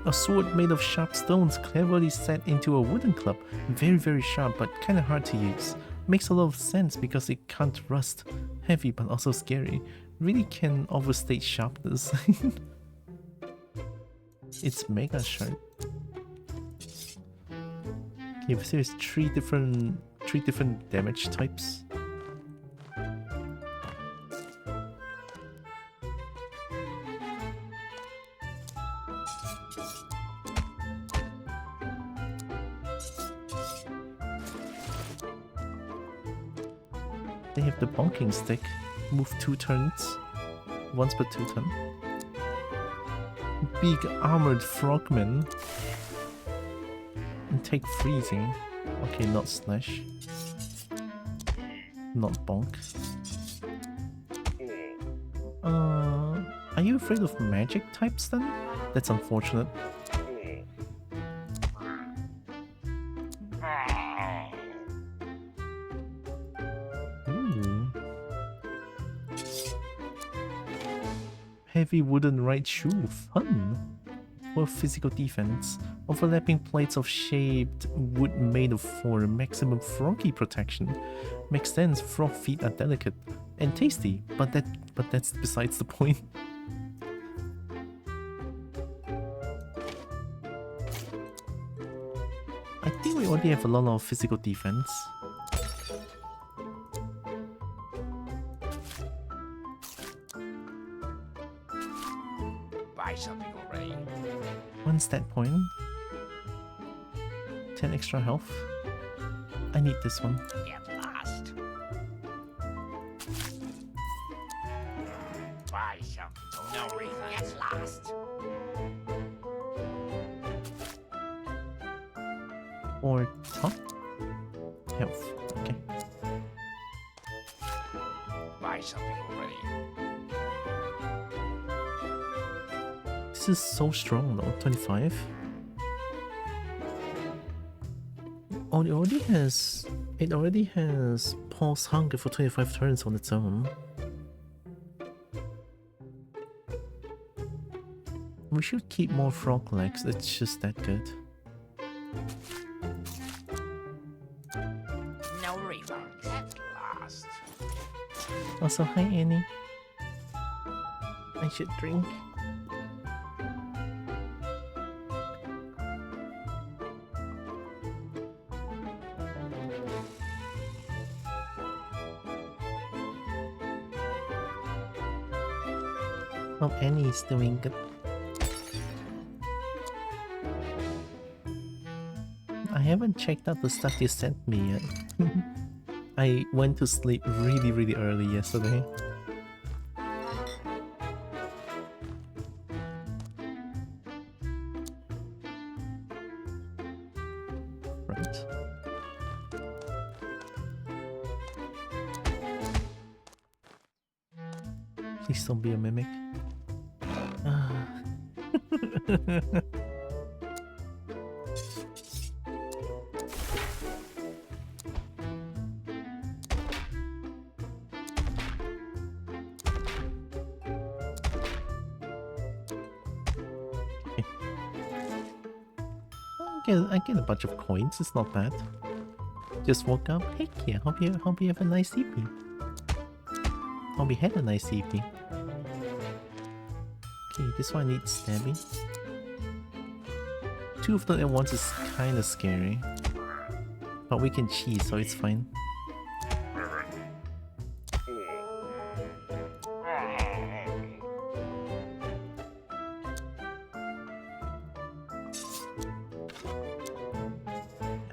A sword made of sharp stones cleverly set into a wooden club. Very, very sharp, but kind of hard to use. Makes a lot of sense because it can't rust. Heavy, but also scary. Really can overstate sharpness. It's mega sharp. Okay, so there's three different damage types. They have the bonking stick. Move 2 turns. Once per 2 turn. Big armored frogman. And take freezing. Okay, not slash. Not bonk. Are you afraid of magic types then? That's unfortunate. Heavy wooden right shoe, fun! For physical defense, overlapping plates of shaped wood made for maximum froggy protection. Makes sense, frog feet are delicate and tasty, but that's besides the point. I think we already have a lot of physical defense. Buy something already. 1 stat point. 10 extra health. I need this one. Get lost. Buy something. No reason. Get lost. Or top? Health. Okay. Buy something already. This is so strong though, 25. Oh, it already has pulse hunger for 25 turns on its own. We should keep more frog legs, it's just that good. No refunds at last. Also, hi Annie. I should drink. Oh, Annie's doing good. I haven't checked out the stuff you sent me yet. I went to sleep really early yesterday. Right. Please don't be a mimic. I get a bunch of coins, it's not bad. Just woke up, heck yeah, hope you have a nice evening. Hope you had a nice evening. Okay, this one needs stabbing. 2 of them at once is kinda scary. But we can cheese, so it's fine.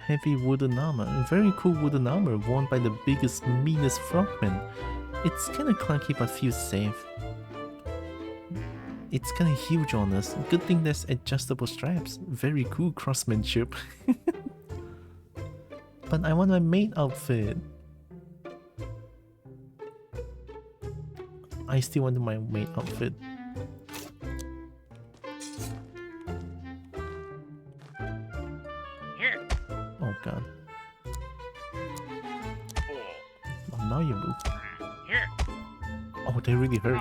Heavy wooden armor. Very cool wooden armor worn by the biggest, meanest frogman. It's kinda clunky but feels safe. It's kinda huge on us. Good thing there's adjustable straps. Very cool craftsmanship. But I want my maid outfit. I still want my maid outfit. Here. Oh god. Oh, now you move. Here. Oh, they really hurt.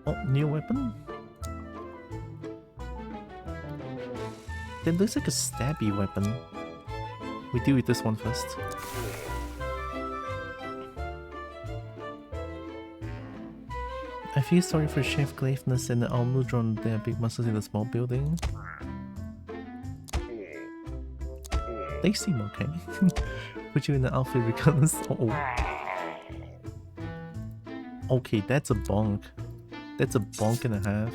Oh, new weapon? That looks like a stabby weapon. We deal with this one first. I feel sorry for Chef Glaveness and the Almudron, they are big monsters in a small building. They seem okay. Put you in the outfit regardless. Oh. Okay, that's a bonk. That's a bonk and a half.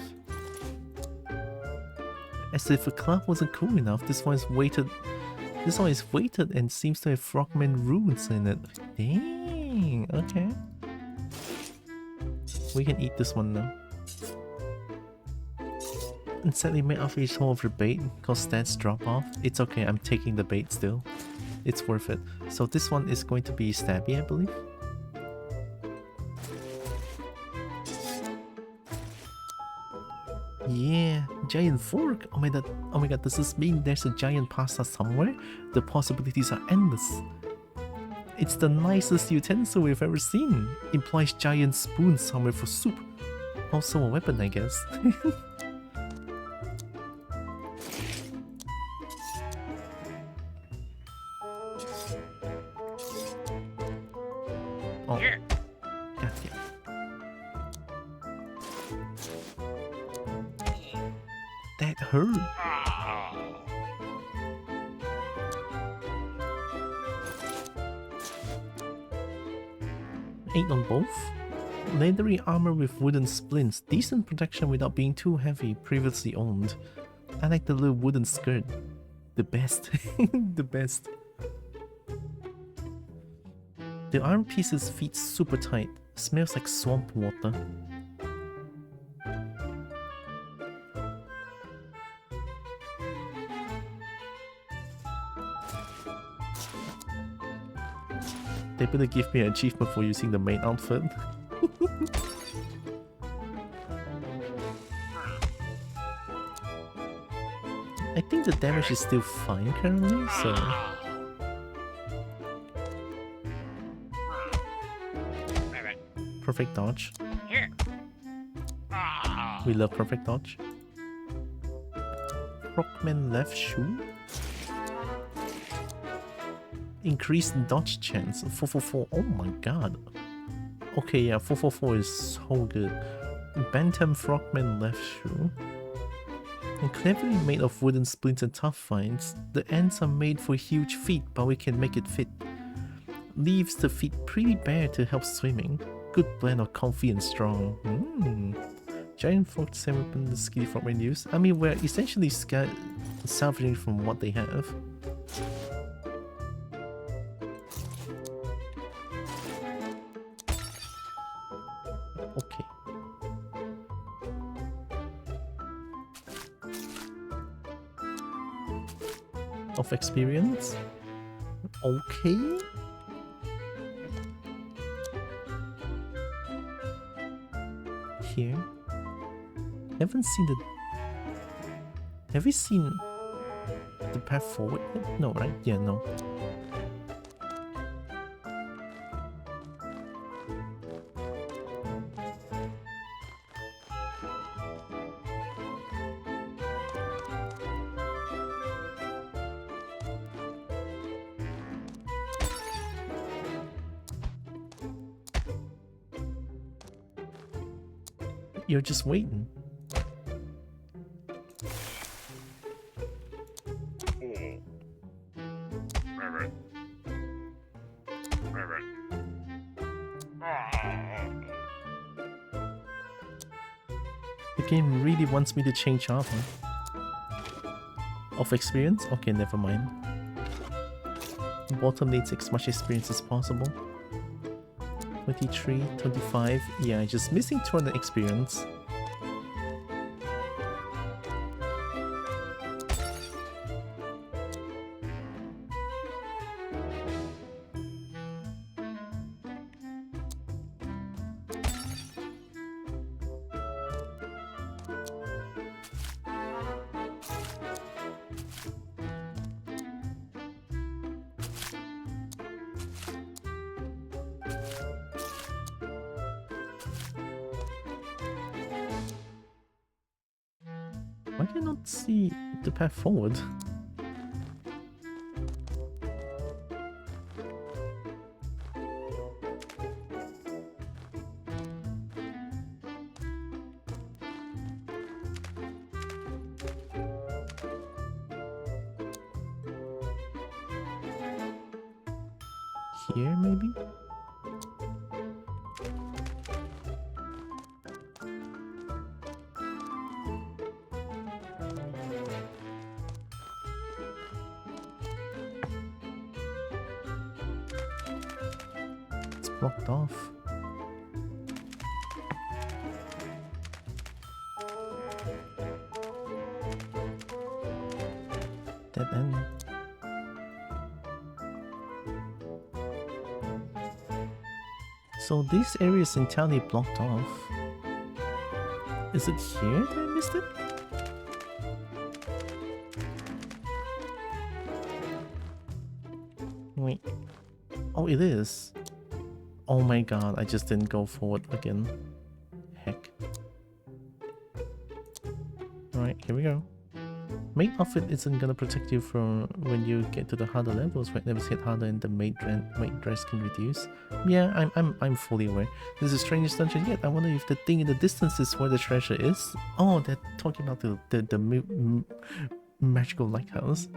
As if a club wasn't cool enough, this one is weighted. This one is weighted and seems to have frogman runes in it. Dang, okay. We can eat this one now. And sadly my outfit is all over bait, cause stats drop off. It's okay, I'm taking the bait still. It's worth it. So this one is going to be stabby, I believe. Yeah, giant fork. Oh my god, does this mean there's a giant pasta somewhere? The possibilities are endless. It's the nicest utensil we've ever seen. Implies giant spoon somewhere for soup. Also a weapon, I guess. Oh. Here. God damn. 8 on both. Leathery armor with wooden splints. Decent protection without being too heavy. Previously owned. I like the little wooden skirt. The best. The best. The arm pieces fit super tight. Smells like swamp water. They better give me an achievement for using the main outfit. I think the damage is still fine currently, so... Perfect dodge. Here. We love perfect dodge. Frogman left shoe? Increased dodge chance. 444. Oh my god. Okay, yeah, 444 is so good. Bantam Frogman left shoe. And cleverly made of wooden splints and tough vines, the ends are made for huge feet, but we can make it fit. Leaves the feet pretty bare to help swimming. Good blend of comfy and strong. Giant frog weapon the Skitty Frogman use. I mean, we're essentially salvaging from what they have. Okay. Of experience? Okay. Here. Haven't seen the... Have we seen the path forward yet? No, right? Yeah, no. You're just waiting. The game really wants me to change off, huh? Of experience? Okay, never mind. Bottom needs as much experience as possible. 23, 25. Yeah, just missing 200 experience. Why can I not see the path forward? Here, maybe? Blocked off. Dead end. So this area is entirely blocked off. Is it here that I missed it? Wait. Oh, it is. Oh my god, I just didn't go forward again. Heck. Alright, here we go. Maid outfit isn't gonna protect you from when you get to the harder levels. Right, levels hit harder and the maid dress can reduce. Yeah, I'm fully aware. This is the strangest dungeon yet. I wonder if the thing in the distance is where the treasure is. Oh, they're talking about the magical lighthouse.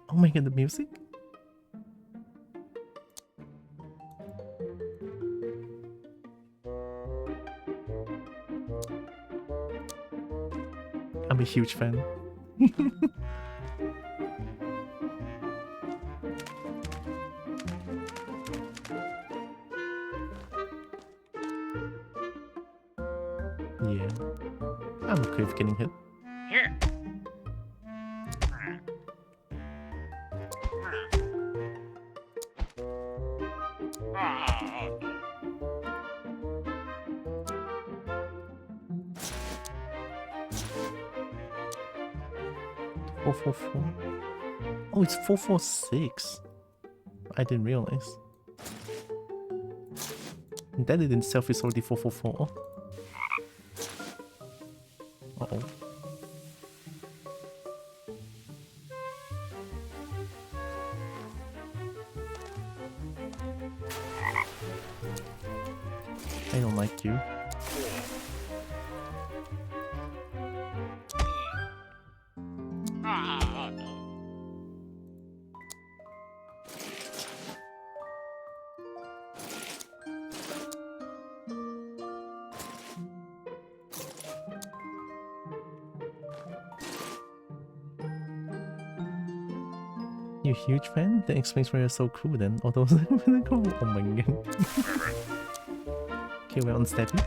Oh my god, the music? I'm a huge fan. Yeah. I'm okay with getting hit. Here. 444. Oh, it's 446. I didn't realize. That in itself is already 444. Uh-oh. I don't like you. You a huge fan? That explains why you're so cool then. Although, oh my god. Okay, we're on Steppy.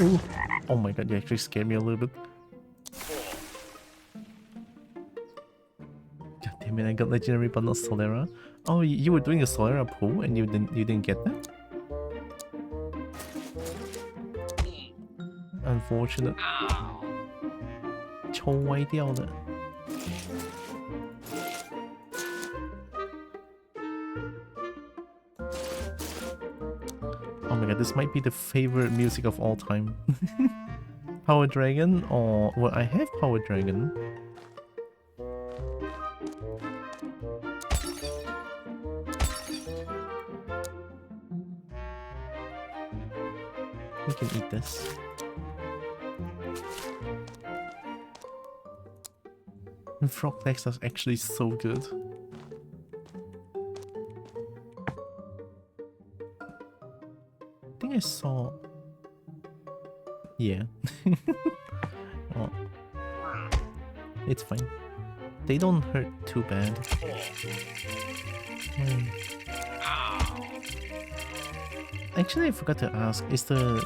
Ooh. Oh my god, you actually scared me a little bit. God damn it, I got legendary but not Solera. Oh, you were doing a Solera pull and you didn't get that? Unfortunate. 抽歪掉的。Oh my god, this might be the favorite music of all time. Power Dragon, or... well, I have Power Dragon. We can eat this. And frog legs are actually so good. I think I saw... yeah. Oh. It's fine. They don't hurt too bad. Actually, I forgot to ask, is the...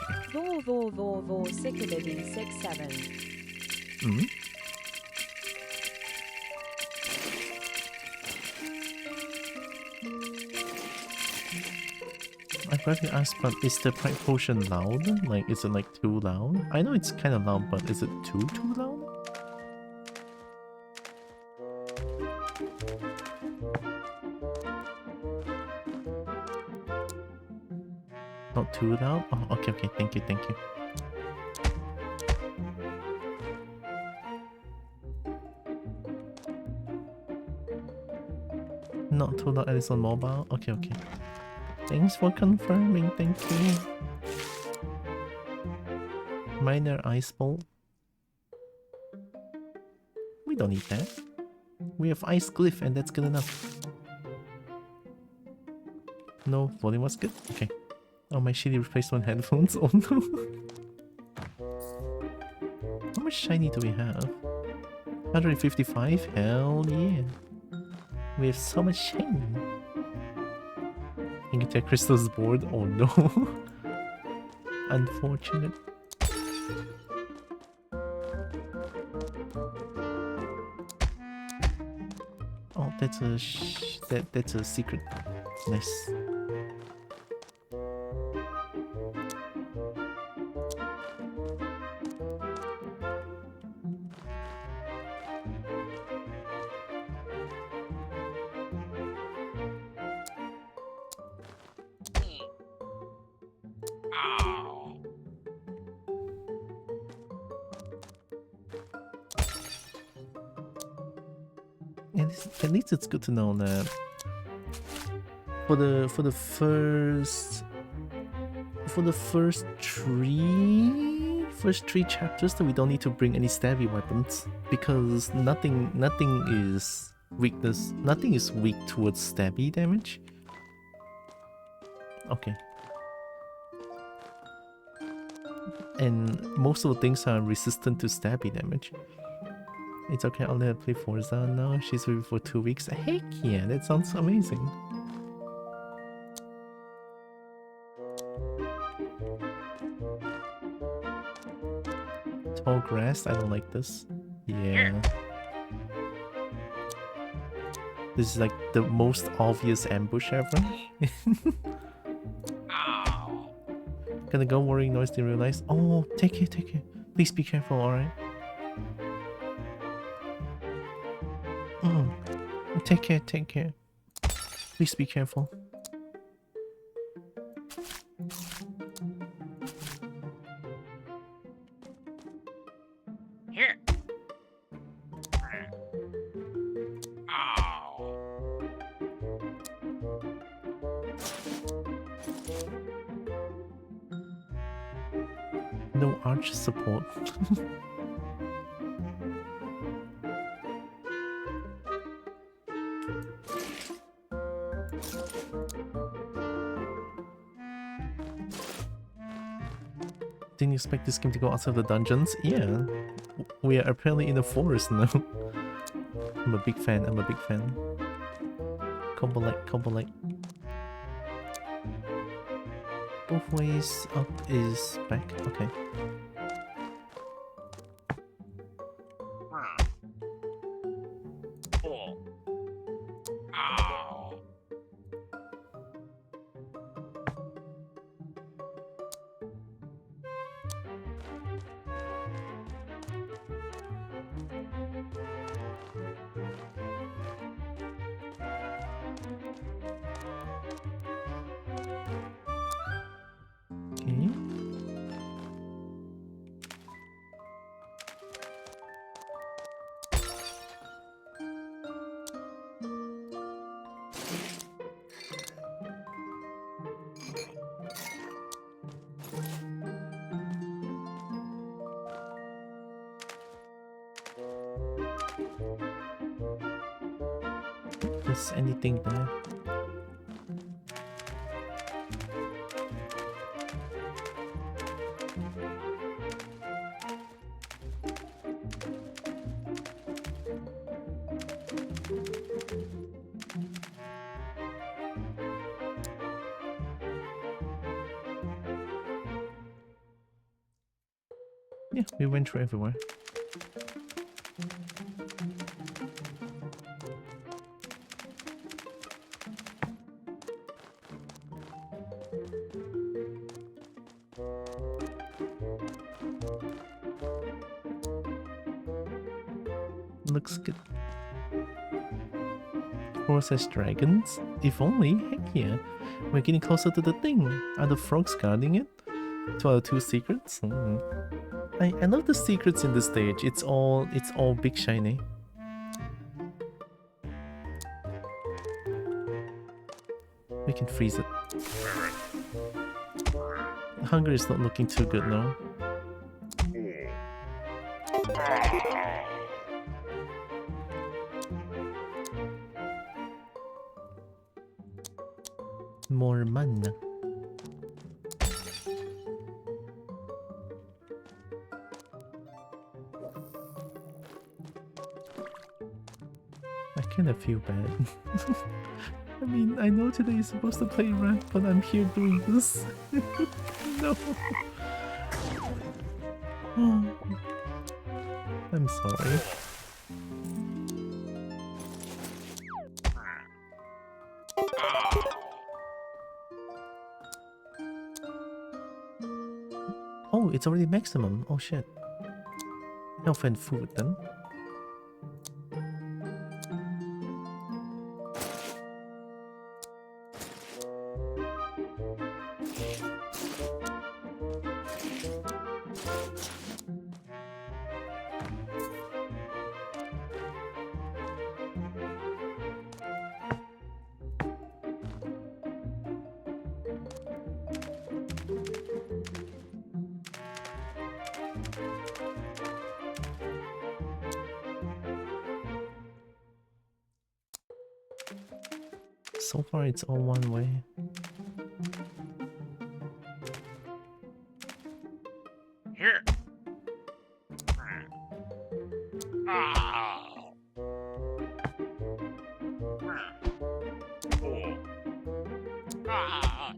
Vor Sycamidi 67. Hmm? I forgot to ask, but is the Pride Potion loud? Like, is it like too loud? I know it's kind of loud, but is it too loud? Not too loud? Oh, okay, thank you. Not too loud, and it's on mobile? Okay. Thanks for confirming, thank you. Minor Ice Bolt. We don't need that. We have Ice Glyph and that's good enough. No, volume was good? Okay. Oh, my shitty replacement headphones? Oh no. How much shiny do we have? 155? Hell yeah. We have so much shiny. I can check Crystal's board. Oh no. Unfortunate. Oh, that's a that's a secret. Nice. At least it's good to know that for the first three chapters that we don't need to bring any stabby weapons because nothing is weakness. Nothing is weak towards stabby damage. Okay. And most of the things are resistant to stabby damage. It's okay, I'll let her play Forza now. She's with me for 2 weeks. Heck yeah, that sounds amazing. Tall grass, I don't like this. Yeah. This is like the most obvious ambush ever. Ow. Gonna go worrying noise they realize. Oh, take care, take care. Please be careful, alright? Take care, take care. Please be careful. Here. Ow. No arch support. Didn't expect this game to go outside the dungeons. Yeah, we are apparently in the forest now. I'm a big fan, I'm a big fan. Combo light, combo light. Both ways up is back, okay. Oh. Ow. Okay. Is anything there? Yeah, we went through everywhere. Looks good. Process dragons? If only, heck yeah. We're getting closer to the thing. Are the frogs guarding it? 2 out of 2 secrets? I love the secrets in this stage. It's all big shiny. We can freeze it. Hunger is not looking too good now. More mana. I kinda feel bad. I mean, I know today is supposed to play rank, but I'm here doing this. No. I'm sorry. Oh, it's already maximum. Oh shit. Health and food then. So far it's all one way. Here. Ow. Oh. Ah.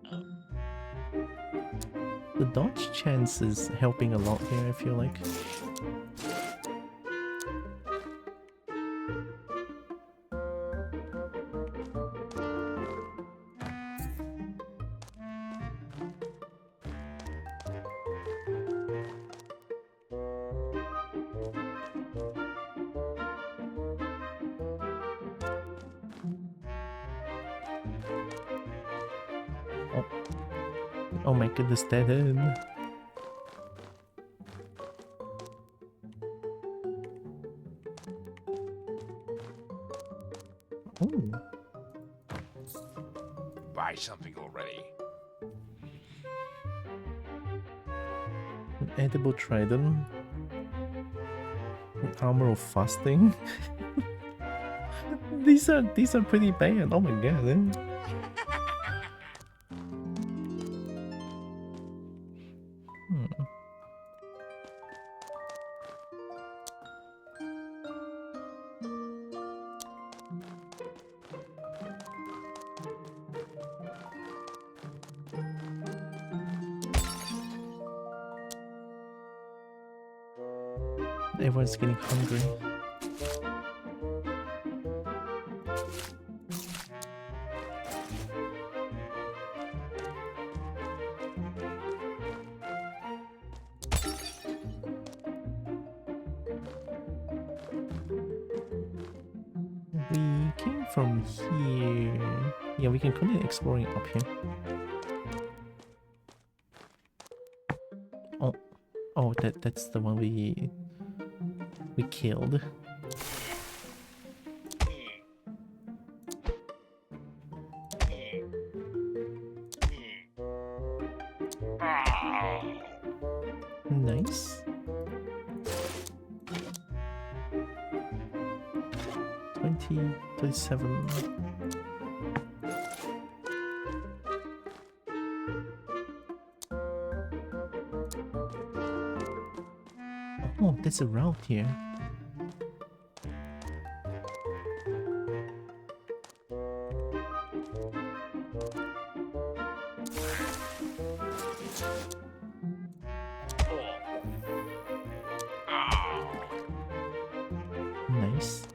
The dodge chance is helping a lot here, I feel like. Oh my goodness, dead end. Oh, Buy something already. an edible trident. An armor of fasting. These are pretty bad. Oh my god. Everyone's getting hungry. We came from here. Yeah, we can continue exploring up here. Oh, that's the one we killed. Nice. 27. Oh, there's a route here. Nice.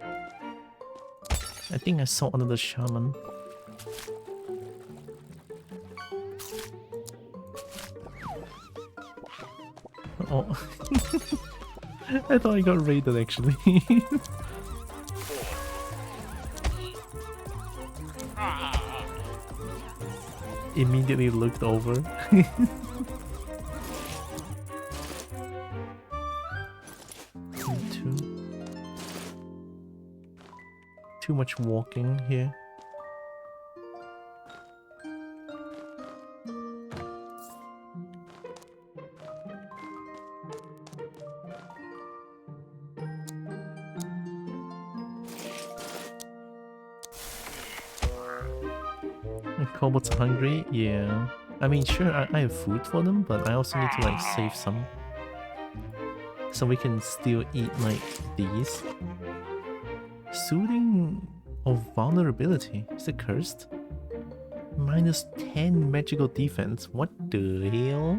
I think I saw another shaman. Oh. I thought I got raided actually. Immediately looked over. Too much walking here. Kobolds are hungry? Yeah. I mean, sure, I have food for them, but I also need to like save some. So we can still eat like these. Soothing of vulnerability. Is it cursed? Minus 10 magical defense. What the hell?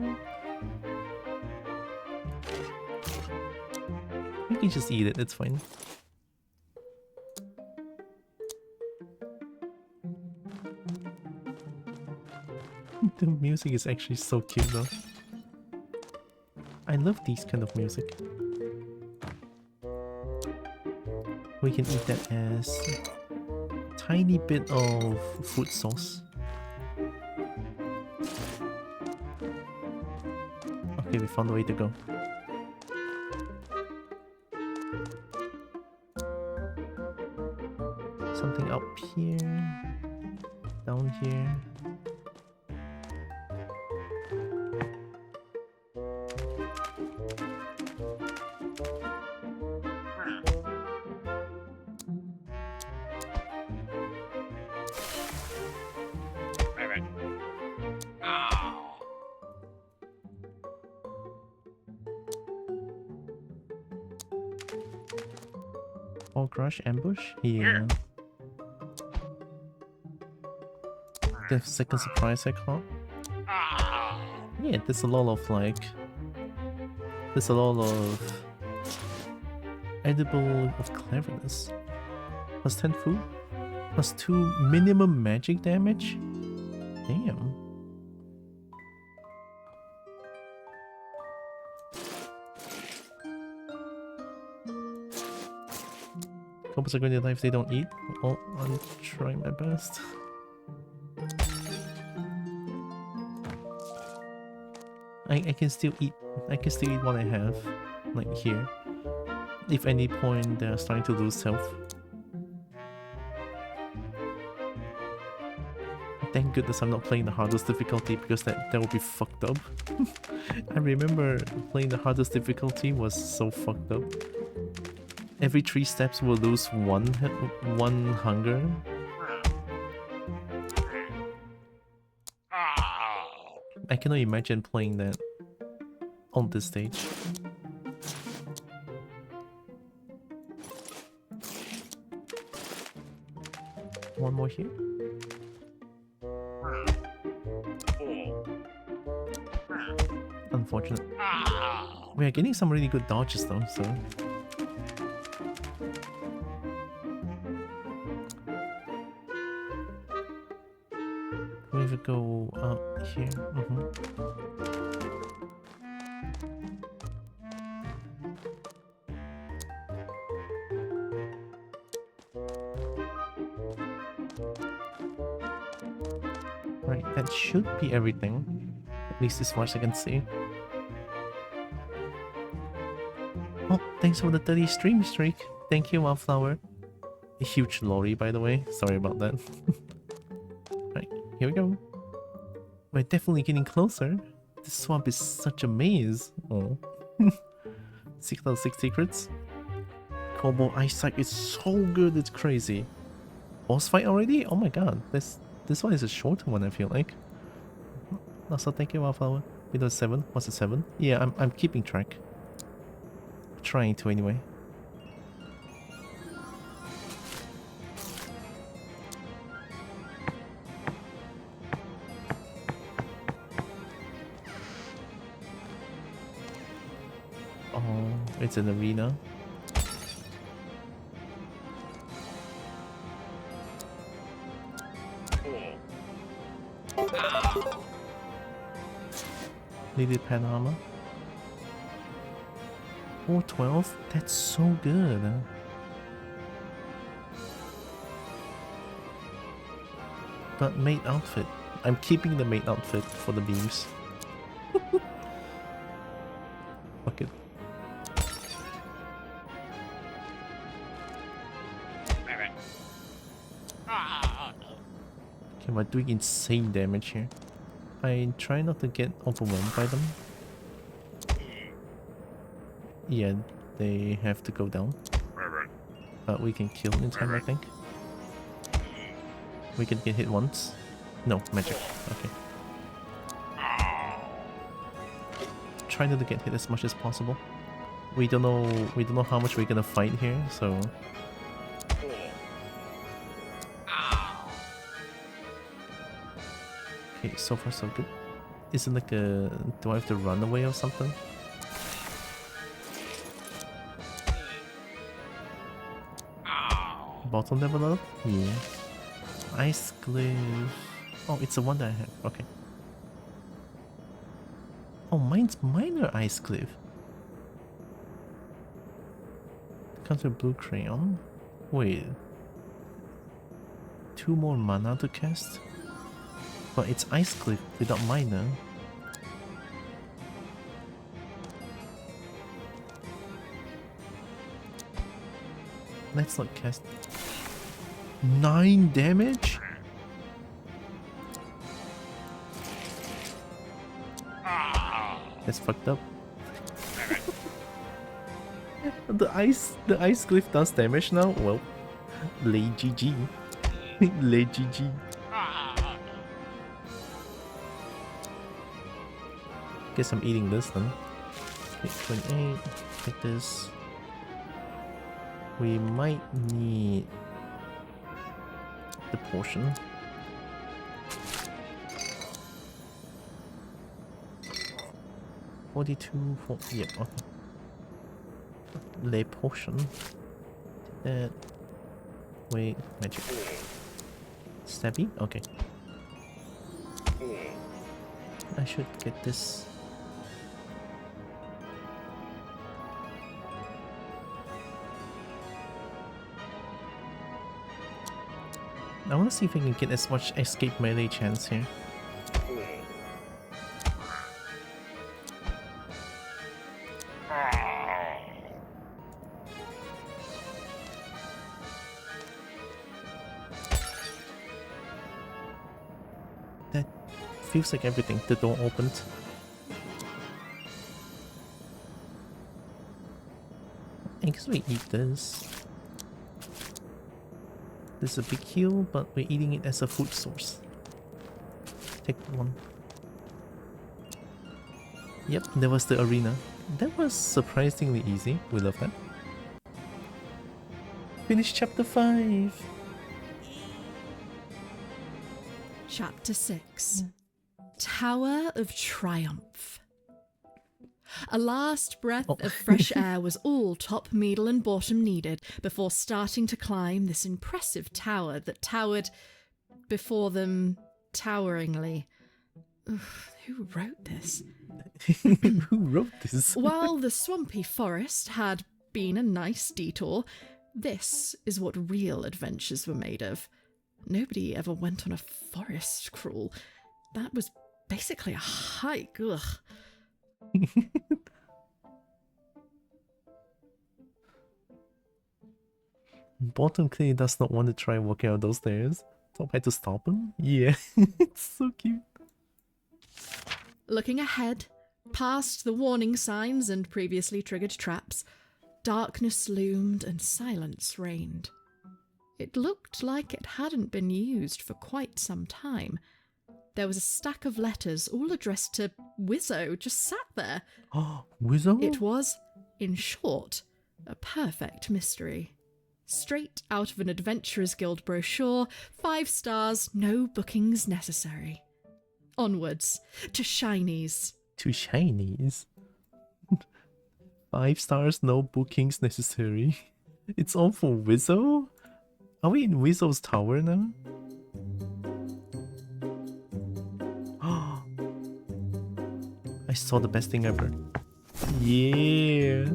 We can just eat it, it's fine. The music is actually so cute though. I love these kind of music. We can eat that as a tiny bit of food sauce. Okay, we found a way to go. Something up here, down here. Or crush ambush? Yeah. The second surprise I caught. Yeah, there's a lot of like... There's a lot of... Edible of cleverness. Plus 10 food? Plus 2 minimum magic damage? Damn. Kobos are going to die if they don't eat. Well, I'm trying my best. I can still eat. I can still eat what I have, like here. If any point they're starting to lose health. Thank goodness I'm not playing the hardest difficulty because that would be fucked up. I remember playing the hardest difficulty was so fucked up. Every 3 steps we'll lose one hunger. I cannot imagine playing that on this stage. One more here. Unfortunate. We are getting some really good dodges though, so... We have to go up here. Right, that should be everything. At least as far as I can see. Oh, thanks for the 30 stream streak. Thank you, Wildflower. A huge lorry, by the way. Sorry about that. Right, here we go. We're definitely getting closer. This swamp is such a maze. Oh. 6 out of 6 secrets. Kobo eyesight is so good, it's crazy. Boss fight already? Oh my god, this one is a shorter one, I feel like. Also, thank you, Wildflower. Windows 7. What's it, 7? Yeah, I'm keeping track. Trying to anyway. Oh, it's an arena. Needed panorama. 412? That's so good. But maid outfit. I'm keeping the maid outfit for the beams. Fuck it. Okay, we're doing insane damage here. I try not to get overwhelmed by them. Yeah, they have to go down. But we can kill in time, I think. We can get hit once. No, magic. Okay. Try not to get hit as much as possible. We don't know how much we're gonna fight here, so... Okay, so far so good. Is it like a... do I have to run away or something? Bottom level up? Yeah. Ice Glyph... oh, it's the one that I have. Okay. Oh, mine's minor Ice Glyph. Comes with blue crayon. Wait. 2 more mana to cast? But it's Ice Glyph without minor. Let's not cast. 9 damage? That's fucked up. the ice glyph does damage now? Well, lay GG. Lay GG. Guess I'm eating this then. Okay, 28. Take this. We might need the potion. 42, 4, yeah, okay. Lay potion. That. Wait, magic. Stabby? Okay. I should get this. I want to see if I can get as much escape melee chance here. That feels like everything. The door opened. I guess we eat this. This is a big heal, but we're eating it as a food source. Take one. Yep, there was the arena. That was surprisingly easy. We love that. Finish chapter 5. Chapter 6. Tower of Triumph. A last breath of fresh air was all top Meadle and Bottom needed before starting to climb this impressive tower that towered before them toweringly. Ugh, who wrote this? Who wrote this? While the swampy forest had been a nice detour, this is what real adventures were made of. Nobody ever went on a forest crawl. That was basically a hike. Ugh. Bottom clearly does not want to try walking out those stairs. Top had to stop him? Yeah, it's so cute. Looking ahead, past the warning signs and previously triggered traps, darkness loomed and silence reigned. It looked like it hadn't been used for quite some time. There was a stack of letters, all addressed to Wizzo, just sat there. Oh, Wizzo? It was, in short, a perfect mystery. Straight out of an Adventurers Guild brochure, 5 stars, no bookings necessary. Onwards, to Shinies. To Shinies? 5 stars, no bookings necessary. It's all for Wizzo? Are we in Wizzo's tower now? I saw the best thing ever. Yeah.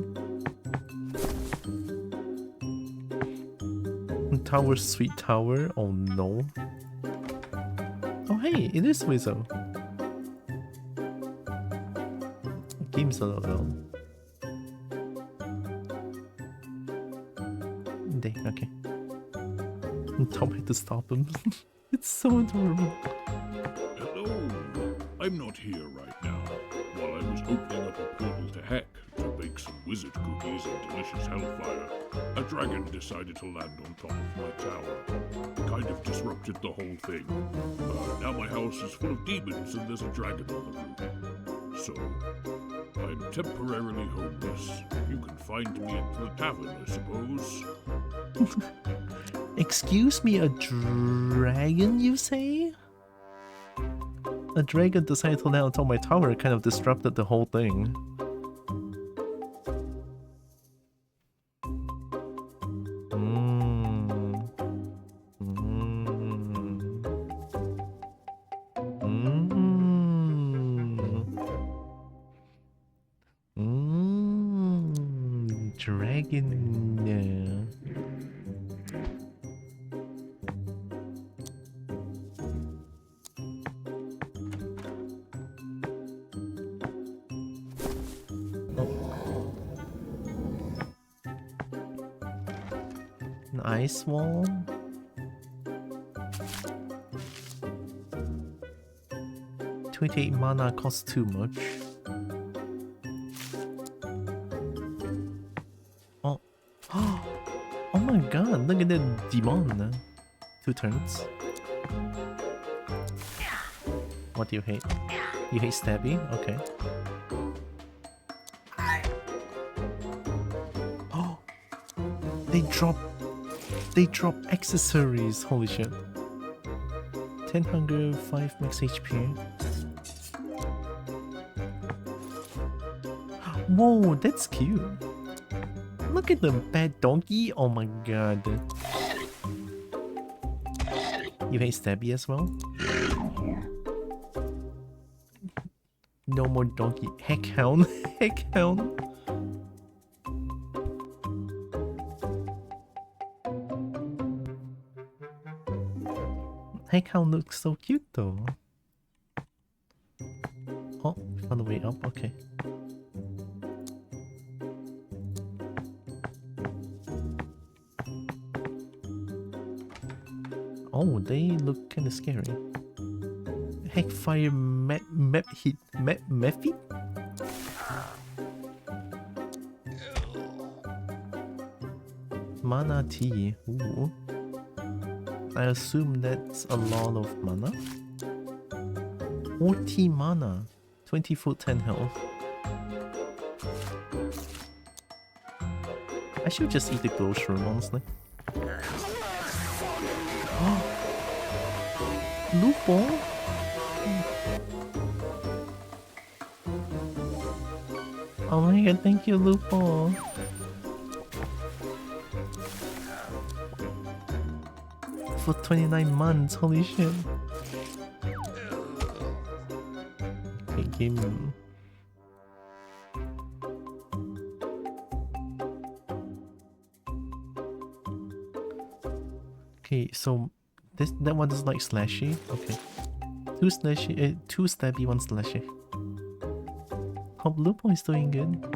Tower, sweet tower. Oh no. Oh hey, it is Wizzo. Game's not alone. Okay. Tom had to stop him. It's so adorable. Hello. I'm not here right now. While I was opening up a portal to Heck to bake some wizard cookies and delicious hellfire, a dragon decided to land on top of my tower. Kind of disrupted the whole thing. Now my house is full of demons and there's a dragon on the roof. So, I'm temporarily homeless. You can find me at the tavern, I suppose. Excuse me, a dragon, you say? A dragon decided to land on top of my tower, kind of disrupted the whole thing. Dragon. An ice wall. $28 mana costs too much. Oh my god, look at that demon. 2 turns. What do you hate? You hate stabby? Okay. Oh! They drop accessories, holy shit. 10 hunger, 5 max HP. Whoa, that's cute. Look at the bad donkey. Oh my god. You hate Stabby as well? No more donkey. Heckhound. Heckhound. Heckhound looks so cute though. Oh, found the way up. Okay. Oh, they look kind of scary. Heckfire Mephit? Mana tea. Ooh. I assume that's a lot of mana. 40 mana. 20 foot 10 health. I should just eat the glow shroom, honestly. Lupo? Oh my god, thank you, Lupo. For 29 months, holy shit. Okay, game. Okay, so that one is like slashy. Okay. Two stabby, one slashy. Hope Lupo is doing good.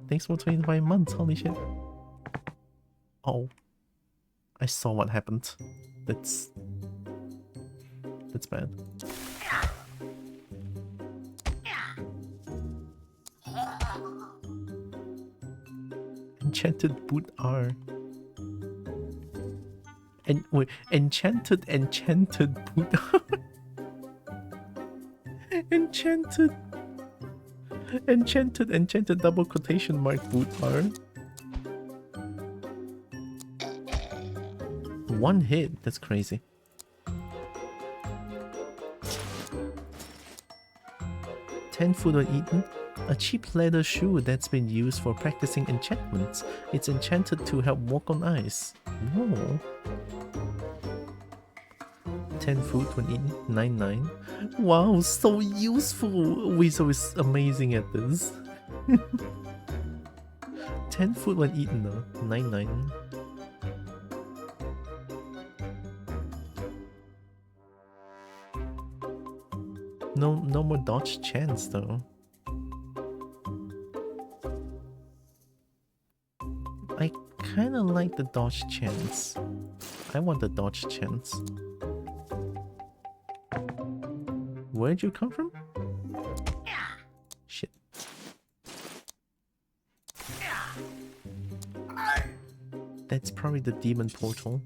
Thanks for 25 months, holy shit. Oh. I saw what happened. That's bad. Enchanted boot R. And wait, enchanted boot R. enchanted double quotation mark boot R. One hit, that's crazy. Food uneaten. A cheap leather shoe that's been used for practicing enchantments. It's enchanted to help walk on ice. Whoa. 10 food uneaten. 9. Wow, so useful. Weasel is amazing at this. 10 food uneaten though. 9. No more dodge chance though. I kinda like the dodge chance. I want the dodge chance. Where'd you come from? Shit. That's probably the demon portal.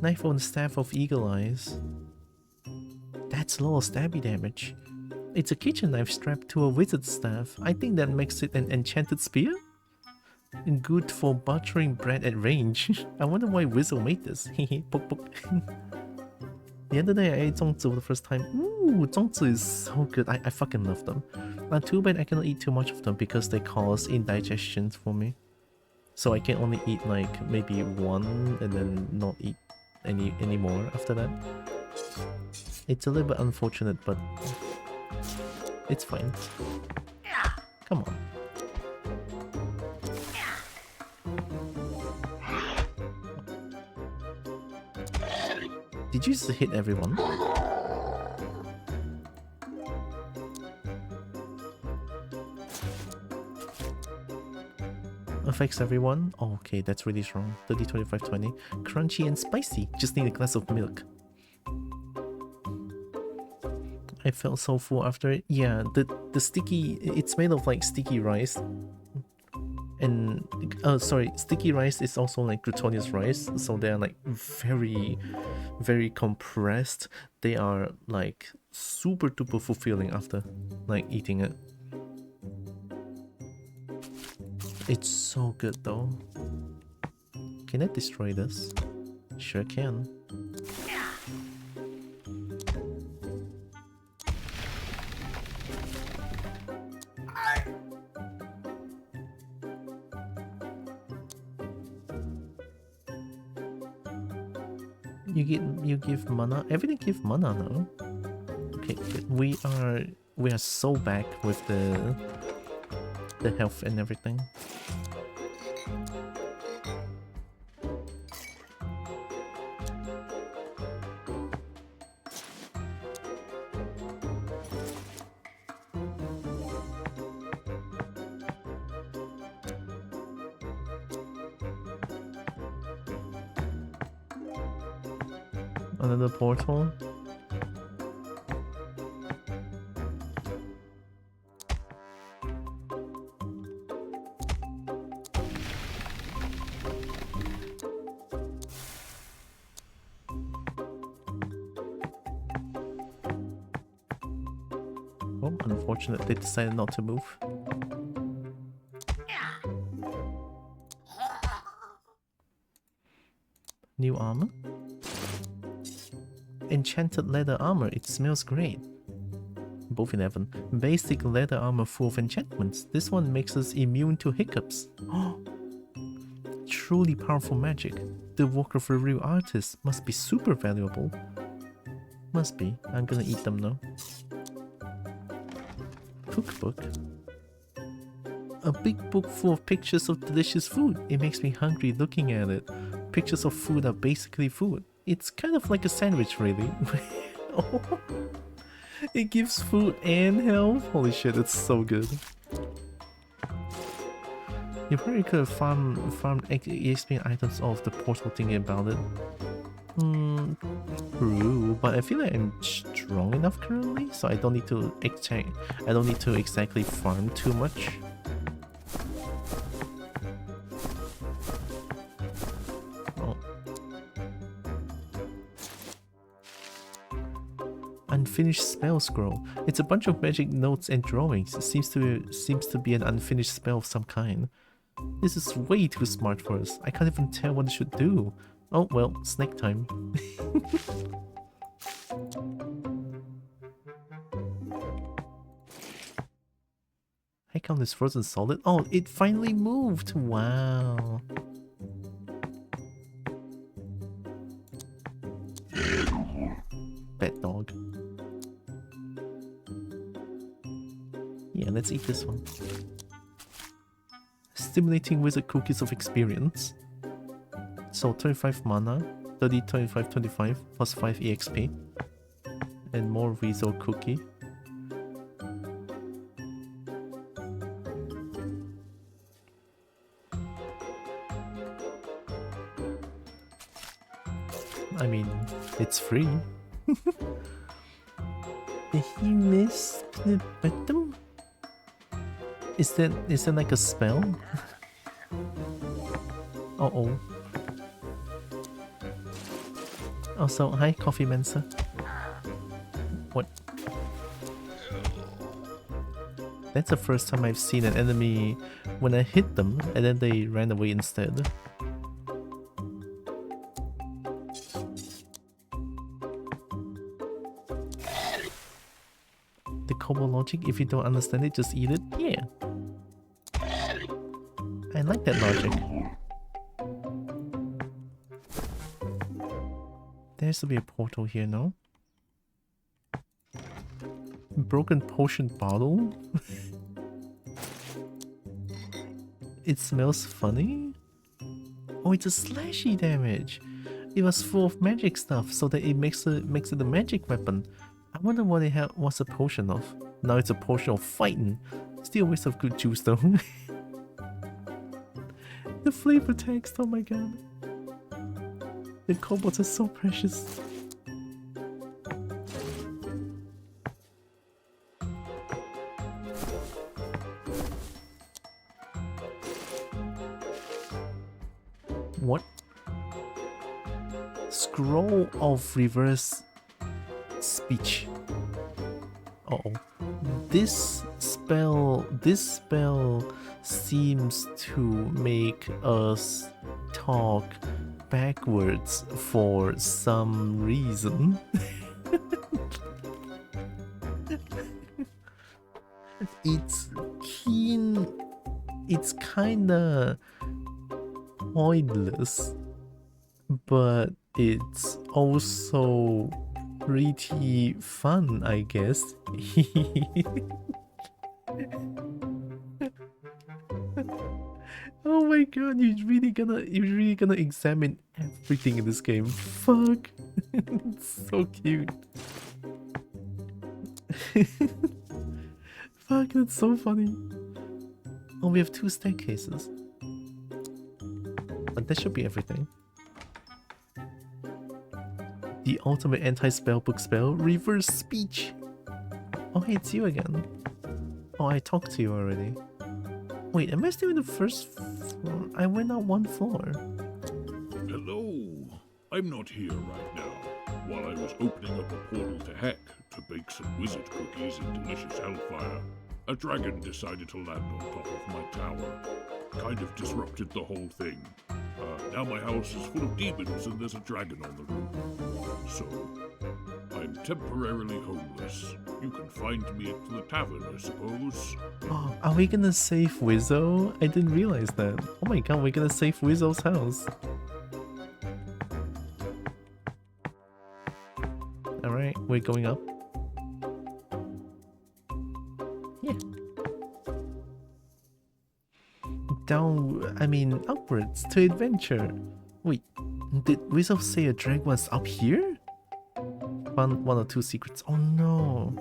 Knife on staff of eagle eyes. That's low stabby damage. It's a kitchen knife strapped to a wizard staff. I think that makes it an enchanted spear? And good for buttering bread at range. I wonder why Whistle made this. Hehe, poke poke. The other day I ate zongzi for the first time. Ooh, zongzi is so good. I fucking love them. Too bad I cannot eat too much of them because they cause indigestion for me. So I can only eat like maybe one and then not eat any more after that. It's a little bit unfortunate, but it's fine. Come on. Did you just hit everyone? Affects everyone? Oh, okay, that's really strong. 30, 25, 20. Crunchy and spicy. Just need a glass of milk. I felt so full after it. Yeah, the sticky... It's made of like sticky rice. And... sorry, sticky rice is also like glutinous rice. So they are like very, very compressed. They are like super duper fulfilling after like eating it. It's so good though. Can I destroy this? Sure can. You give mana. Everything give mana now. Okay, good. We are so back with the health and everything. Another portal. Oh, unfortunate they decided not to move. New armor? Enchanted leather armor, it smells great. Both 11. Basic leather armor full of enchantments. This one makes us immune to hiccups. Truly powerful magic. The work of a real artist must be super valuable. Must be. I'm gonna eat them now. Cookbook. A big book full of pictures of delicious food. It makes me hungry looking at it. Pictures of food are basically food. It's kind of like a sandwich, really. Oh, it gives food and health. Holy shit, it's so good. You probably could have farmed EXP items off the portal thinking about it. True, but I feel like I'm strong enough currently, so I don't need to exactly farm too much. Unfinished spell scroll. It's a bunch of magic notes and drawings. It seems to be an unfinished spell of some kind. This is way too smart for us. I can't even tell what it should do. Oh well, snack time. I count this frozen solid. Oh, it finally moved! Wow. Bad dog. Yeah, let's eat this one. Stimulating wizard cookies of experience. So 25 mana, 30, 25, 25, plus 5 EXP. And more wizard cookie. I mean, it's free. Did he miss the bottom? Is that like a spell? Uh-oh. Also, hi, Coffee Mensa. What? That's the first time I've seen an enemy when I hit them and then they ran away instead. The Kobo logic, if you don't understand it, just eat it? Yeah. I like that logic. There has to be a portal here, no? Broken potion bottle? It smells funny? Oh, it's a slashy damage! It was full of magic stuff, so that it makes it a magic weapon. I wonder what it was a potion of. Now it's a potion of fighting. Still a waste of good juice though. The flavor text, oh my god. The kobolds are so precious. What? Scroll of reverse speech. Uh-oh. This spell seems to make us talk backwards for some reason. It's kinda pointless, but it's also pretty fun, I guess. Oh my god, you're really gonna examine everything in this game. Fuck. It's so cute. Fuck, that's so funny. Oh, we have 2 staircases. But that should be everything. The ultimate anti-spellbook spell, reverse speech. Oh, hey, it's you again. Oh, I talked to you already. Wait, am I still in the first floor? I went up 1 floor. Hello. I'm not here right now. While I was opening up a portal to Heck to bake some wizard cookies and delicious hellfire, a dragon decided to land on top of my tower. Kind of disrupted the whole thing. Now my house is full of demons and there's a dragon on the roof. So, I'm temporarily homeless. You can find me at the tavern, I suppose. Oh, are we gonna save Wizzo? I didn't realize that. Oh my god, we're gonna save Wizzo's house. Alright, we're going up. Yeah. Down, I mean upwards to adventure. Wait, did Wizzo say a dragon was up here? Found 1 or 2 secrets. Oh no.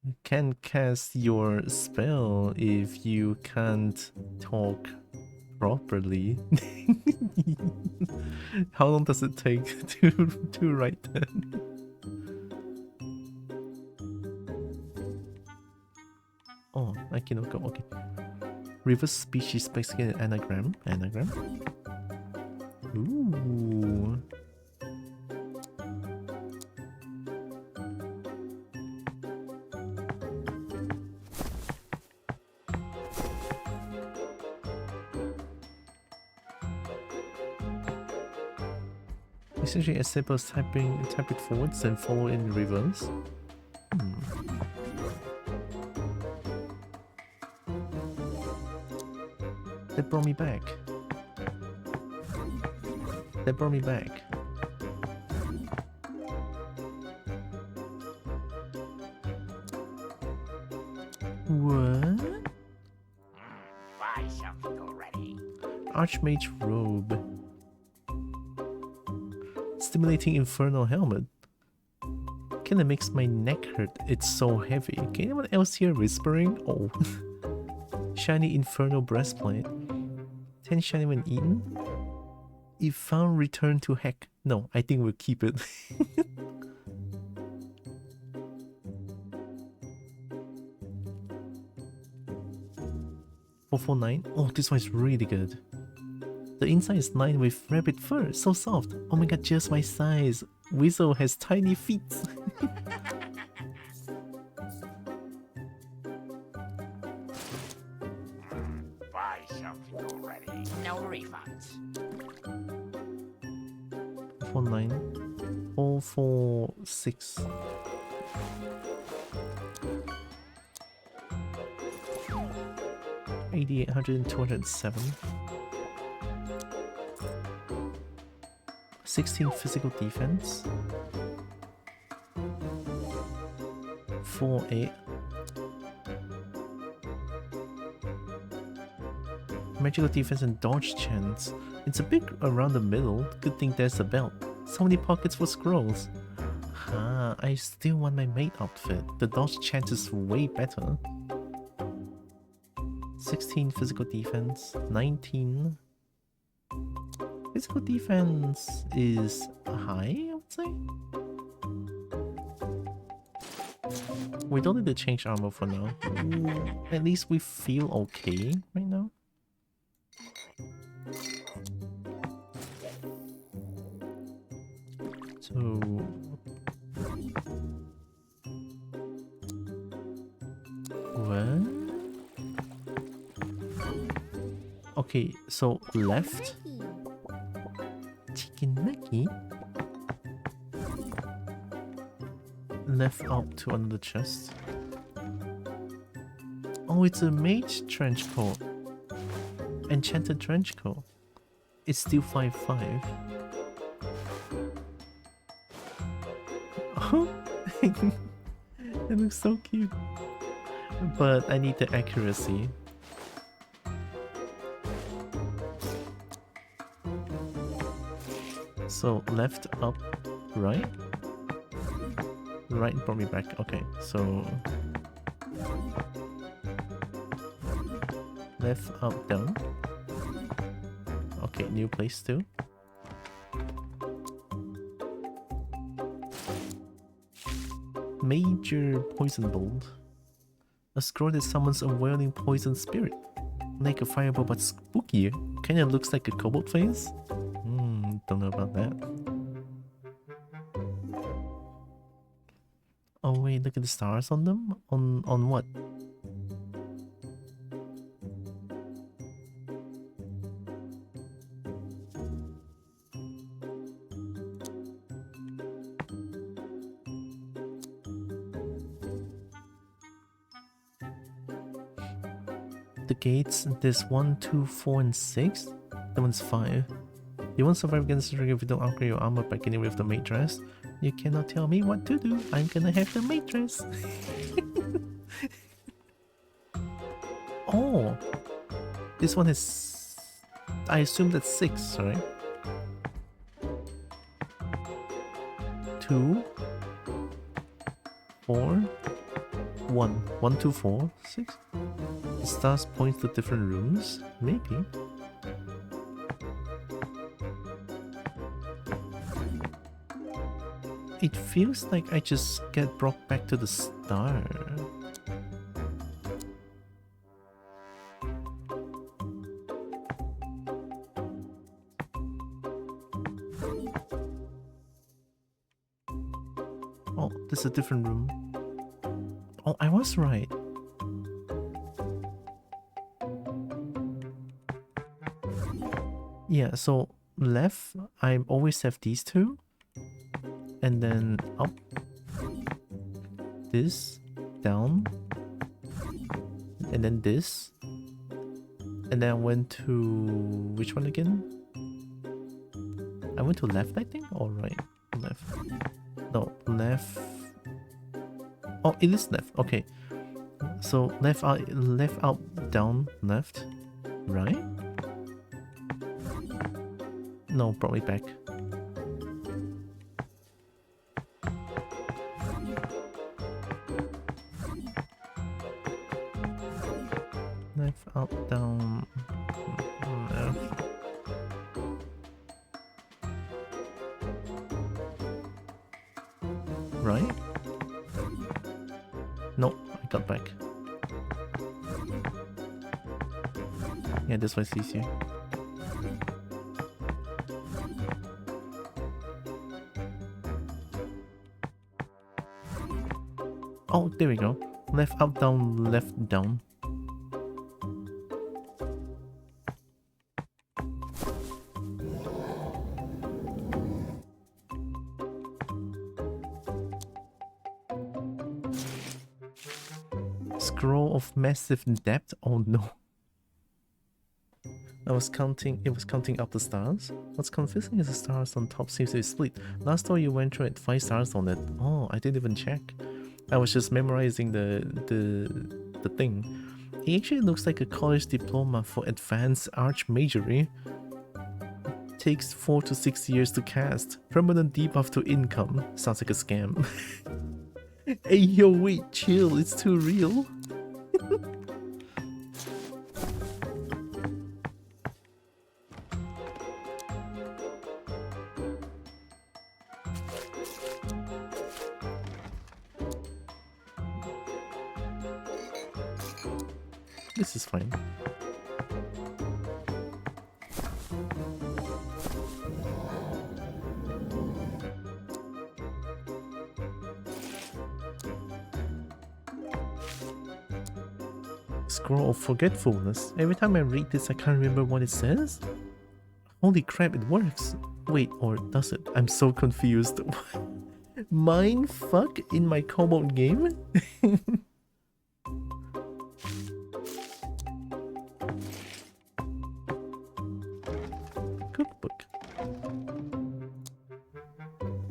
You can't cast your spell if you can't talk properly. How long does it take to write that? Oh, I cannot go. Okay. Reverse species basically an anagram. Ooh. Essentially as simple as type it forwards and follow in reverse. That brought me back. What? Buy something already. Archmage robe. Stimulating infernal helmet. Kinda makes my neck hurt. It's so heavy. Can anyone else hear whispering? Oh. Shiny infernal breastplate. 10 shiny when eaten. If found, return to Heck. No, I think we'll keep it. 449. Oh, this one is really good. The inside is lined with rabbit fur, so soft. Oh my god, just my size. Weasel has tiny feet. Buy something already. No refunds. 449. 446. $8,800 and $207. 16 physical defense. 4-8. Magical defense and dodge chance. It's a bit around the middle. Good thing there's a belt. So many pockets for scrolls. Ah, I still want my maid outfit. The dodge chance is way better. 16 physical defense. 19. Physical defense is high, I would say. We don't need to change armor for now. At least we feel okay right now. So... what? Okay, so left. Chicken Nugget. Left up to another chest. Oh, it's a mage trench coat. Enchanted trench coat. It's still 5-5. Oh, it looks so cute. But I need the accuracy. So left, up, right? Right brought me back. Okay, so left, up, down. Okay, new place too. Major poison bolt. A scroll that summons a whirling poison spirit. Like a fireball but spookier. Kinda looks like a kobold face. Don't know about that. Oh wait, look at the stars on them? On what? The gates, there's 1, 2, 4, and 6. That one's 5. You won't survive against the dragon if you don't upgrade your armor by getting rid of the maid dress. You cannot tell me what to do. I'm gonna have the maid dress. Oh, this one is. I assume that's 6, right? 2, 4, 1. 1, 2, 4, 6. The stars point to different rooms? Maybe. It feels like I just get brought back to the start. Oh, this is a different room. Oh, I was right. Yeah, so left, I always have these two. And then up. This. Down. And then this. And then I went to... which one again? I went to left, I think? Or right? Left. No, left. Oh, it is left. Okay. So left out, down, left, right? No, brought me back. Left, up, down, left. Right? No, I got back. Yeah, this one's easier. Oh, there we go. Left, up, down, left, down. Scroll of massive depth? Oh no. It was counting up the stars. What's confusing is the stars on top seems to be split. Last time you went through it, 5 stars on it. Oh, I didn't even check. I was just memorizing the thing. It actually looks like a college diploma for advanced archmagery. Takes 4 to 6 years to cast. Permanent debuff to income. Sounds like a scam. Hey yo, wait, chill, it's too real. This is fine. Scroll of forgetfulness. Every time I read this, I can't remember what it says. Holy crap, it works. Wait, or does it? I'm so confused. Mind fuck in my Kobold game? cookbook.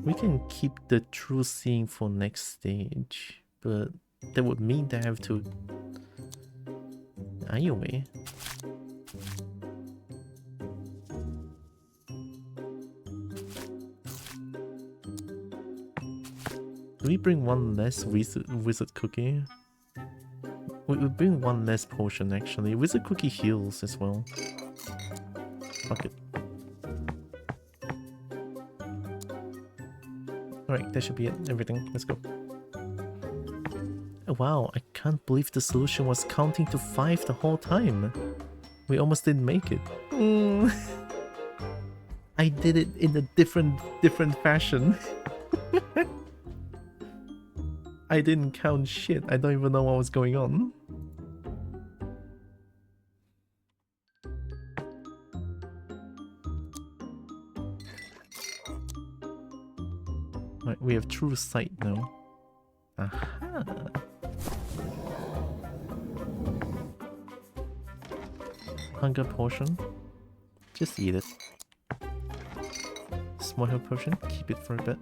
We can keep the true seeing for next stage, but that would mean that I have to... Anyway. Do we bring one less wizard cookie? We bring one less potion actually. Wizard cookie heals as well. Fuck it. Alright, that should be it. Everything. Let's go. Wow, I can't believe the solution was counting to 5 the whole time. We almost didn't make it. I did it in a different fashion. I didn't count shit. I don't even know what was going on. Right, we have true sight now. Aha! Hunger potion. Just eat it. Small health potion. Keep it for a bit.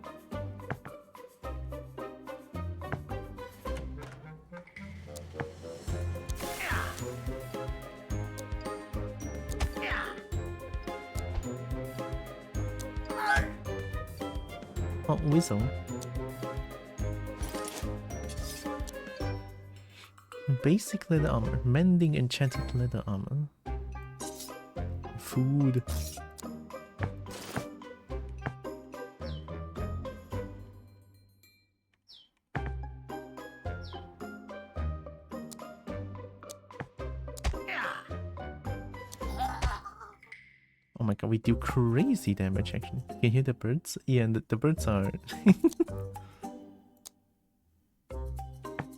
Oh, Weasel. Basic leather armor. Mending enchanted leather armor. Food. Oh my god, we do crazy damage actually. Can you hear the birds? Yeah, and the birds are...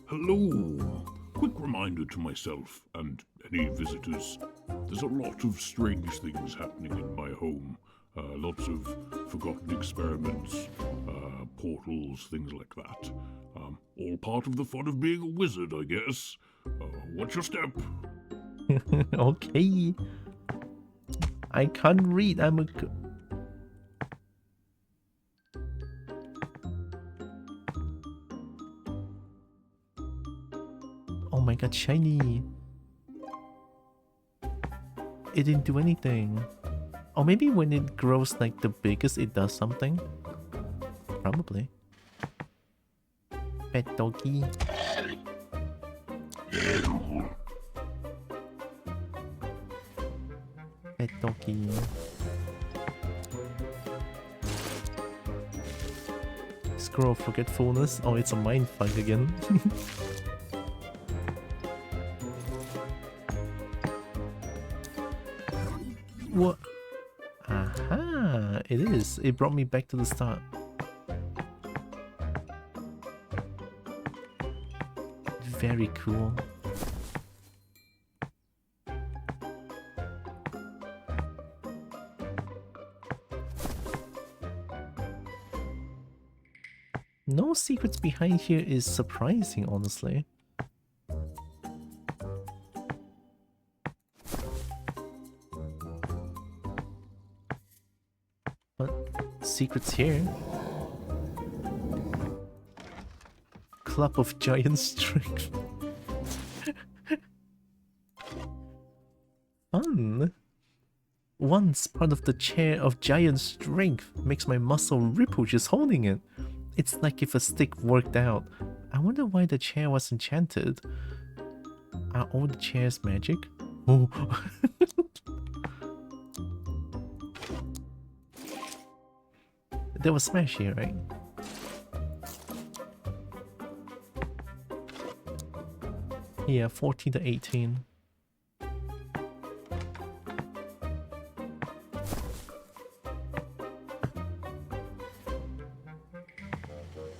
Hello! Quick reminder to myself and any visitors. There's a lot of strange things happening in my home. Lots of forgotten experiments, portals, things like that. All part of the fun of being a wizard, I guess. Watch your step. Okay. I can't read, I'm a... Oh my god, shiny! It didn't do anything. Or maybe when it grows like the biggest it does something? Probably. Pet doggy. Pet doggy. Scroll of forgetfulness. Oh, it's a mindfuck again. What? Aha! It is. It brought me back to the start. Very cool. No secrets behind here is surprising, honestly. But secrets here. Club of Giant Strength. Fun. Once part of the chair of giant strength makes my muscle ripple just holding it. It's like if a stick worked out. I wonder why the chair was enchanted. Are all the chairs magic? Oh. There was smash here, right? Yeah, 14 to 18.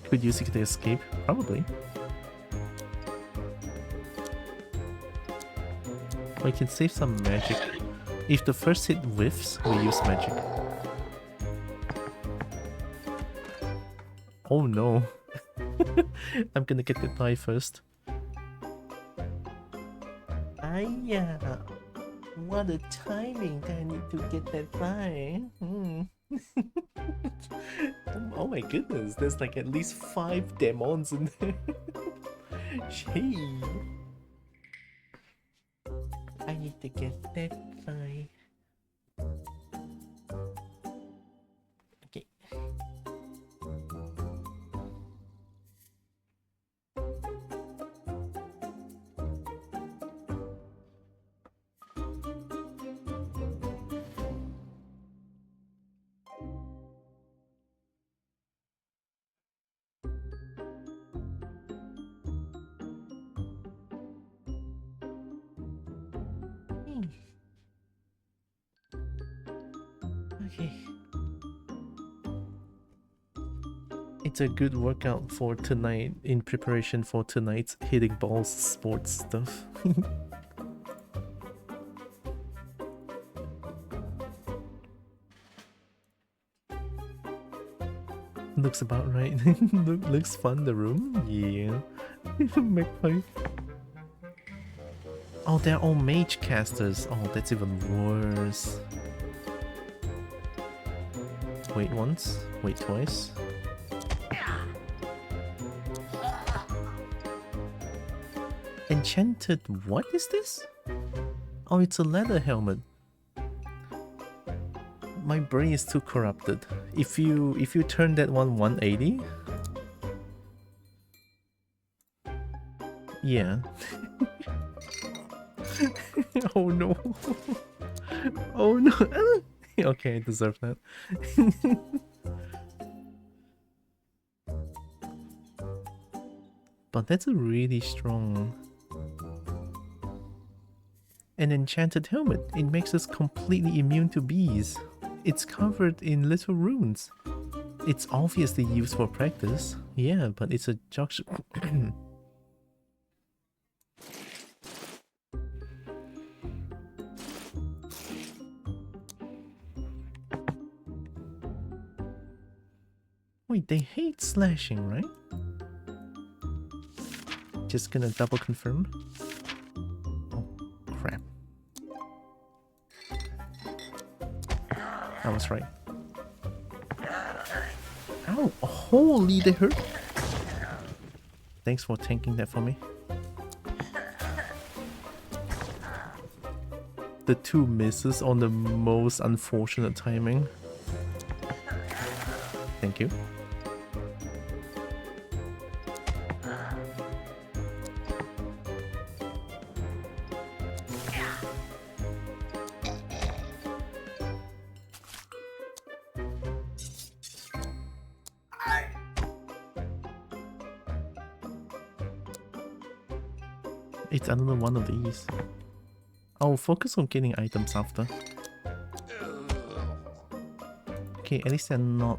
Could use it to escape? Probably. We can save some magic. If the first hit whiffs, we use magic. Oh no. I'm gonna get the die first. Aya. What a timing! I need to get that by. Oh my goodness, there's like at least 5 demons in there. Shade. I need to get that by. Okay. Okay. It's a good workout for tonight in preparation for tonight's hitting balls sports stuff. Looks about right. Looks fun, the room. Yeah. Magpie. Oh, they're all mage casters. Oh, that's even worse. Wait once, wait twice. Enchanted, what is this? Oh, it's a leather helmet. My brain is too corrupted. If you turn that one 180, yeah. Oh no. Oh no. Okay, I deserve that. But that's a really strong... An enchanted helmet. It makes us completely immune to bees. It's covered in little runes. It's obviously used for practice. Yeah, but it's a junction... Wait, they hate slashing, right? Just gonna double confirm. Oh, crap. I was right. Ow! Holy, they hurt! Thanks for tanking that for me. The 2 misses on the most unfortunate timing. Thank you. It's another one of these. I'll focus on getting items after. Okay, at least they're not...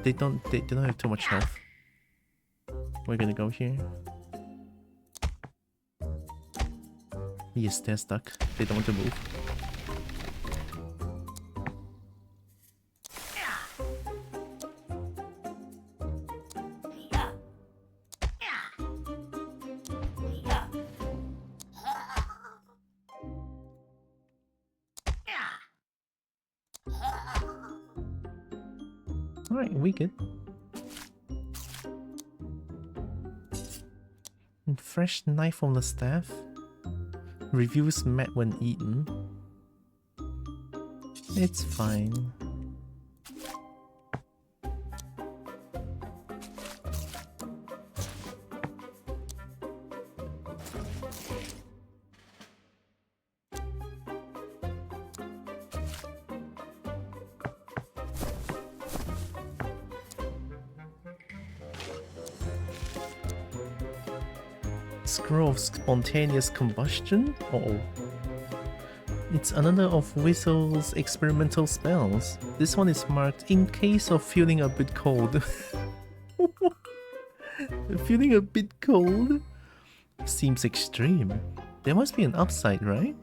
They don't have too much health. We're gonna go here. Yes, they're stuck. They don't want to move. Alright, we good. And fresh knife on the staff. Reviews met when eaten. It's fine. Scroll of spontaneous combustion? Uh-oh. It's another of Whistle's experimental spells. This one is marked in case of feeling a bit cold. Feeling a bit cold? Seems extreme. There must be an upside, right?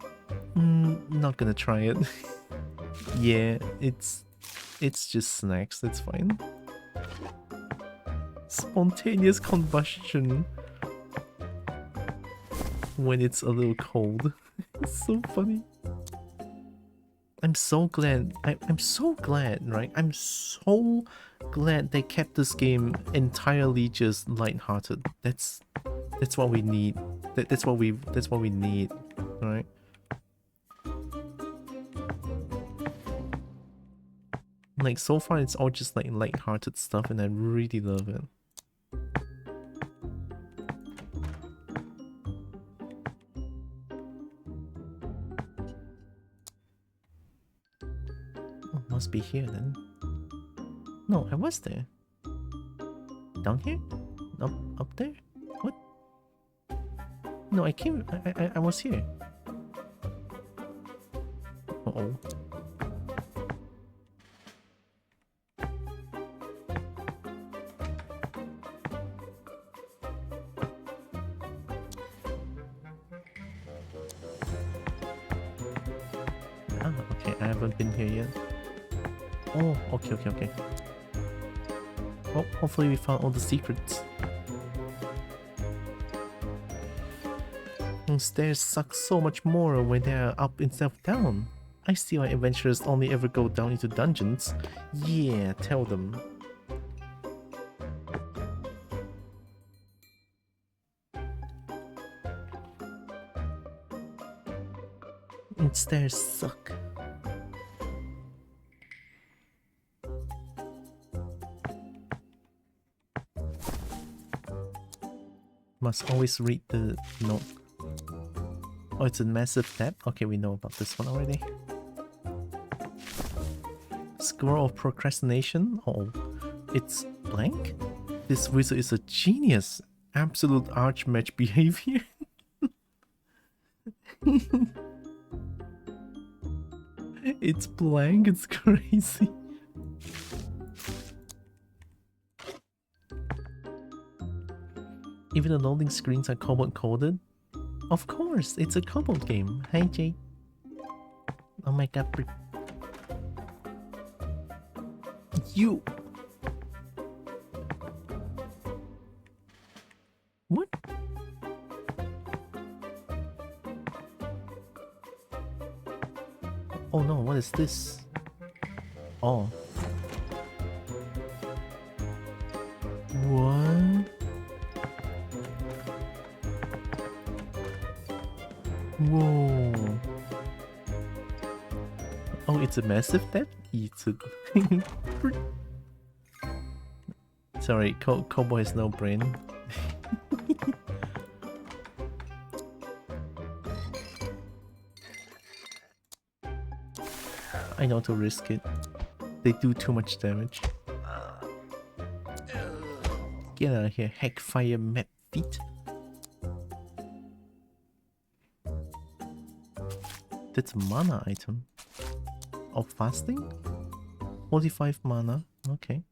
Not gonna try it. Yeah, it's just snacks, that's fine. Spontaneous combustion. When it's a little cold. It's so funny. I'm so glad. I'm so glad, right? I'm so glad they kept this game entirely just lighthearted. That's what we need. That's what we need, right? Like so far, it's all just like lighthearted stuff, and I really love it. Oh, must be here then. No, I was there. Down here? Up there? What? No, I came. I was here. Uh-oh. Ah, okay, I haven't been here yet. Oh, okay. Well, hopefully we found all the secrets. And stairs suck so much more when they are up instead of down. I see why adventurers only ever go down into dungeons. Yeah, tell them. And stairs suck. Must always read the note. Oh, it's a massive tab? Okay, we know about this one already. Score of procrastination? Oh, it's blank? This wizard is a genius. Absolute archmage behavior. It's blank, it's crazy. Even the loading screens are Kobold coded? Of course, it's a Kobold game. Hi, Jake. Oh my god. You! What? Oh no, what is this? Oh. What? Whoa. Oh, it's a massive tab? It's a... Sorry, Kobo has no brain. I know to risk it. They do too much damage. Get out of here, Hackfire Map Feet. That's a mana item. Oh, fasting? 45 mana, okay.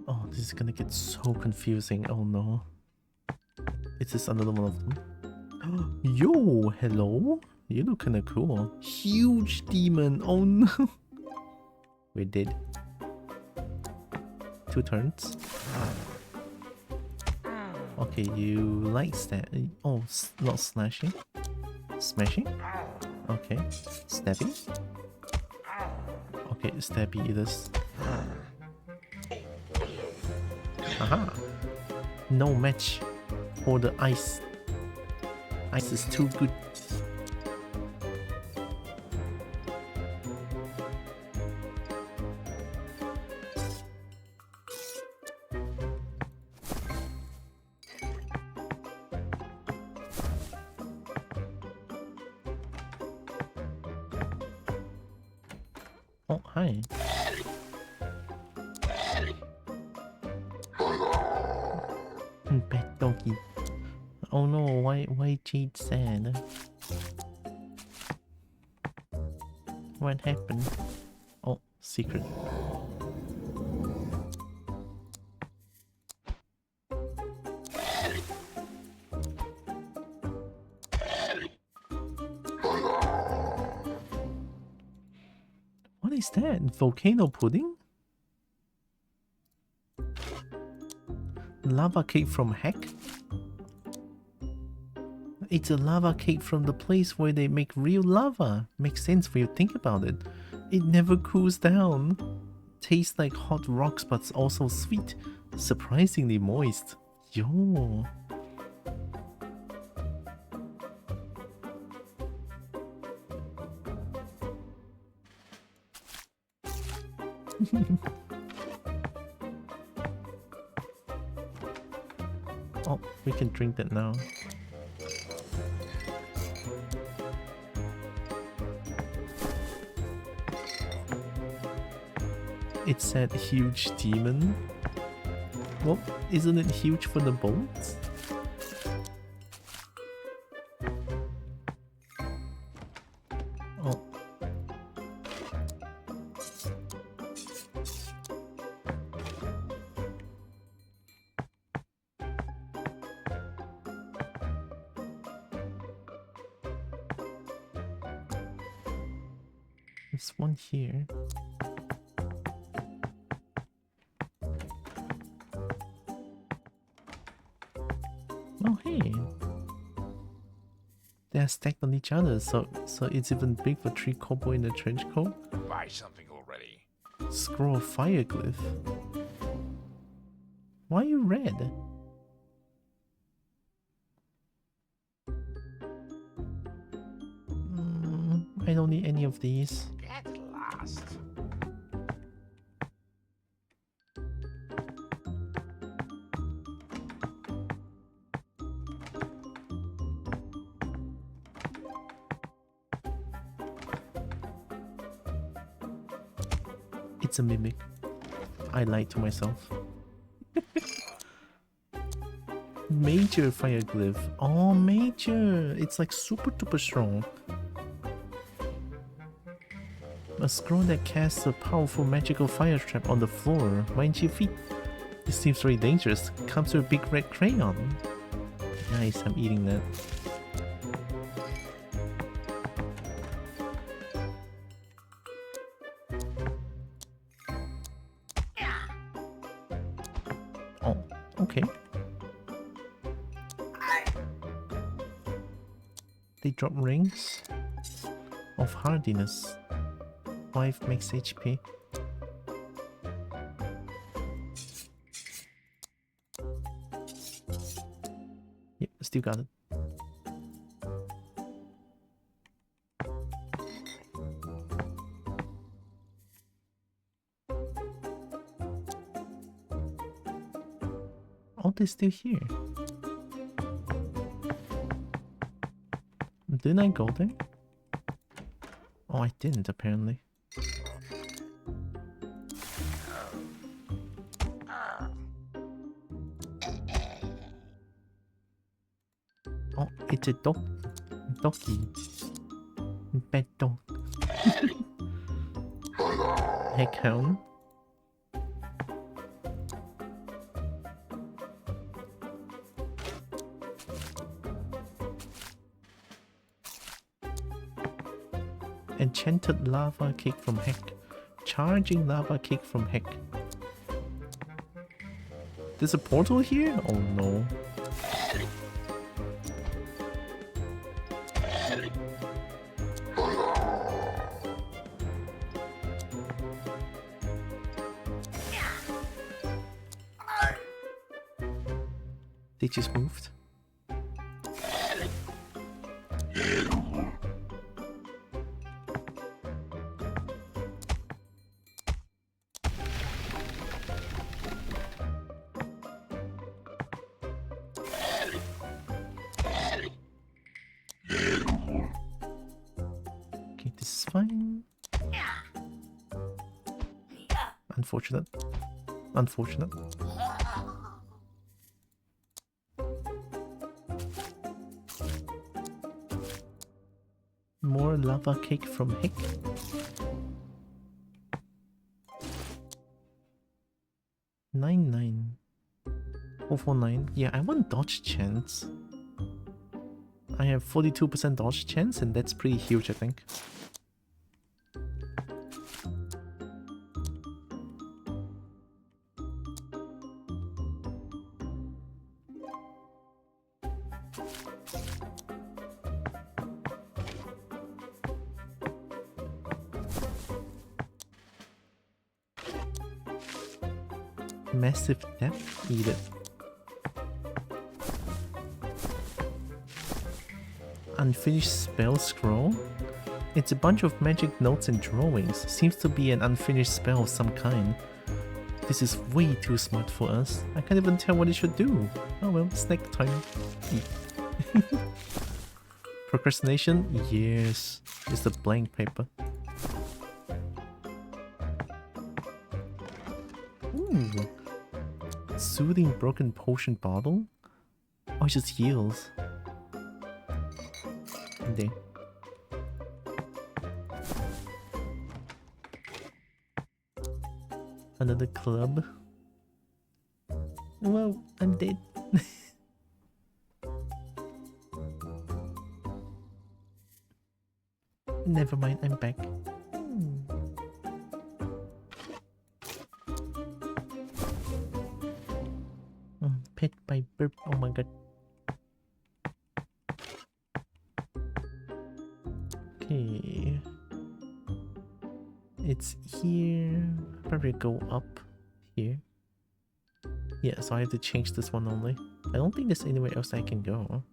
Oh, this is gonna get so confusing. Oh no. Is this another one of them? Yo, hello. You look kinda cool. Huge demon. Oh no. We did. 2 turns. Okay, you like that. Oh, not slashing. Smashing? Okay. Stabbing? Okay, stabby it is. Aha! No match for the ice. Ice is too good. Oh, hi. Bad doggy. Oh no, why Jade sad? What happened? Oh, secret. is that? Volcano pudding? Lava cake from Heck? It's a lava cake from the place where they make real lava. Makes sense when you think about it. It never cools down. Tastes like hot rocks but it's also sweet. Surprisingly moist. Yo. Oh, we can drink that now. It said huge demon. Well, isn't it huge for the boats? Oh. There's one here. Oh hey, they are stacked on each other, so it's even big for 3 Kobo in a trench coat. Buy something already. Scroll of fire glyph. Why are you red? I don't need any of these. At last. It's a mimic. I lied to myself. Major fire glyph. Oh, major! It's like super duper strong. A scroll that casts a powerful magical fire trap on the floor. Mind your feet. This seems very dangerous. Comes with a big red crayon. Nice, I'm eating that. Oh, okay. They drop rings of hardiness. 5 max HP. Yep, still got it. Oh, they're still here. Didn't I go there? Oh, I didn't apparently. Oh, it's a doggy. Bad dog. Heckhound. Enchanted lava cake from Heck. Charging lava cake from Heck. There's a portal here? Oh no. They just moved. Okay, this is fine. Unfortunate. Unfortunate. More lava cake from Heck. Nine. 449. Yeah, I want dodge chance. I have 42% dodge chance, and that's pretty huge, I think. Massive depth, eat it. Unfinished spell scroll? It's a bunch of magic notes and drawings. Seems to be an unfinished spell of some kind. This is way too smart for us. I can't even tell what it should do. Oh well, snack time. Eat. Procrastination? Yes. It's the blank paper. Ooh. Soothing broken potion bottle? Oh, it just heals. There. Another club. Well, I'm dead. Never mind, I'm back. Pet by burp. Oh my god. Okay. It's here. Probably go up here. Yeah, so I have to change this one only. I don't think there's anywhere else I can go.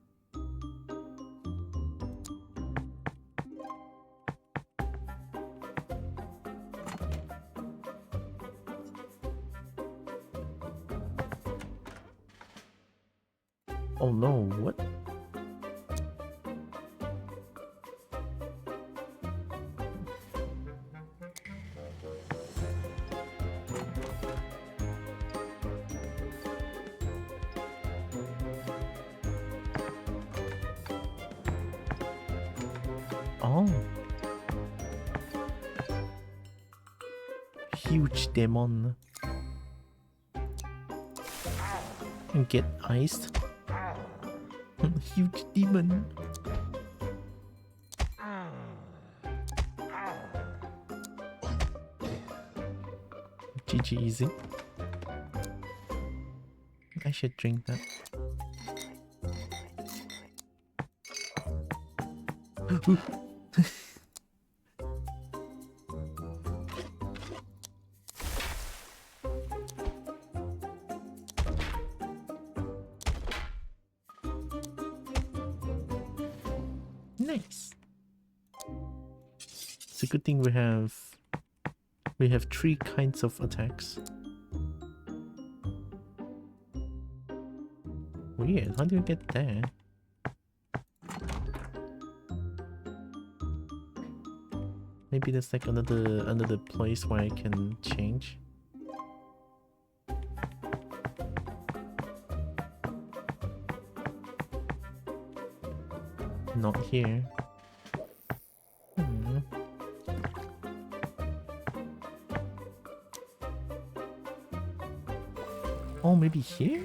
Oh no, what? Oh. Huge demon. And get iced. Huge demon. GG easy. I should drink that. Nice. It's a good thing we have 3 kinds of attacks. Weird, how do you get there? Maybe there's like another place where I can change. Not here. Oh, maybe here?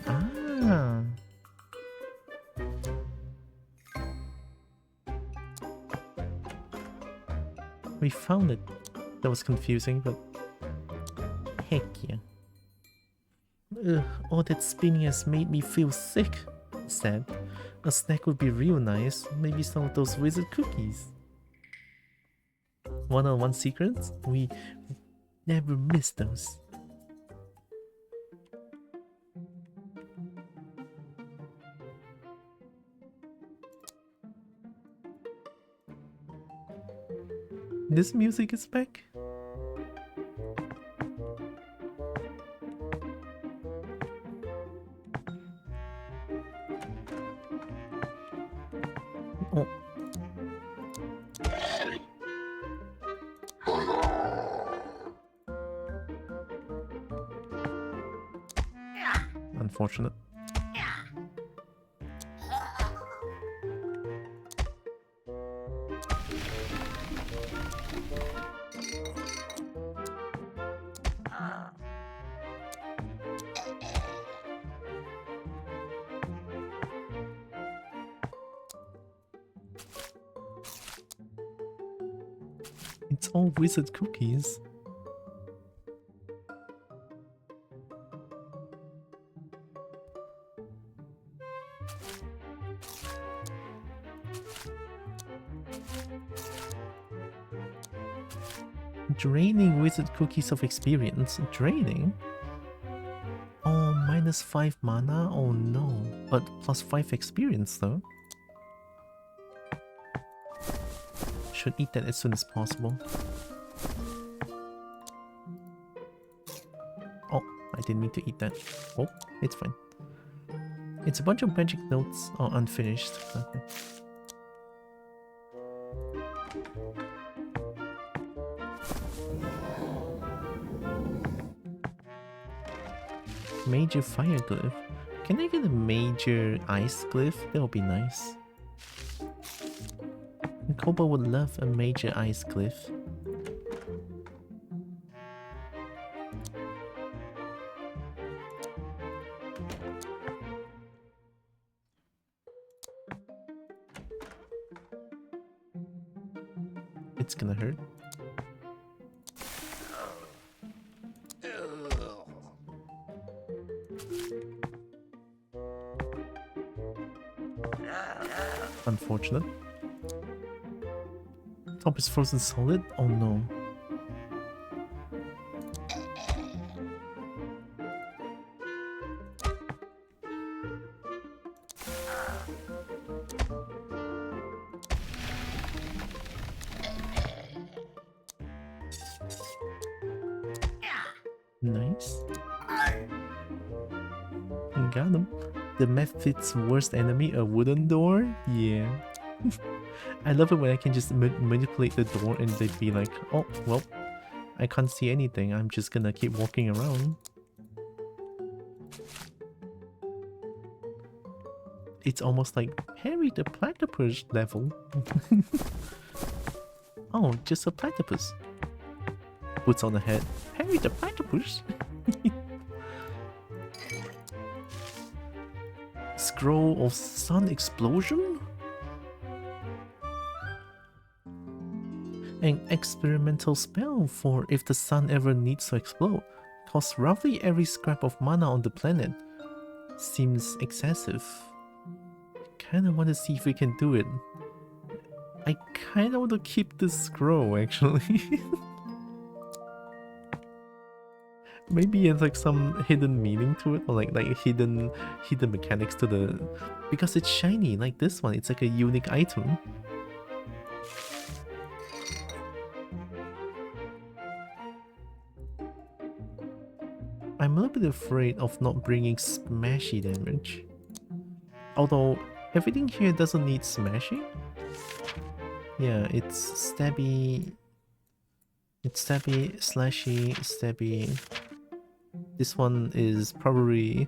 Ah. We found it. That was confusing, but heck yeah. Ugh, all that spinning has made me feel sick. Sad. A snack would be real nice. Maybe some of those wizard cookies. One-on-one secrets? We never miss those. This music is back. Oh. Unfortunate. It's all wizard cookies. Draining wizard cookies of experience. Draining? Oh, -5 mana? Oh no. But +5 experience though. Should eat that as soon as possible. Oh, I didn't mean to eat that. Oh, it's fine. It's a bunch of magic notes. Oh, unfinished. Okay. Major fire glyph. Can I get a major ice glyph? That would be nice. Kobo would love a major ice glyph. It's gonna hurt. Unfortunate. Top is frozen solid? Oh no. Nice. Got him. The Mephit's worst enemy, a wooden door? Yeah. I love it when I can just manipulate the door and they'd be like, oh, well, I can't see anything. I'm just gonna keep walking around. It's almost like Harry the Platypus level. Oh, just a platypus. Boots on the head. Harry the Platypus? Scroll of Sun Explosion? An experimental spell for if the sun ever needs to explode. Costs roughly every scrap of mana on the planet. Seems excessive. Kinda want to see if we can do it. I kinda want to keep this scroll actually. Maybe it's like some hidden meaning to it, or like hidden mechanics to the, because it's shiny like this one. It's like a unique item. I'm a little bit afraid of not bringing smashy damage. Although everything here doesn't need smashing. Yeah, it's stabby. It's stabby, slashy, stabby. This one is probably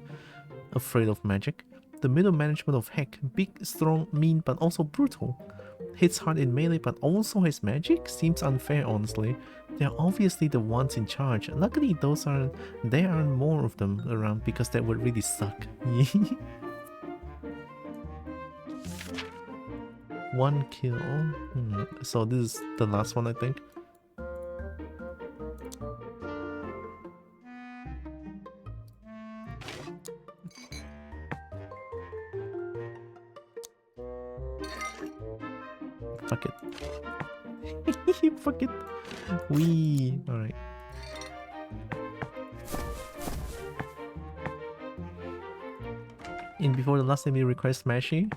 afraid of magic. The middle management of Heck. Big, strong, mean, but also brutal. Hits hard in melee but also has magic? Seems unfair honestly. They're obviously the ones in charge. Luckily there aren't more of them around because that would really suck. One kill. So this is the last one I think. Fuck it. Fuck it. Wee. Alright. And before the last enemy requires smashing,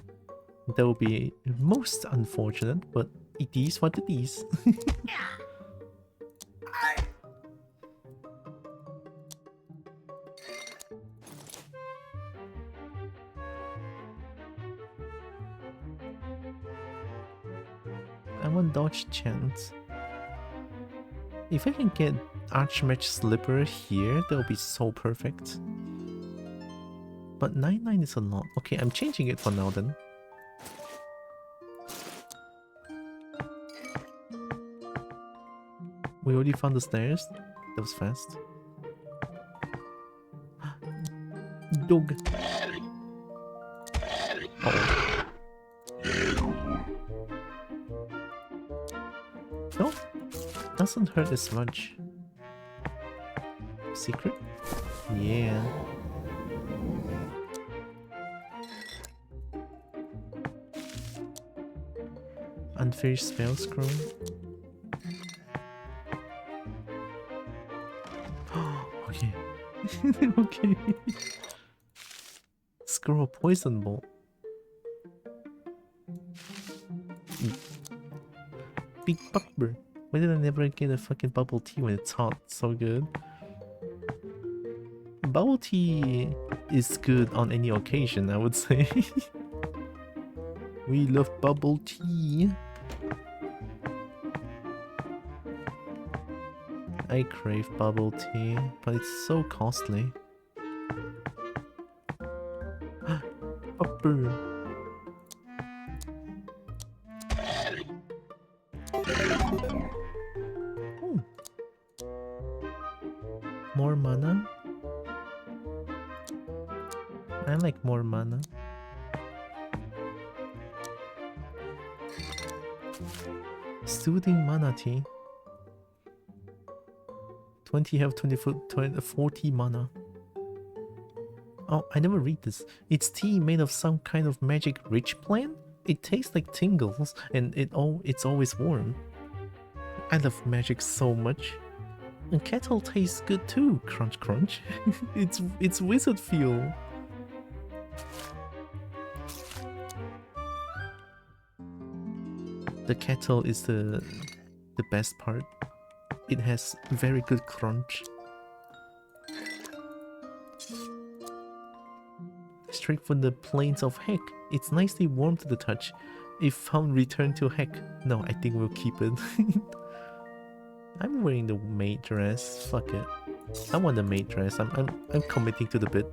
that will be most unfortunate, but it is what it is. I want dodge chance. If I can get Archmage Slipper here, that would be so perfect. But 9/9 is a lot. Okay, I'm changing it for now then. We already found the stairs. That was fast. Dog. Uh-oh. No? doesn't hurt as much. Secret? Yeah. Unfair spell scroll. Okay. Okay. Scroll poison ball. Big bugbear. Why did I never get a fucking bubble tea when it's hot? So good. Bubble tea is good on any occasion, I would say. We love bubble tea. I crave bubble tea, but it's so costly. Bubble. Ooh. More mana? I like more mana. Soothing mana tea. 20 health, 40 mana. Oh, I never read this. It's tea made of some kind of magic rich plant? It tastes like tingles and it's always warm. I love magic so much. And kettle tastes good too, crunch crunch. it's wizard fuel. The kettle is the best part. It has very good crunch. Straight from the plains of Heck. It's nicely warm to the touch. If found, return to Heck. No, I think we'll keep it. I'm wearing the maid dress. Fuck it. I want the maid dress. I'm committing to the bit.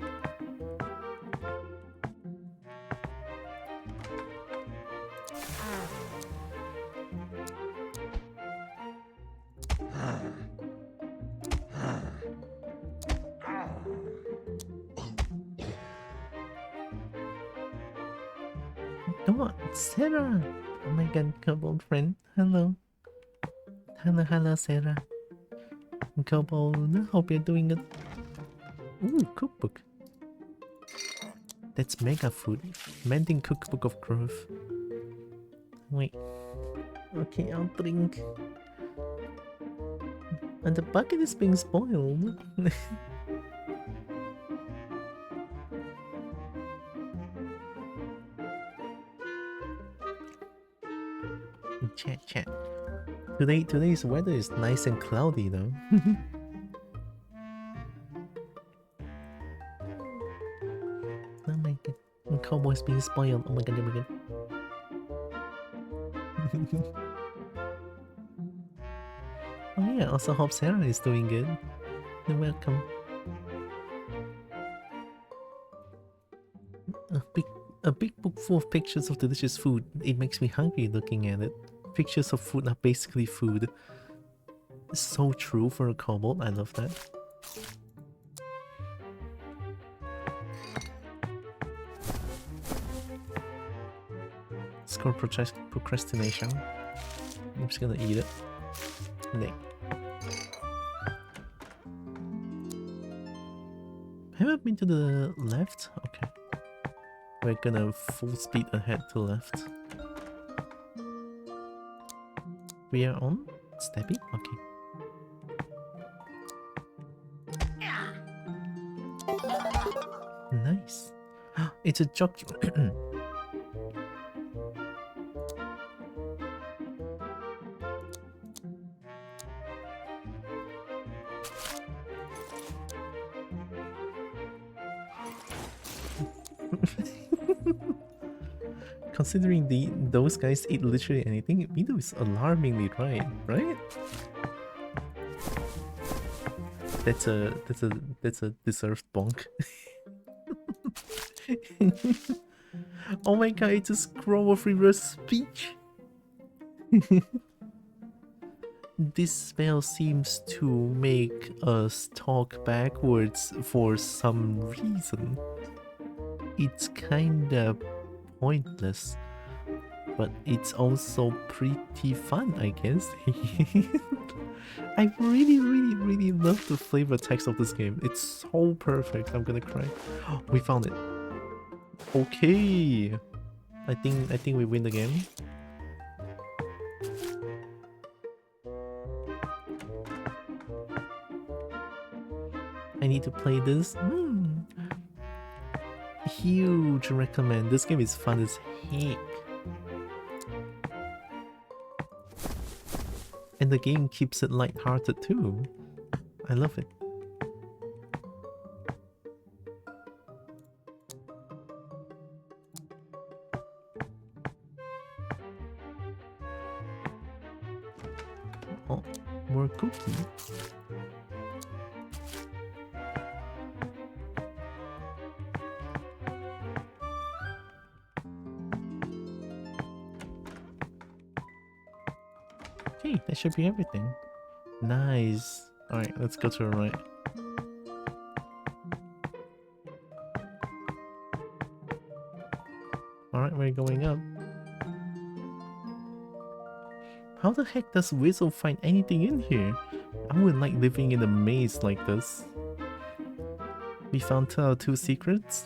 Come on, Sarah! Oh my god, Kobold friend. Hello. Hello, Sarah. Kobold, hope you're doing good. Ooh, cookbook. That's mega food. Mending cookbook of growth. Wait. Okay, I'll drink. And the bucket is being spoiled. Chat. Today's weather is nice and cloudy though. Oh my god. Cowboy's being spoiled. Oh my god. Oh yeah, also hope Sarah is doing good. You're welcome. A big book full of pictures of delicious food. It makes me hungry looking at it. Pictures of food are basically food. So true for a kobold. I love that. Score procrastination. I'm just gonna eat it. Nay. Have I been to the left? Okay. We're gonna full speed ahead to left. We are on Stabby? Okay. Nice. It's a jockey. Considering those guys eat literally anything, Mido is alarmingly right? That's a deserved bonk. Oh my god, it's a scroll of reverse speech. This spell seems to make us talk backwards for some reason. It's kinda pointless. but it's also pretty fun, I guess. I really love the flavor text of this game. It's so perfect. I'm gonna cry. We found it. Okay. I think we win the game. I need to play this. Huge recommend. This game is fun as heck. And the game keeps it light-hearted too. I love it. Oh, more cookie. Okay, that should be everything. Nice. Alright, let's go to the right. Alright, we're going up. How the heck does Weasel find anything in here? I wouldn't like living in a maze like this. We found 2 out of 2 secrets?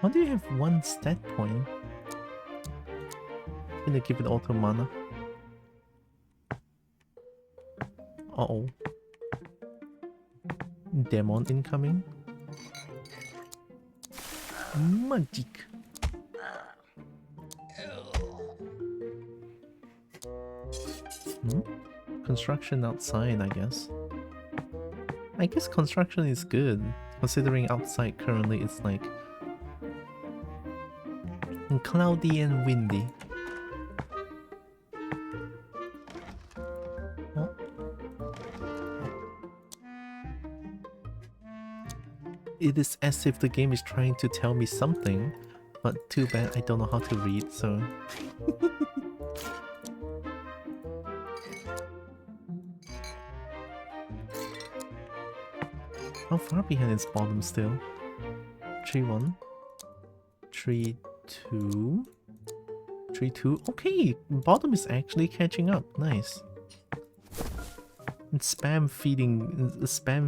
Why do you have 1 stat point? I'm gonna give it auto mana. Uh-oh. Demon incoming. Magic. Construction outside, I guess. I guess construction is good, considering outside currently it's like cloudy and windy. Oh. It is as if the game is trying to tell me something, but too bad I don't know how to read, so... How far behind is bottom still? 3-1. 3-2. 3-2. Okay, bottom is actually catching up. Nice. And spam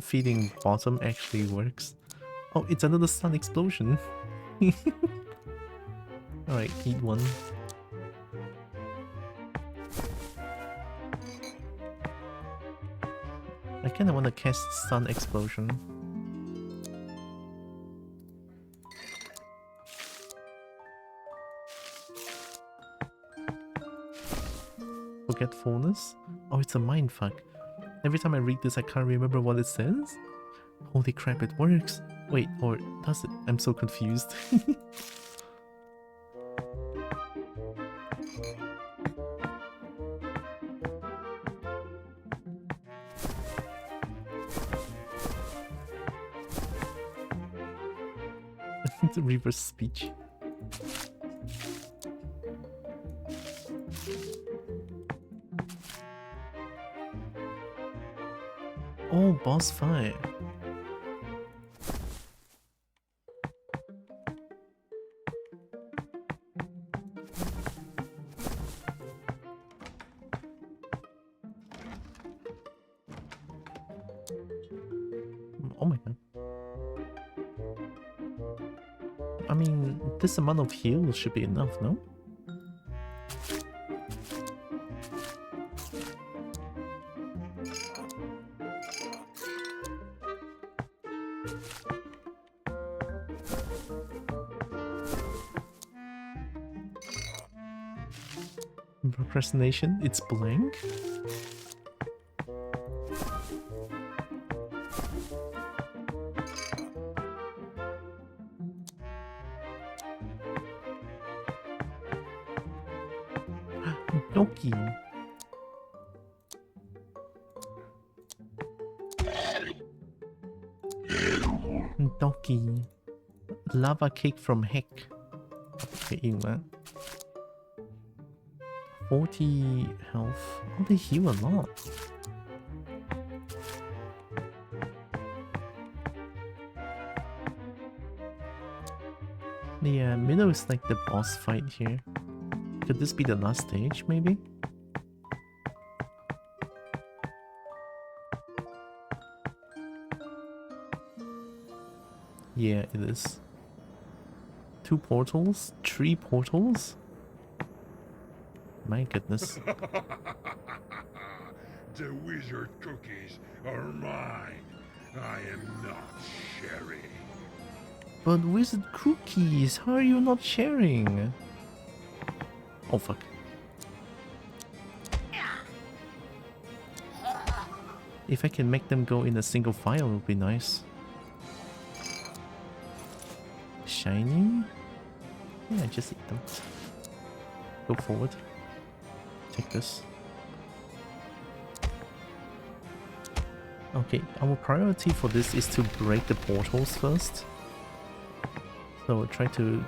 feeding bottom actually works. Oh, it's another sun explosion. Alright, eat one. I kinda wanna cast sun explosion. Forgetfulness? Oh, it's a mindfuck. Every time I read this, I can't remember what it says. Holy crap, it works. Wait, or does it? I'm so confused. The reverse speech. Oh, boss fight. Oh my god. I mean, this amount of heal should be enough, no? Procrastination? It's blank? Doki. Doki. Lava cake from heck. Okay, eating that. 40 health. Oh, they heal a lot. The middle is like the boss fight here. Could this be the last stage, maybe? Yeah, it is. 2 portals? 3 portals? My goodness. The wizard cookies are mine. I am not sharing. But wizard cookies, how are you not sharing? Oh fuck. If I can make them go in a single file, it would be nice. Shiny? Yeah, just eat them. Go forward. Take this. Okay, our priority for this is to break the portals first. So we'll try to...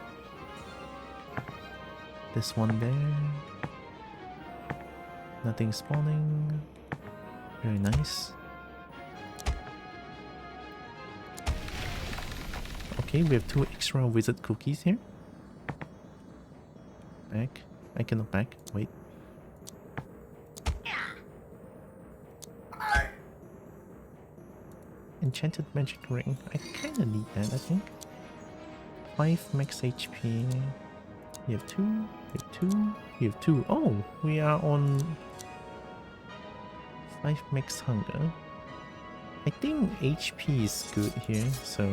This one there. Nothing spawning. Very nice. Okay, we have 2 extra wizard cookies here. Back. I cannot back. Wait. Enchanted magic ring. I kinda need that, I think. 5 max HP. You have 2. You have 2. You have 2. Oh, we are on 5 max hunger. I think HP is good here, so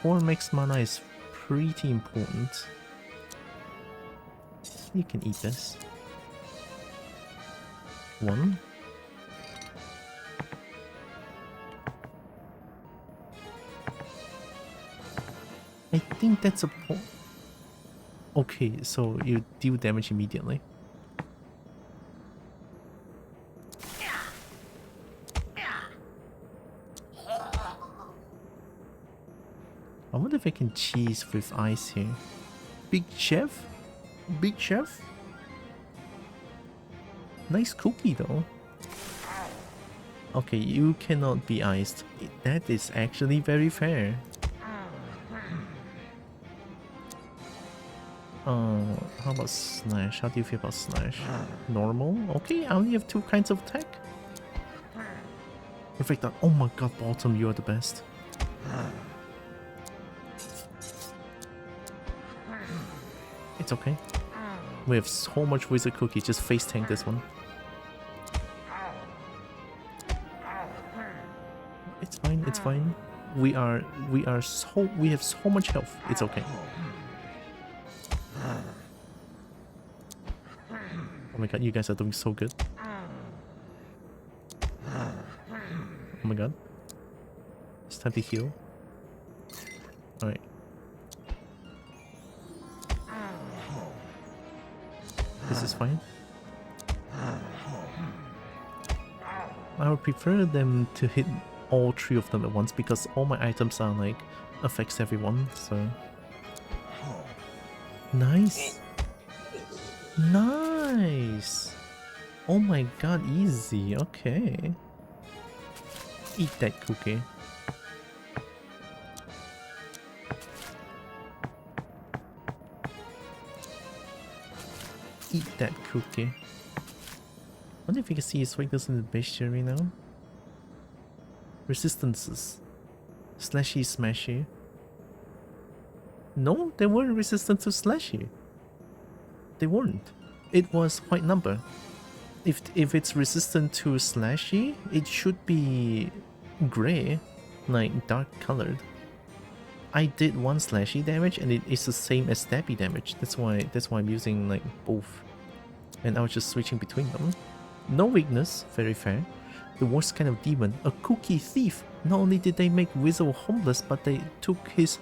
4 max mana is pretty important. You can eat this. 1. I think that's a okay, so you deal damage immediately. I wonder if I can cheese with ice here. Big chef? Big chef? Nice cookie though. Okay, you cannot be iced. That is actually very fair. How about Slash? How do you feel about Slash? Normal? Okay, I only have 2 kinds of attack. In fact, oh my god, Bottom, you are the best. It's okay. We have so much wizard cookie, just face tank this one. It's fine, it's fine. We have so much health. It's okay. Oh my god, you guys are doing so good. Oh my god. It's time to heal. Alright. This is fine. I would prefer them to hit all 3 of them at once because all my items are like affects everyone, so nice. Nice. Oh my god, easy. Okay. Eat that cookie. Eat that cookie. I wonder if you can see his weakness in the bestiary now. Resistances. Slashy, smashy. No, they weren't resistant to slashy. They weren't. It was white number. If it's resistant to slashy, it should be gray, like dark colored. I did 1 slashy damage and it is the same as stabby damage. That's why I'm using like both. And I was just switching between them. No weakness, very fair. The worst kind of demon, a cookie thief. Not only did they make Wizzo homeless, but they took his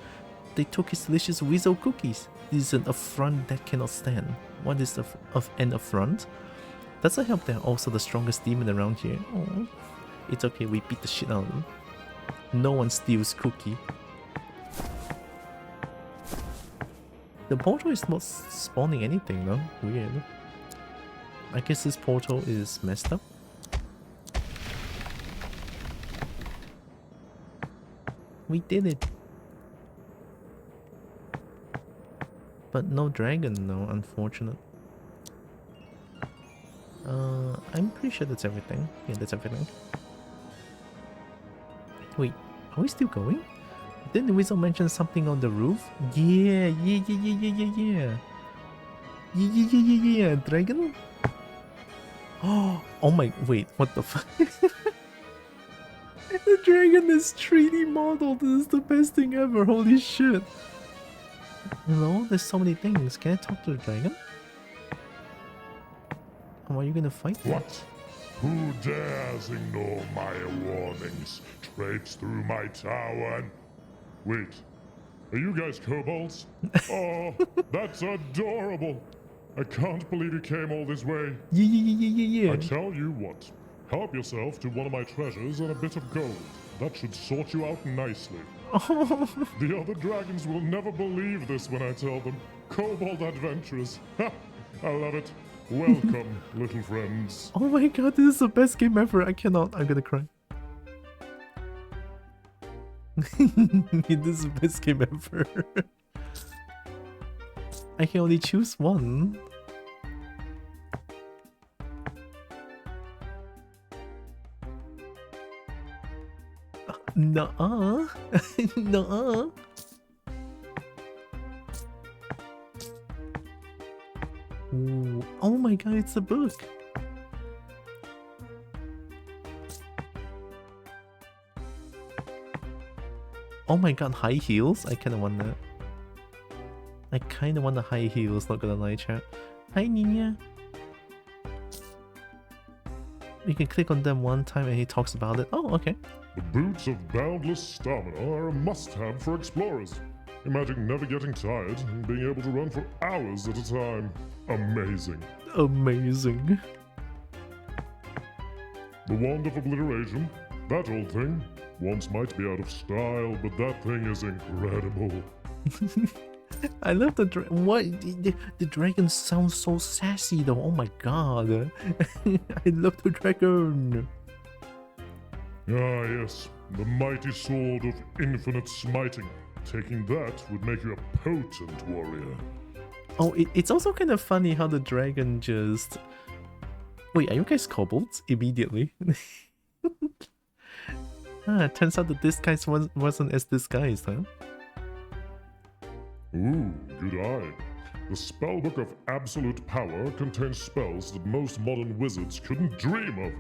delicious Wizzo cookies. This is an affront that cannot stand. What is an affront? Doesn't help they're also the strongest demon around here. Oh, it's okay, we beat the shit out of them. No one steals cookie. The portal is not spawning anything though. Weird. I guess this portal is messed up. We did it. But no dragon, no, unfortunate. I'm pretty sure that's everything. Yeah, that's everything. Wait, are we still going? Didn't the wizard mention something on the roof? Yeah. Yeah, dragon? Oh my, wait, what the fuck? The dragon is 3D modeled. This is the best thing ever. Holy shit. Hello? There's so many things. Can I talk to the dragon? How are you gonna fight me? What? Who dares ignore my warnings? Traipse through my tower and... Wait, are you guys kobolds? Oh, that's adorable. I can't believe you came all this way. Yeah. I tell you what, help yourself to one of my treasures and a bit of gold. That should sort you out nicely. The other dragons will never believe this when I tell them. Kobold adventurers. Ha! I love it. Welcome, little friends. Oh my god, this is the best game ever. I cannot. I'm gonna cry. This is the best game ever. I can only choose one. Nuh-uh. Nuh-uh. Ooh. Oh my god, it's a book. Oh my god, high heels? I kinda want that. I kinda want the high heels, not gonna lie, chat. Hi, Nina. You can click on them one time and he talks about it. Oh, okay. The boots of boundless stamina are a must-have for explorers. Imagine never getting tired and being able to run for hours at a time. Amazing. Amazing. The wand of obliteration, that old thing, once might be out of style, but that thing is incredible. I love the the dragon sounds so sassy though. Oh my god. I love the dragon. Ah yes, the mighty sword of infinite smiting. Taking that would make you a potent warrior. Oh, it's also kind of funny how the dragon just... Wait, are you guys kobolds? Immediately. It turns out that this guy wasn't as disguised, huh? Ooh, good eye. The spellbook of absolute power contains spells that most modern wizards couldn't dream of.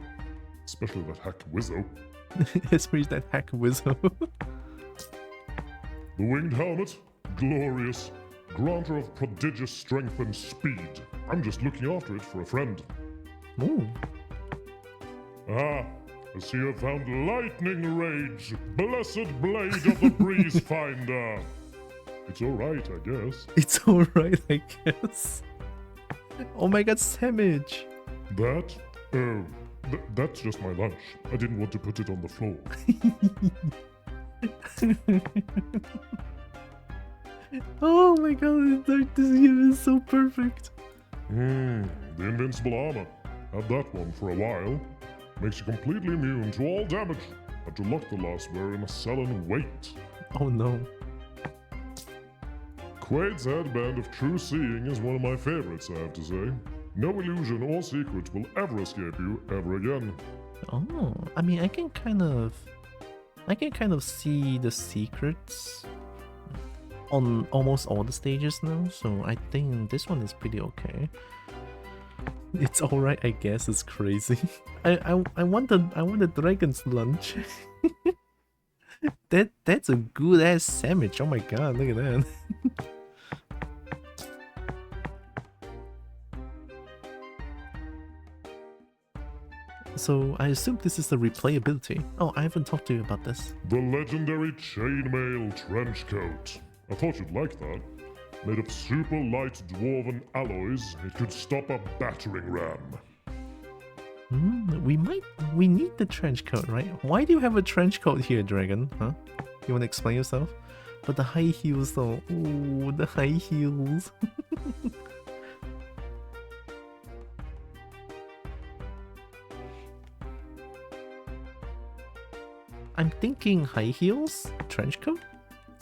Especially that hack wizzo. Especially that hack wizard. The winged helmet, glorious. Granter of prodigious strength and speed. I'm just looking after it for a friend. Ooh. Ah, I see you have found lightning rage, blessed blade of the breeze finder. It's alright, I guess. It's alright, I guess. Oh my god, Samage! That? Oh, that's just my lunch. I didn't want to put it on the floor. Oh my god, this game is so perfect. The invincible armor. Had that one for a while. Makes you completely immune to all damage. Had to lock the lastware in a cell and wait. Oh no. Quaid's headband of true seeing is one of my favorites, I have to say. No illusion or secret will ever escape you ever again. Oh, I mean, I can kind of see the secrets on almost all the stages now, so I think this one is pretty okay. It's alright, I guess. It's crazy. I want the dragon's lunch. That's a good ass sandwich. Oh my god, look at that. So I assume this is the replayability. Oh, I haven't talked to you about this. The legendary chainmail trenchcoat. I thought you'd like that. Made of super light dwarven alloys, it could stop a battering ram. We need the trench coat, right? Why do you have a trench coat here, dragon? Huh? You want to explain yourself? But the high heels though. Ooh, the high heels. I'm thinking high heels, trench coat,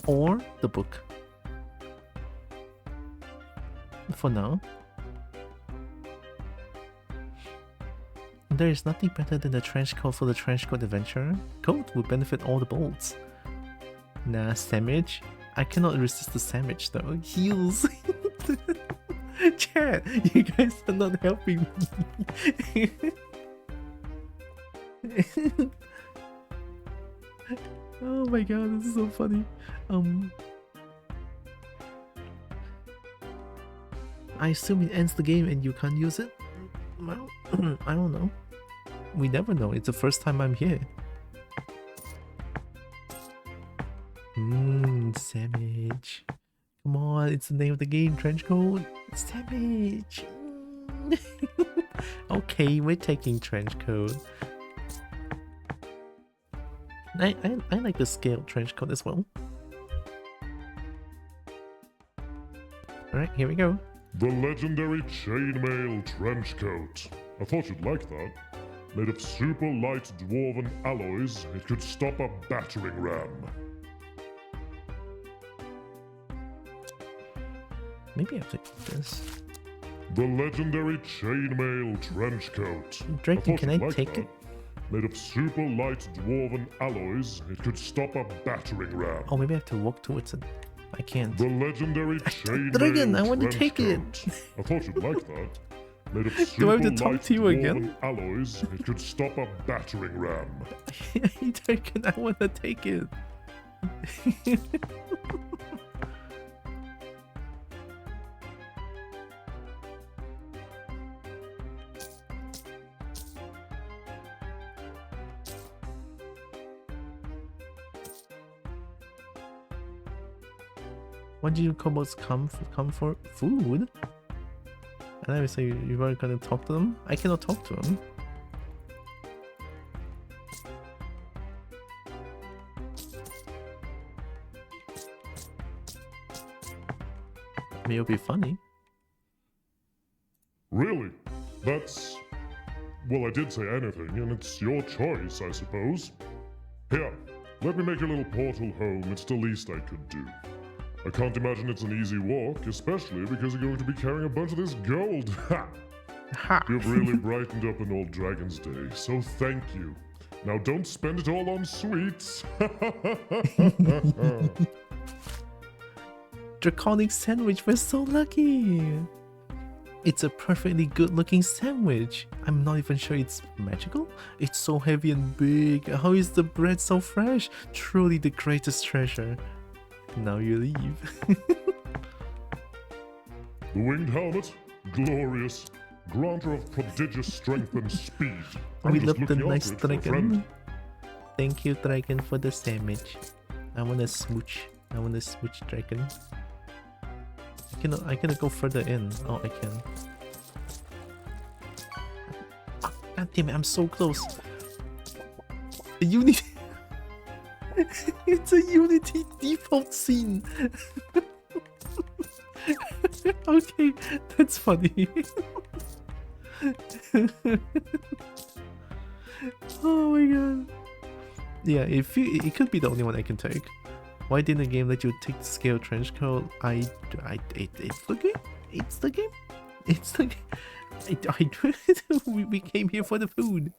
or the book. For now. There is nothing better than the trench coat for the trench coat adventurer. Coat would benefit all the bolts. Nah, sandwich. I cannot resist the sandwich though. Heels. Chat, you guys are not helping me. Oh my god, this is so funny. I assume it ends the game and you can't use it? Well, I don't know. We never know. It's the first time I'm here. Sandwich. Come on, it's the name of the game, Trenchcoat. Sandwich. Okay, we're taking Trenchcoat. I like the scaled Trenchcoat as well. Alright, here we go. The legendary chainmail trenchcoat. I thought you'd like that. Made of super light dwarven alloys, it could stop a battering ram. Maybe I have to keep this. The legendary chainmail trenchcoat. Draken, can I take it? Made of super light dwarven alloys, it could stop a battering ram. Oh, maybe I have to walk towards it. I can't. The legendary chainmail Dragon, I want to take it. I thought you'd like that. Made of Do I super have to talk light to you again? dwarven alloys, it could stop a battering ram. Dragon, I want to take it. What do you Kobolds come for? Food? And I would say you were gonna talk to them? I cannot talk to them. Maybe it'll be funny. Really? That's... Well, I did say anything, and it's your choice, I suppose. Here, let me make a little portal home. It's the least I could do. I can't imagine it's an easy walk, especially because you're going to be carrying a bunch of this gold. Ha! Ha! You've really brightened up an old dragon's day, so thank you. Now don't spend it all on sweets. Draconic sandwich, we're so lucky! It's a perfectly good looking sandwich. I'm not even sure it's magical. It's so heavy and big. How is the bread so fresh? Truly the greatest treasure. Now you leave. The winged helmet, glorious. Granter of prodigious strength and speed. We I'm love just the looking nice after it for a friend. dragon. Thank you, dragon, for the sandwich. I wanna smooch. I wanna smooch, dragon. I cannot go further in. Oh, I can. Oh, God damn it, I'm so close. The Unity. It's a Unity default scene. Okay, that's funny. Oh my god. Yeah, it could be the only one I can take. Why didn't the game let you take the scale trenchcoat? It's the game. It's the game. It's the game. We came here for the food.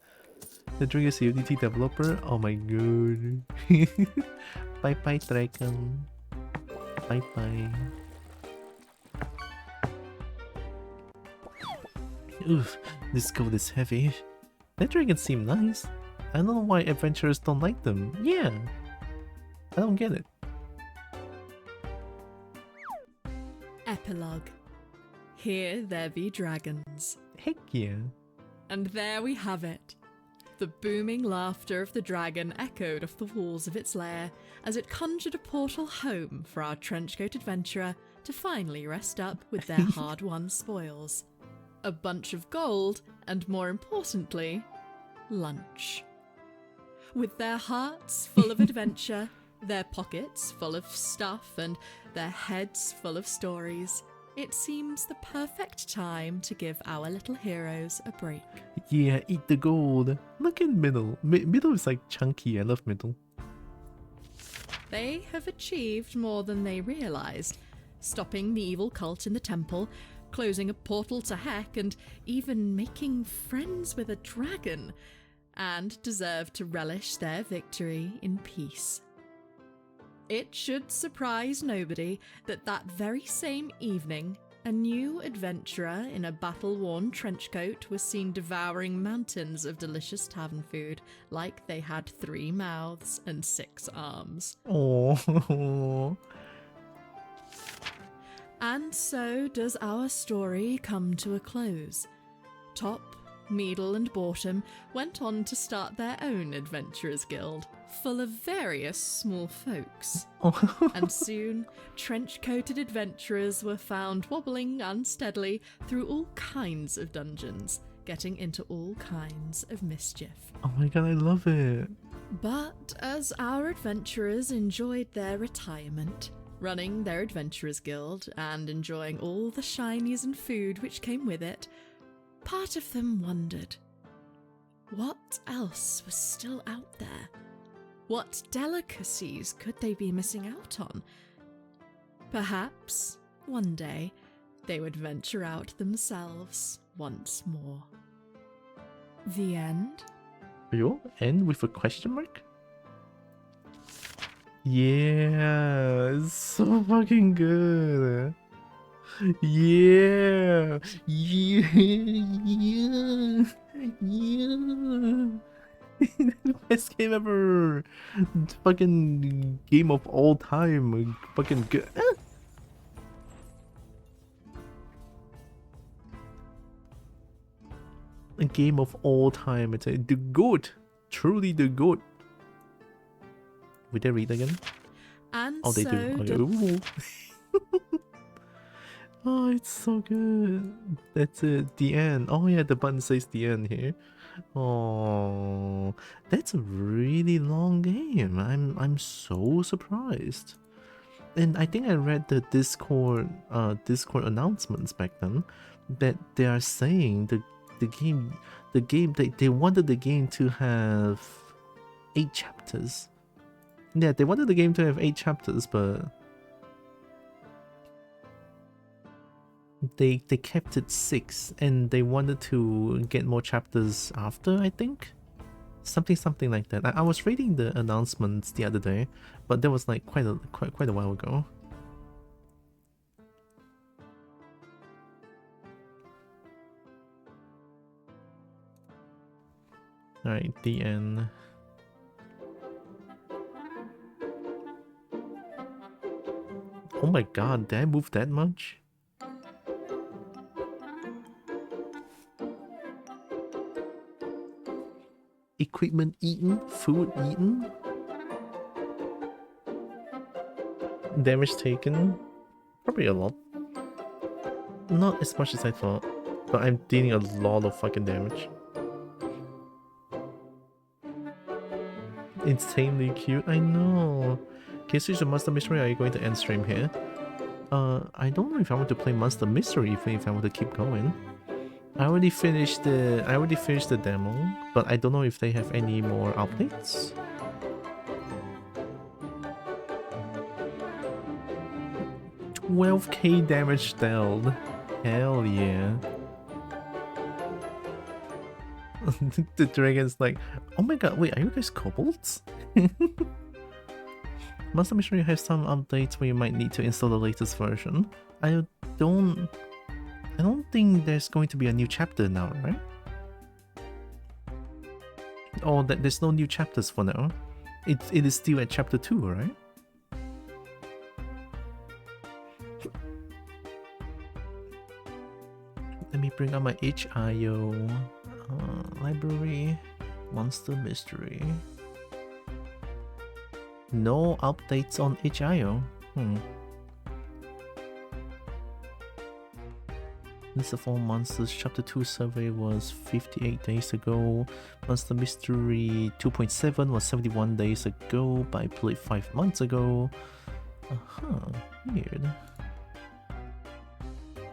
The drink is a Unity developer. Oh my god. Bye bye, dragon. Bye bye. Oof, this gold is heavy. That dragon seemed nice. I don't know why adventurers don't like them. Yeah. I don't get it. Epilogue. Here there be dragons. Heck yeah. And there we have it. The booming laughter of the dragon echoed off the walls of its lair as it conjured a portal home for our trenchcoat adventurer to finally rest up with their hard-won spoils. A bunch of gold, and more importantly, lunch. With their hearts full of adventure, their pockets full of stuff, and their heads full of stories, it seems the perfect time to give our little heroes a break. Yeah, eat the gold. Look at middle. Middle is like chunky. I love middle. they have achieved more than they realized, stopping the evil cult in the temple, closing a portal to Heck, and even making friends with a dragon, and deserve to relish their victory in peace. It should surprise nobody that that very same evening, a new adventurer in a battle-worn trench coat was seen devouring mountains of delicious tavern food like they had 3 mouths and 6 arms. Oh. And so does our story come to a close. Top, middle and bottom went on to start their own adventurers guild, full of various small folks. And soon, trench-coated adventurers were found wobbling unsteadily through all kinds of dungeons, getting into all kinds of mischief. Oh my god, I love it. But as our adventurers enjoyed their retirement, running their adventurers guild and enjoying all the shinies and food which came with it, part of them wondered, what else was still out there? What delicacies could they be missing out on? Perhaps, one day, they would venture out themselves once more. The end? You end with a question mark? Yeah, it's so fucking good. Yeah, yeah. Best game ever. Fucking game of all time. Fucking good. A game of all time. It's the GOAT. Truly the GOAT. Will they read again? And Oh, they so do. Okay. Ooh. Oh, it's so good. That's it. The end. Oh yeah, the button says the end here. Oh, that's a really long game. I'm so surprised. And I think I read the Discord announcements back then that they are saying the game they wanted the game to have 8 chapters. Yeah, they wanted the game to have 8 chapters, but they kept it 6, and they wanted to get more chapters after, I think. Something like that. I was reading the announcements the other day, but that was like quite a while ago. Alright, the end. Oh my god, did I move that much? Equipment eaten? Food eaten? Damage taken? Probably a lot. Not as much as I thought, but I'm dealing a lot of fucking damage. Insanely cute, I know. Okay, switch to Monster Mystery. Are you going to end stream here? I don't know if I want to play Monster Mystery if I want to keep going. I already finished the demo, but I don't know if they have any more updates. $12,000 damage dealt. Hell yeah. The dragon's like, oh my god, wait, are you guys kobolds? Monster Mystery has some updates where you might need to install the latest version. I don't think there's going to be a new chapter now, right? Oh, there's no new chapters for now. It is still at chapter 2, right? Let me bring up my HIO library. Monster Mystery. No updates on HIO. List of all monsters. Chapter 2 survey was 58 days ago. Monster Mystery 2.7 was 71 days ago, but I played 5 months ago. Weird.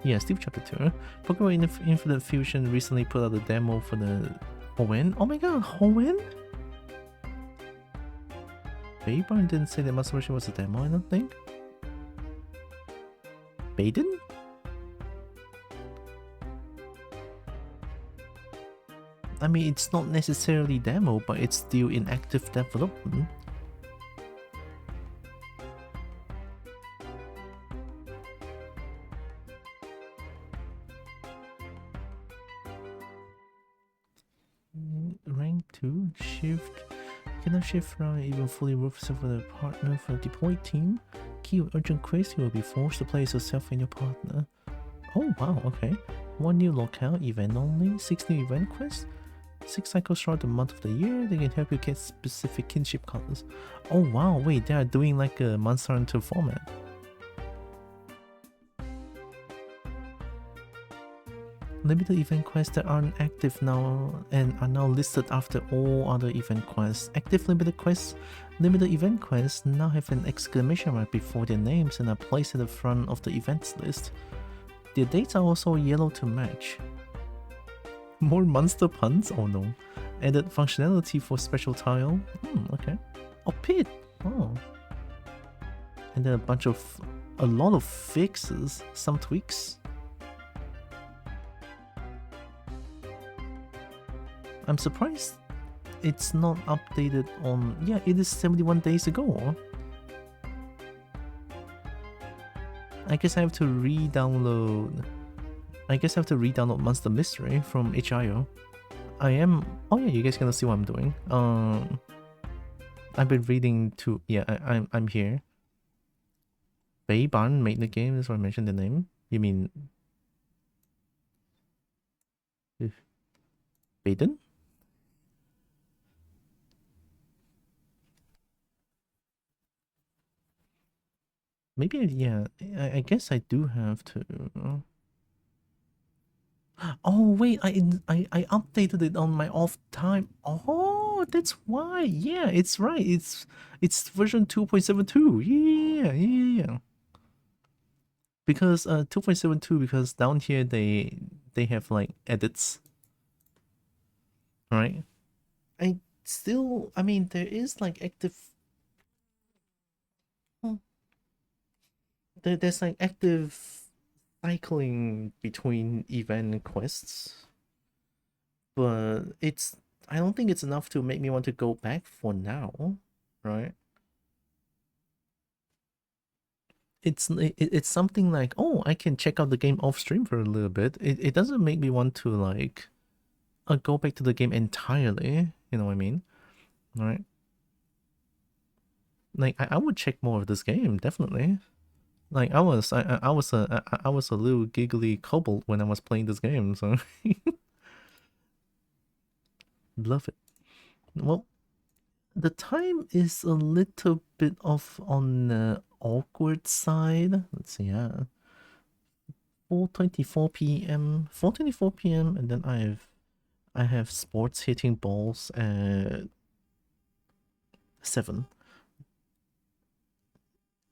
Yeah, Steve Chapter 2. Pokemon Infinite Fusion recently put out a demo for the Hoenn. Oh my god, Hoenn? Baybarn didn't say the Master version was a demo, I don't think. Baden? I mean, it's not necessarily demo, but it's still in active development. Rank 2, shift. Cannot shift around even fully work for the partner for a deployed team. Key of urgent quest, you will be forced to place yourself and your partner. Oh wow, okay. 1 new locale, event only, 6 new event quests. 6 cycles throughout the month of the year, they can help you get specific kinship colors. Oh wow, wait, they are doing like a Monster Hunter format. Limited event quests that aren't active now and are now listed after all other event quests. Active limited quests, limited event quests now have an exclamation mark before their names and are placed at the front of the events list. Their dates are also yellow to match. More monster puns? Oh no. Added functionality for special tile. Okay. Oh, pit. Oh. And then a lot of fixes, some tweaks. I'm surprised it's not updated on... Yeah, it is 71 days ago. I guess I have to re-download... Monster Mystery from itch.io. I am... Oh yeah, you guys gonna see what I'm doing. I've been reading to... Yeah, I'm here. Baybarn made the game, that's why I mentioned the name. You mean... Baden? Maybe, yeah, I guess I do have to... Oh wait, I updated it on my off time. Oh, that's why. Yeah, it's right. It's version 2.72. Yeah. Because 2.72, because down here they have like edits. Right? I mean there is like active... There's like active cycling between event quests, but I don't think it's enough to make me want to go back for now, right? It's something like, oh, I can check out the game off stream for a little bit. It doesn't make me want to like go back to the game entirely, you know what I mean? Right? Like I would check more of this game, definitely. Like I was a little giggly kobold when I was playing this game, so love it. Well, the time is a little bit off on the awkward side. Let's see, 4:24 p.m. 4:24 p.m. and then I have sports hitting balls at 7.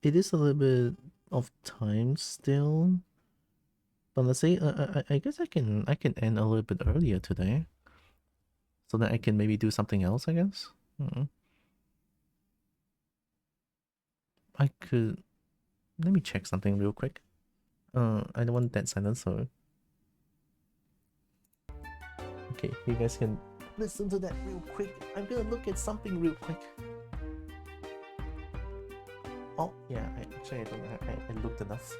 It is a little bit of time still, but let's say I guess I can end a little bit earlier today, so that I can maybe do something else. I guess I could. Let me check something real quick. I don't want that silence, so okay, you guys can listen to that real quick. I'm gonna look at something real quick. Oh, yeah, I looked enough.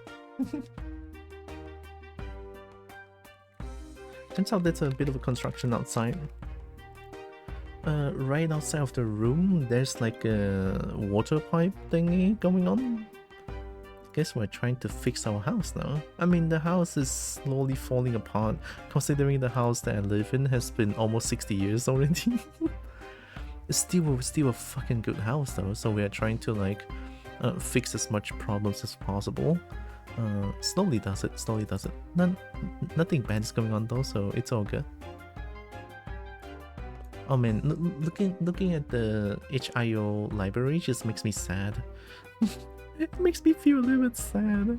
Turns out there's a bit of a construction outside. Right outside of the room, there's like a water pipe thingy going on. Guess we're trying to fix our house now. I mean, the house is slowly falling apart, considering the house that I live in has been almost 60 years already. It's still a fucking good house though, so we are trying to like fix as much problems as possible. Slowly does it. Nothing bad is going on though, so it's all good. Oh man, looking at the itch.io library just makes me sad. It makes me feel a little bit sad.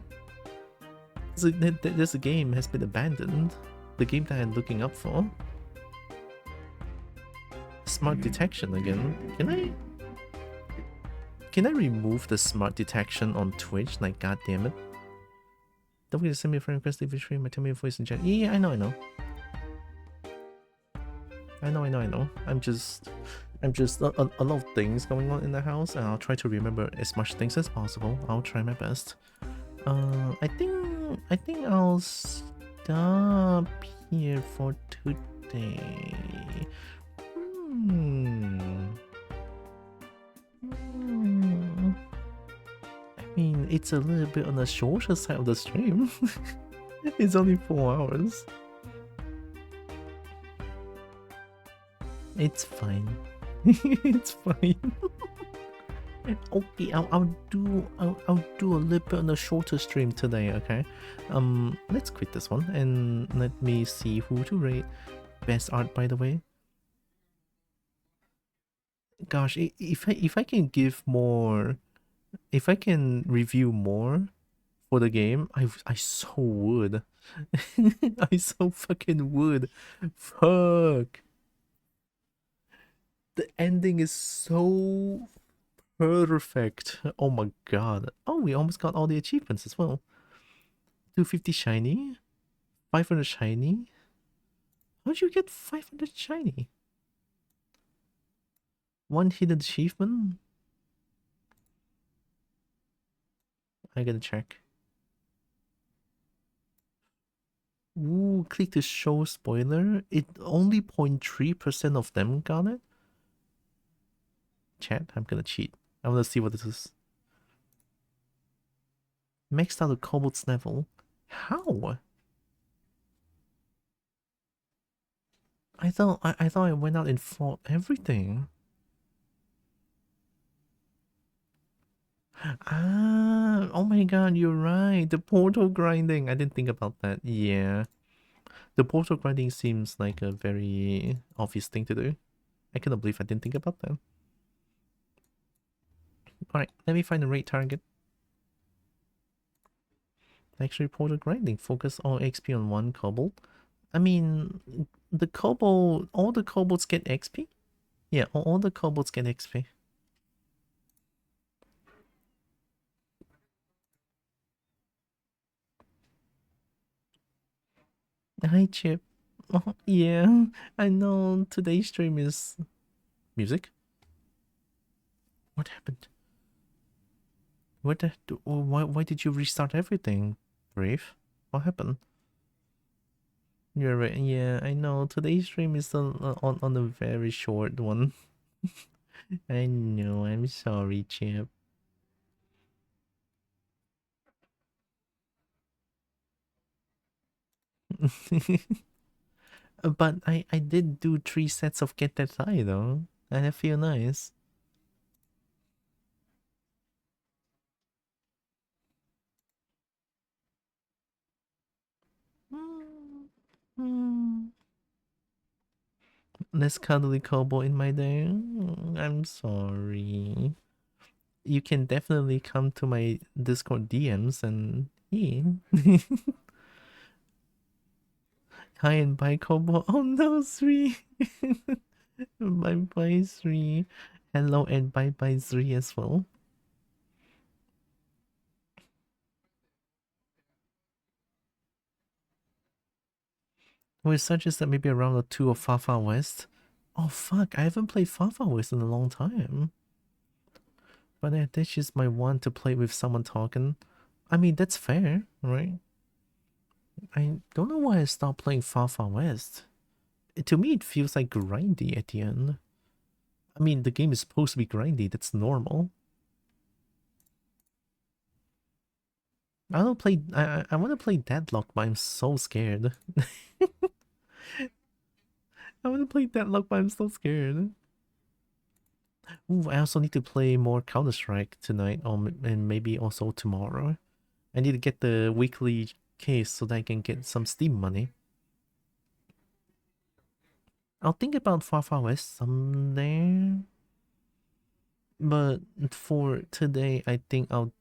So there's a game has been abandoned. The game that I'm looking up for. Smart detection again. Can I? Can I remove the smart detection on Twitch? Like, god damn it. Don't forget to send me a friend request if you stream. Tell me your voice in chat. Yeah, I know. I know. I'm just a lot of things going on in the house, and I'll try to remember as much things as possible. I'll try my best. I think I'll stop here for today. I mean, it's a little bit on the shorter side of the stream. It's only 4 hours. It's fine. It's fine. Okay, I'll do a little bit on the shorter stream today. Okay, let's quit this one and let me see who to rate. Best art, by the way. Gosh, if I can give more, if I can review more for the game, I so would. I so fucking would. Fuck. The ending is so perfect. Oh my god. Oh, we almost got all the achievements as well. 250 shiny, 500 shiny. How'd you get 500 shiny? One hidden achievement? I gotta check. Ooh, click to show spoiler. It only 0.3% of them got it. Chat, I'm gonna cheat. I wanna see what this is. Maxed out the Kobold's level. How? I thought I went out and fought everything. Ah, oh my god, you're right. The portal grinding. I didn't think about that. Yeah. The portal grinding seems like a very obvious thing to do. I cannot believe I didn't think about that. Alright, let me find the right target. Actually, portal grinding. Focus all XP on one kobold. I mean, the kobold, all the kobolds get XP? Yeah, all the kobolds get XP. Hi, Chip. Oh, yeah, I know today's stream is... Music? What happened? Why did you restart everything, Brave? What happened? You're right. Yeah, I know. Today's stream is on a very short one. I know. I'm sorry, Chip. But I did do 3 sets of Get That High though, and I feel nice. Less cuddly Kobo in my day. I'm sorry. You can definitely come to my Discord DMs and yeah. Hi and bye, Kobo. Oh no, Sri. Bye bye, Sri. Hello and bye bye, Sri as well. We suggest that maybe around the 2 of Far Far West. Oh fuck, I haven't played Far Far West in a long time. But that's just my one to play with someone talking. I mean, that's fair, right? I don't know why I stopped playing Far Far West. To me, it feels like grindy at the end. I mean, the game is supposed to be grindy, that's normal. I don't play. I want to play Deadlock, but I'm so scared. I want to play Deadlock, but I'm so scared. Ooh, I also need to play more Counter-Strike tonight, and maybe also tomorrow. I need to get the weekly case so that I can get some Steam money. I'll think about Far Far West someday. But for today, I think I'll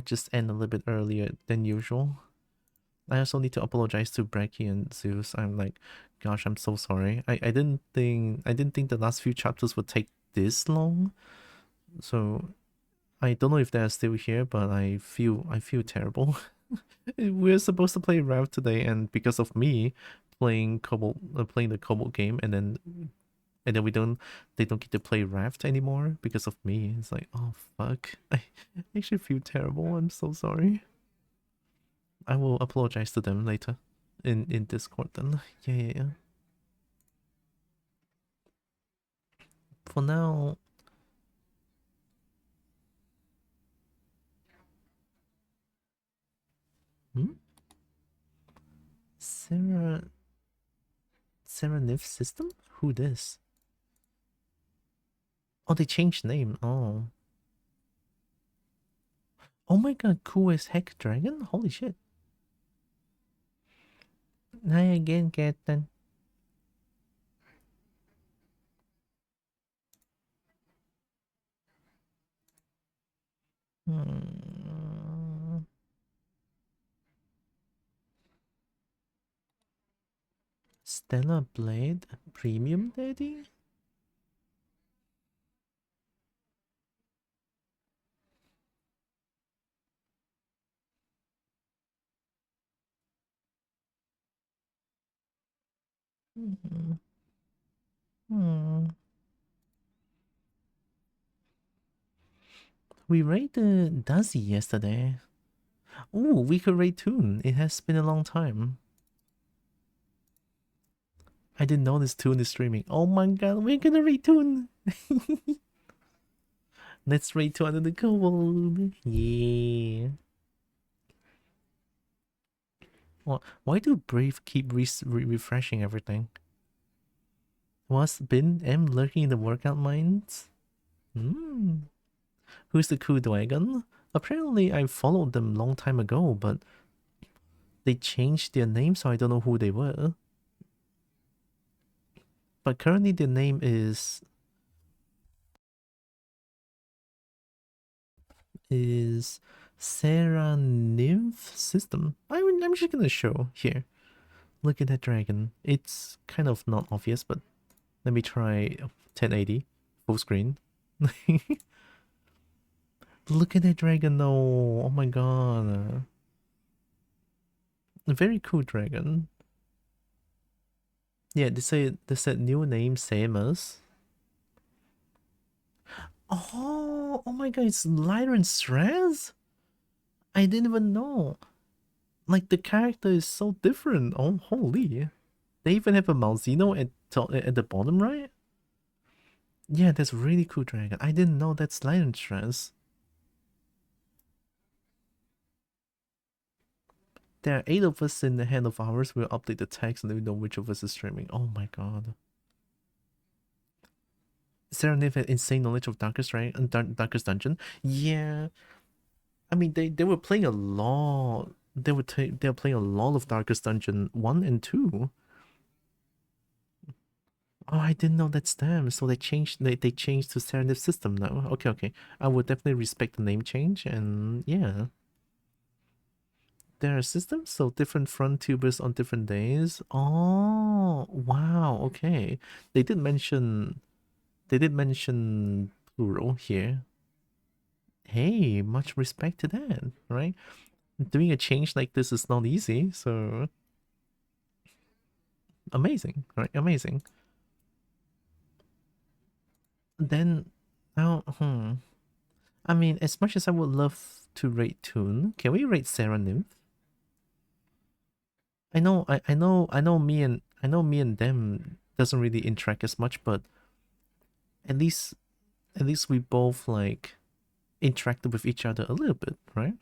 just end a little bit earlier than usual. I also need to apologize to Brecky and Zeus. I'm like, gosh, I'm so sorry. I didn't think the last few chapters would take this long. So I don't know if they're still here, but I feel terrible. We're supposed to play Raft today, and because of me playing playing the Kobold game, and then they don't get to play Raft anymore because of me. It's like, oh fuck. I actually feel terrible. I'm so sorry. I will apologize to them later in Discord then. Yeah. For now, Sarah Nif system? Who this? Oh, they changed name. Oh. Oh my god, cool as heck dragon? Holy shit. Hi again, Captain. Stella Blade Premium Daddy? We raided Dazzy yesterday. Oh, we could raid Toon. It has been a long time. I didn't know this Toon is streaming. Oh my god, we're gonna raid Toon. Let's raid Toon under the Kobold. Yeah. Well, why do Brave keep refreshing everything? Was Bin M lurking in the workout mines? Who's the cool dragon? Apparently I followed them long time ago, but they changed their name, so I don't know who they were. But currently their name is Sarah Nymph System. I'm just gonna show here. Look at that dragon. It's kind of not obvious, but let me try 1080 full screen. Look at that dragon though. Oh my god. A very cool dragon. Yeah, they said new name Samus. Oh my god, it's Lyran Straz? I didn't even know. Like, the character is so different. Oh, holy. They even have a Malzeno at the bottom right? Yeah, that's really cool dragon. I didn't know that's Lyran Straz. There are 8 of us in the hand of ours. We'll update the text and we know which of us is streaming. Oh my god. Sarah Niv had insane knowledge of Darkest Dungeon. Yeah. I mean, they were playing a lot. They were playing a lot of Darkest Dungeon 1 and 2. Oh, I didn't know that's them. So they changed to Sarah Niv system now. Okay. I would definitely respect the name change, and yeah. There are systems, so different front tubers on different days. Oh, wow, okay. They did mention plural here. Hey, much respect to that, right? Doing a change like this is not easy, so amazing, right? Amazing. Then now, I mean, as much as I would love to rate Toon, can we rate Sarah Nymph? I know me and them doesn't really interact as much, but at least we both like interacted with each other a little bit, right?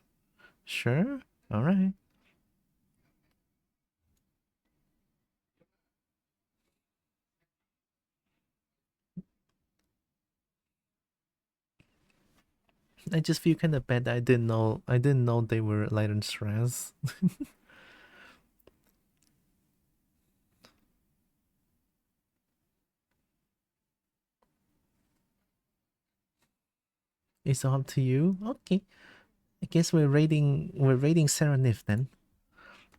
Sure. All right. I just feel kind of bad that I didn't know they were light and stress. It's all up to you. Okay. I guess we're rating Sarah Nif then.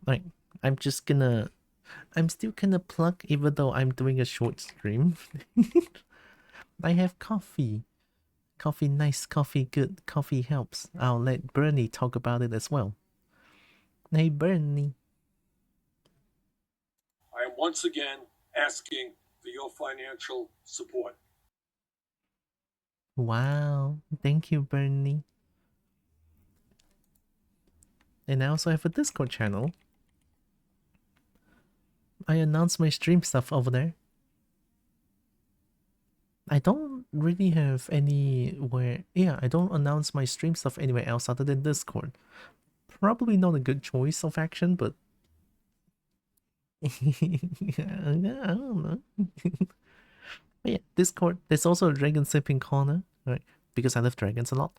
Like, I'm still gonna plug even though I'm doing a short stream. I have coffee. Coffee nice, coffee good, coffee helps. I'll let Bernie talk about it as well. Hey, Bernie. I am once again asking for your financial support. Wow. Thank you, Bernie. And I also have a Discord channel. I announce my stream stuff over there. I don't really have anywhere. Yeah, I don't announce my stream stuff anywhere else other than Discord. Probably not a good choice of action, but I don't know. But yeah, Discord. There's also a dragon sipping corner, right? Because I love dragons a lot.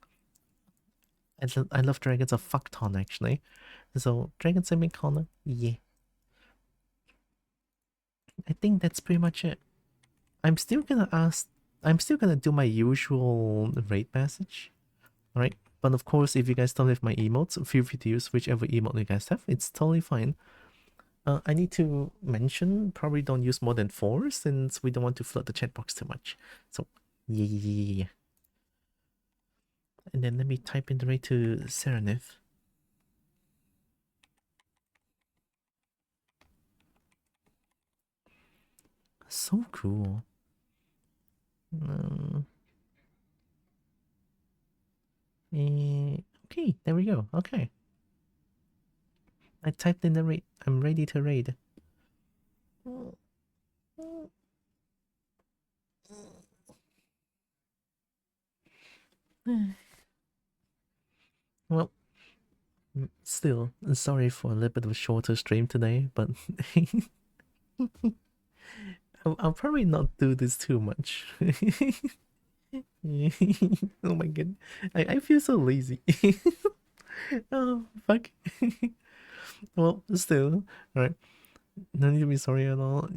I love dragons a fuck ton actually. So dragon sipping corner, yeah. I think that's pretty much it. I'm still gonna do my usual raid message, alright? But of course, if you guys don't have my emotes, feel free to use whichever emote you guys have. It's totally fine. I need to mention, probably don't use more than 4 since we don't want to flood the chat box too much. So, yeah. And then let me type in the raid to Serenith. So cool. Okay, there we go. Okay. I typed in the raid. I'm ready to raid. Well, still, sorry for a little bit of a shorter stream today, but I'll probably not do this too much. Oh my god, I feel so lazy. Oh, fuck. Well, still, right. No need to be sorry at all.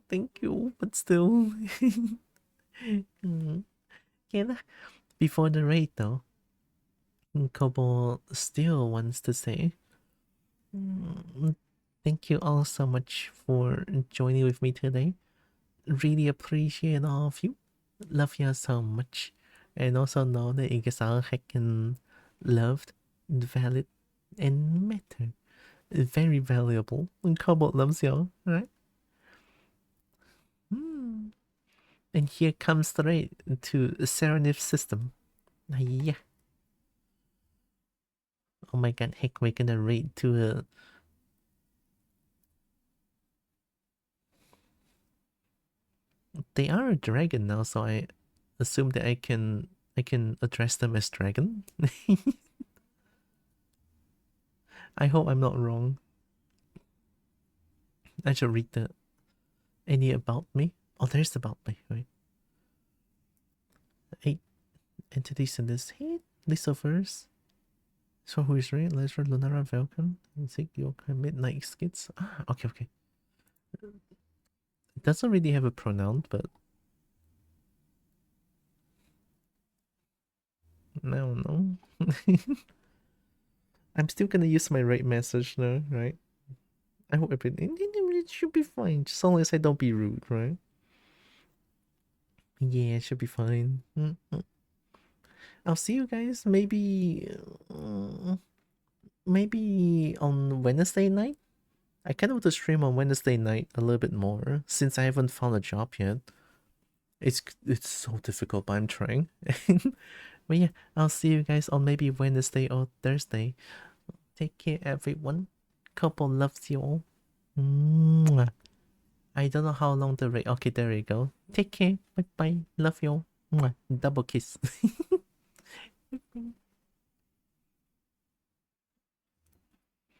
Thank you, but still. Yeah, before the raid though, Kobo still wants to say, thank you all so much for joining with me today. Really appreciate all of you. Love you so much. And also know that you guys are heckin' loved, valid, and matter. Very valuable. And Kobold loves y'all, right? And here comes the raid to Serenif system. Yeah. Oh my god, heck, we're gonna raid to a... They are a dragon now, so I assume that I can address them as dragon. I hope I'm not wrong. I should read the any about me. Oh, there's about me, right? 8 entities in this head. List of first. So who is right? Lesser Lunara Falcon. Zig Yoka Midnight Skits. Ah, okay. It doesn't really have a pronoun, but I don't know. I'm still gonna use my right message now, right? I hope it should be fine, just as long as I don't be rude, right? Yeah, it should be fine. I'll see you guys maybe on Wednesday night. I kind of want to stream on Wednesday night a little bit more since I haven't found a job yet. It's so difficult, but I'm trying. But yeah, I'll see you guys on maybe Wednesday or Thursday. Take care, everyone. Couple loves you all. Mwah. I don't know how long the rate. Okay, there you go. Take care. Bye bye. Love you all. Mwah. Double kiss.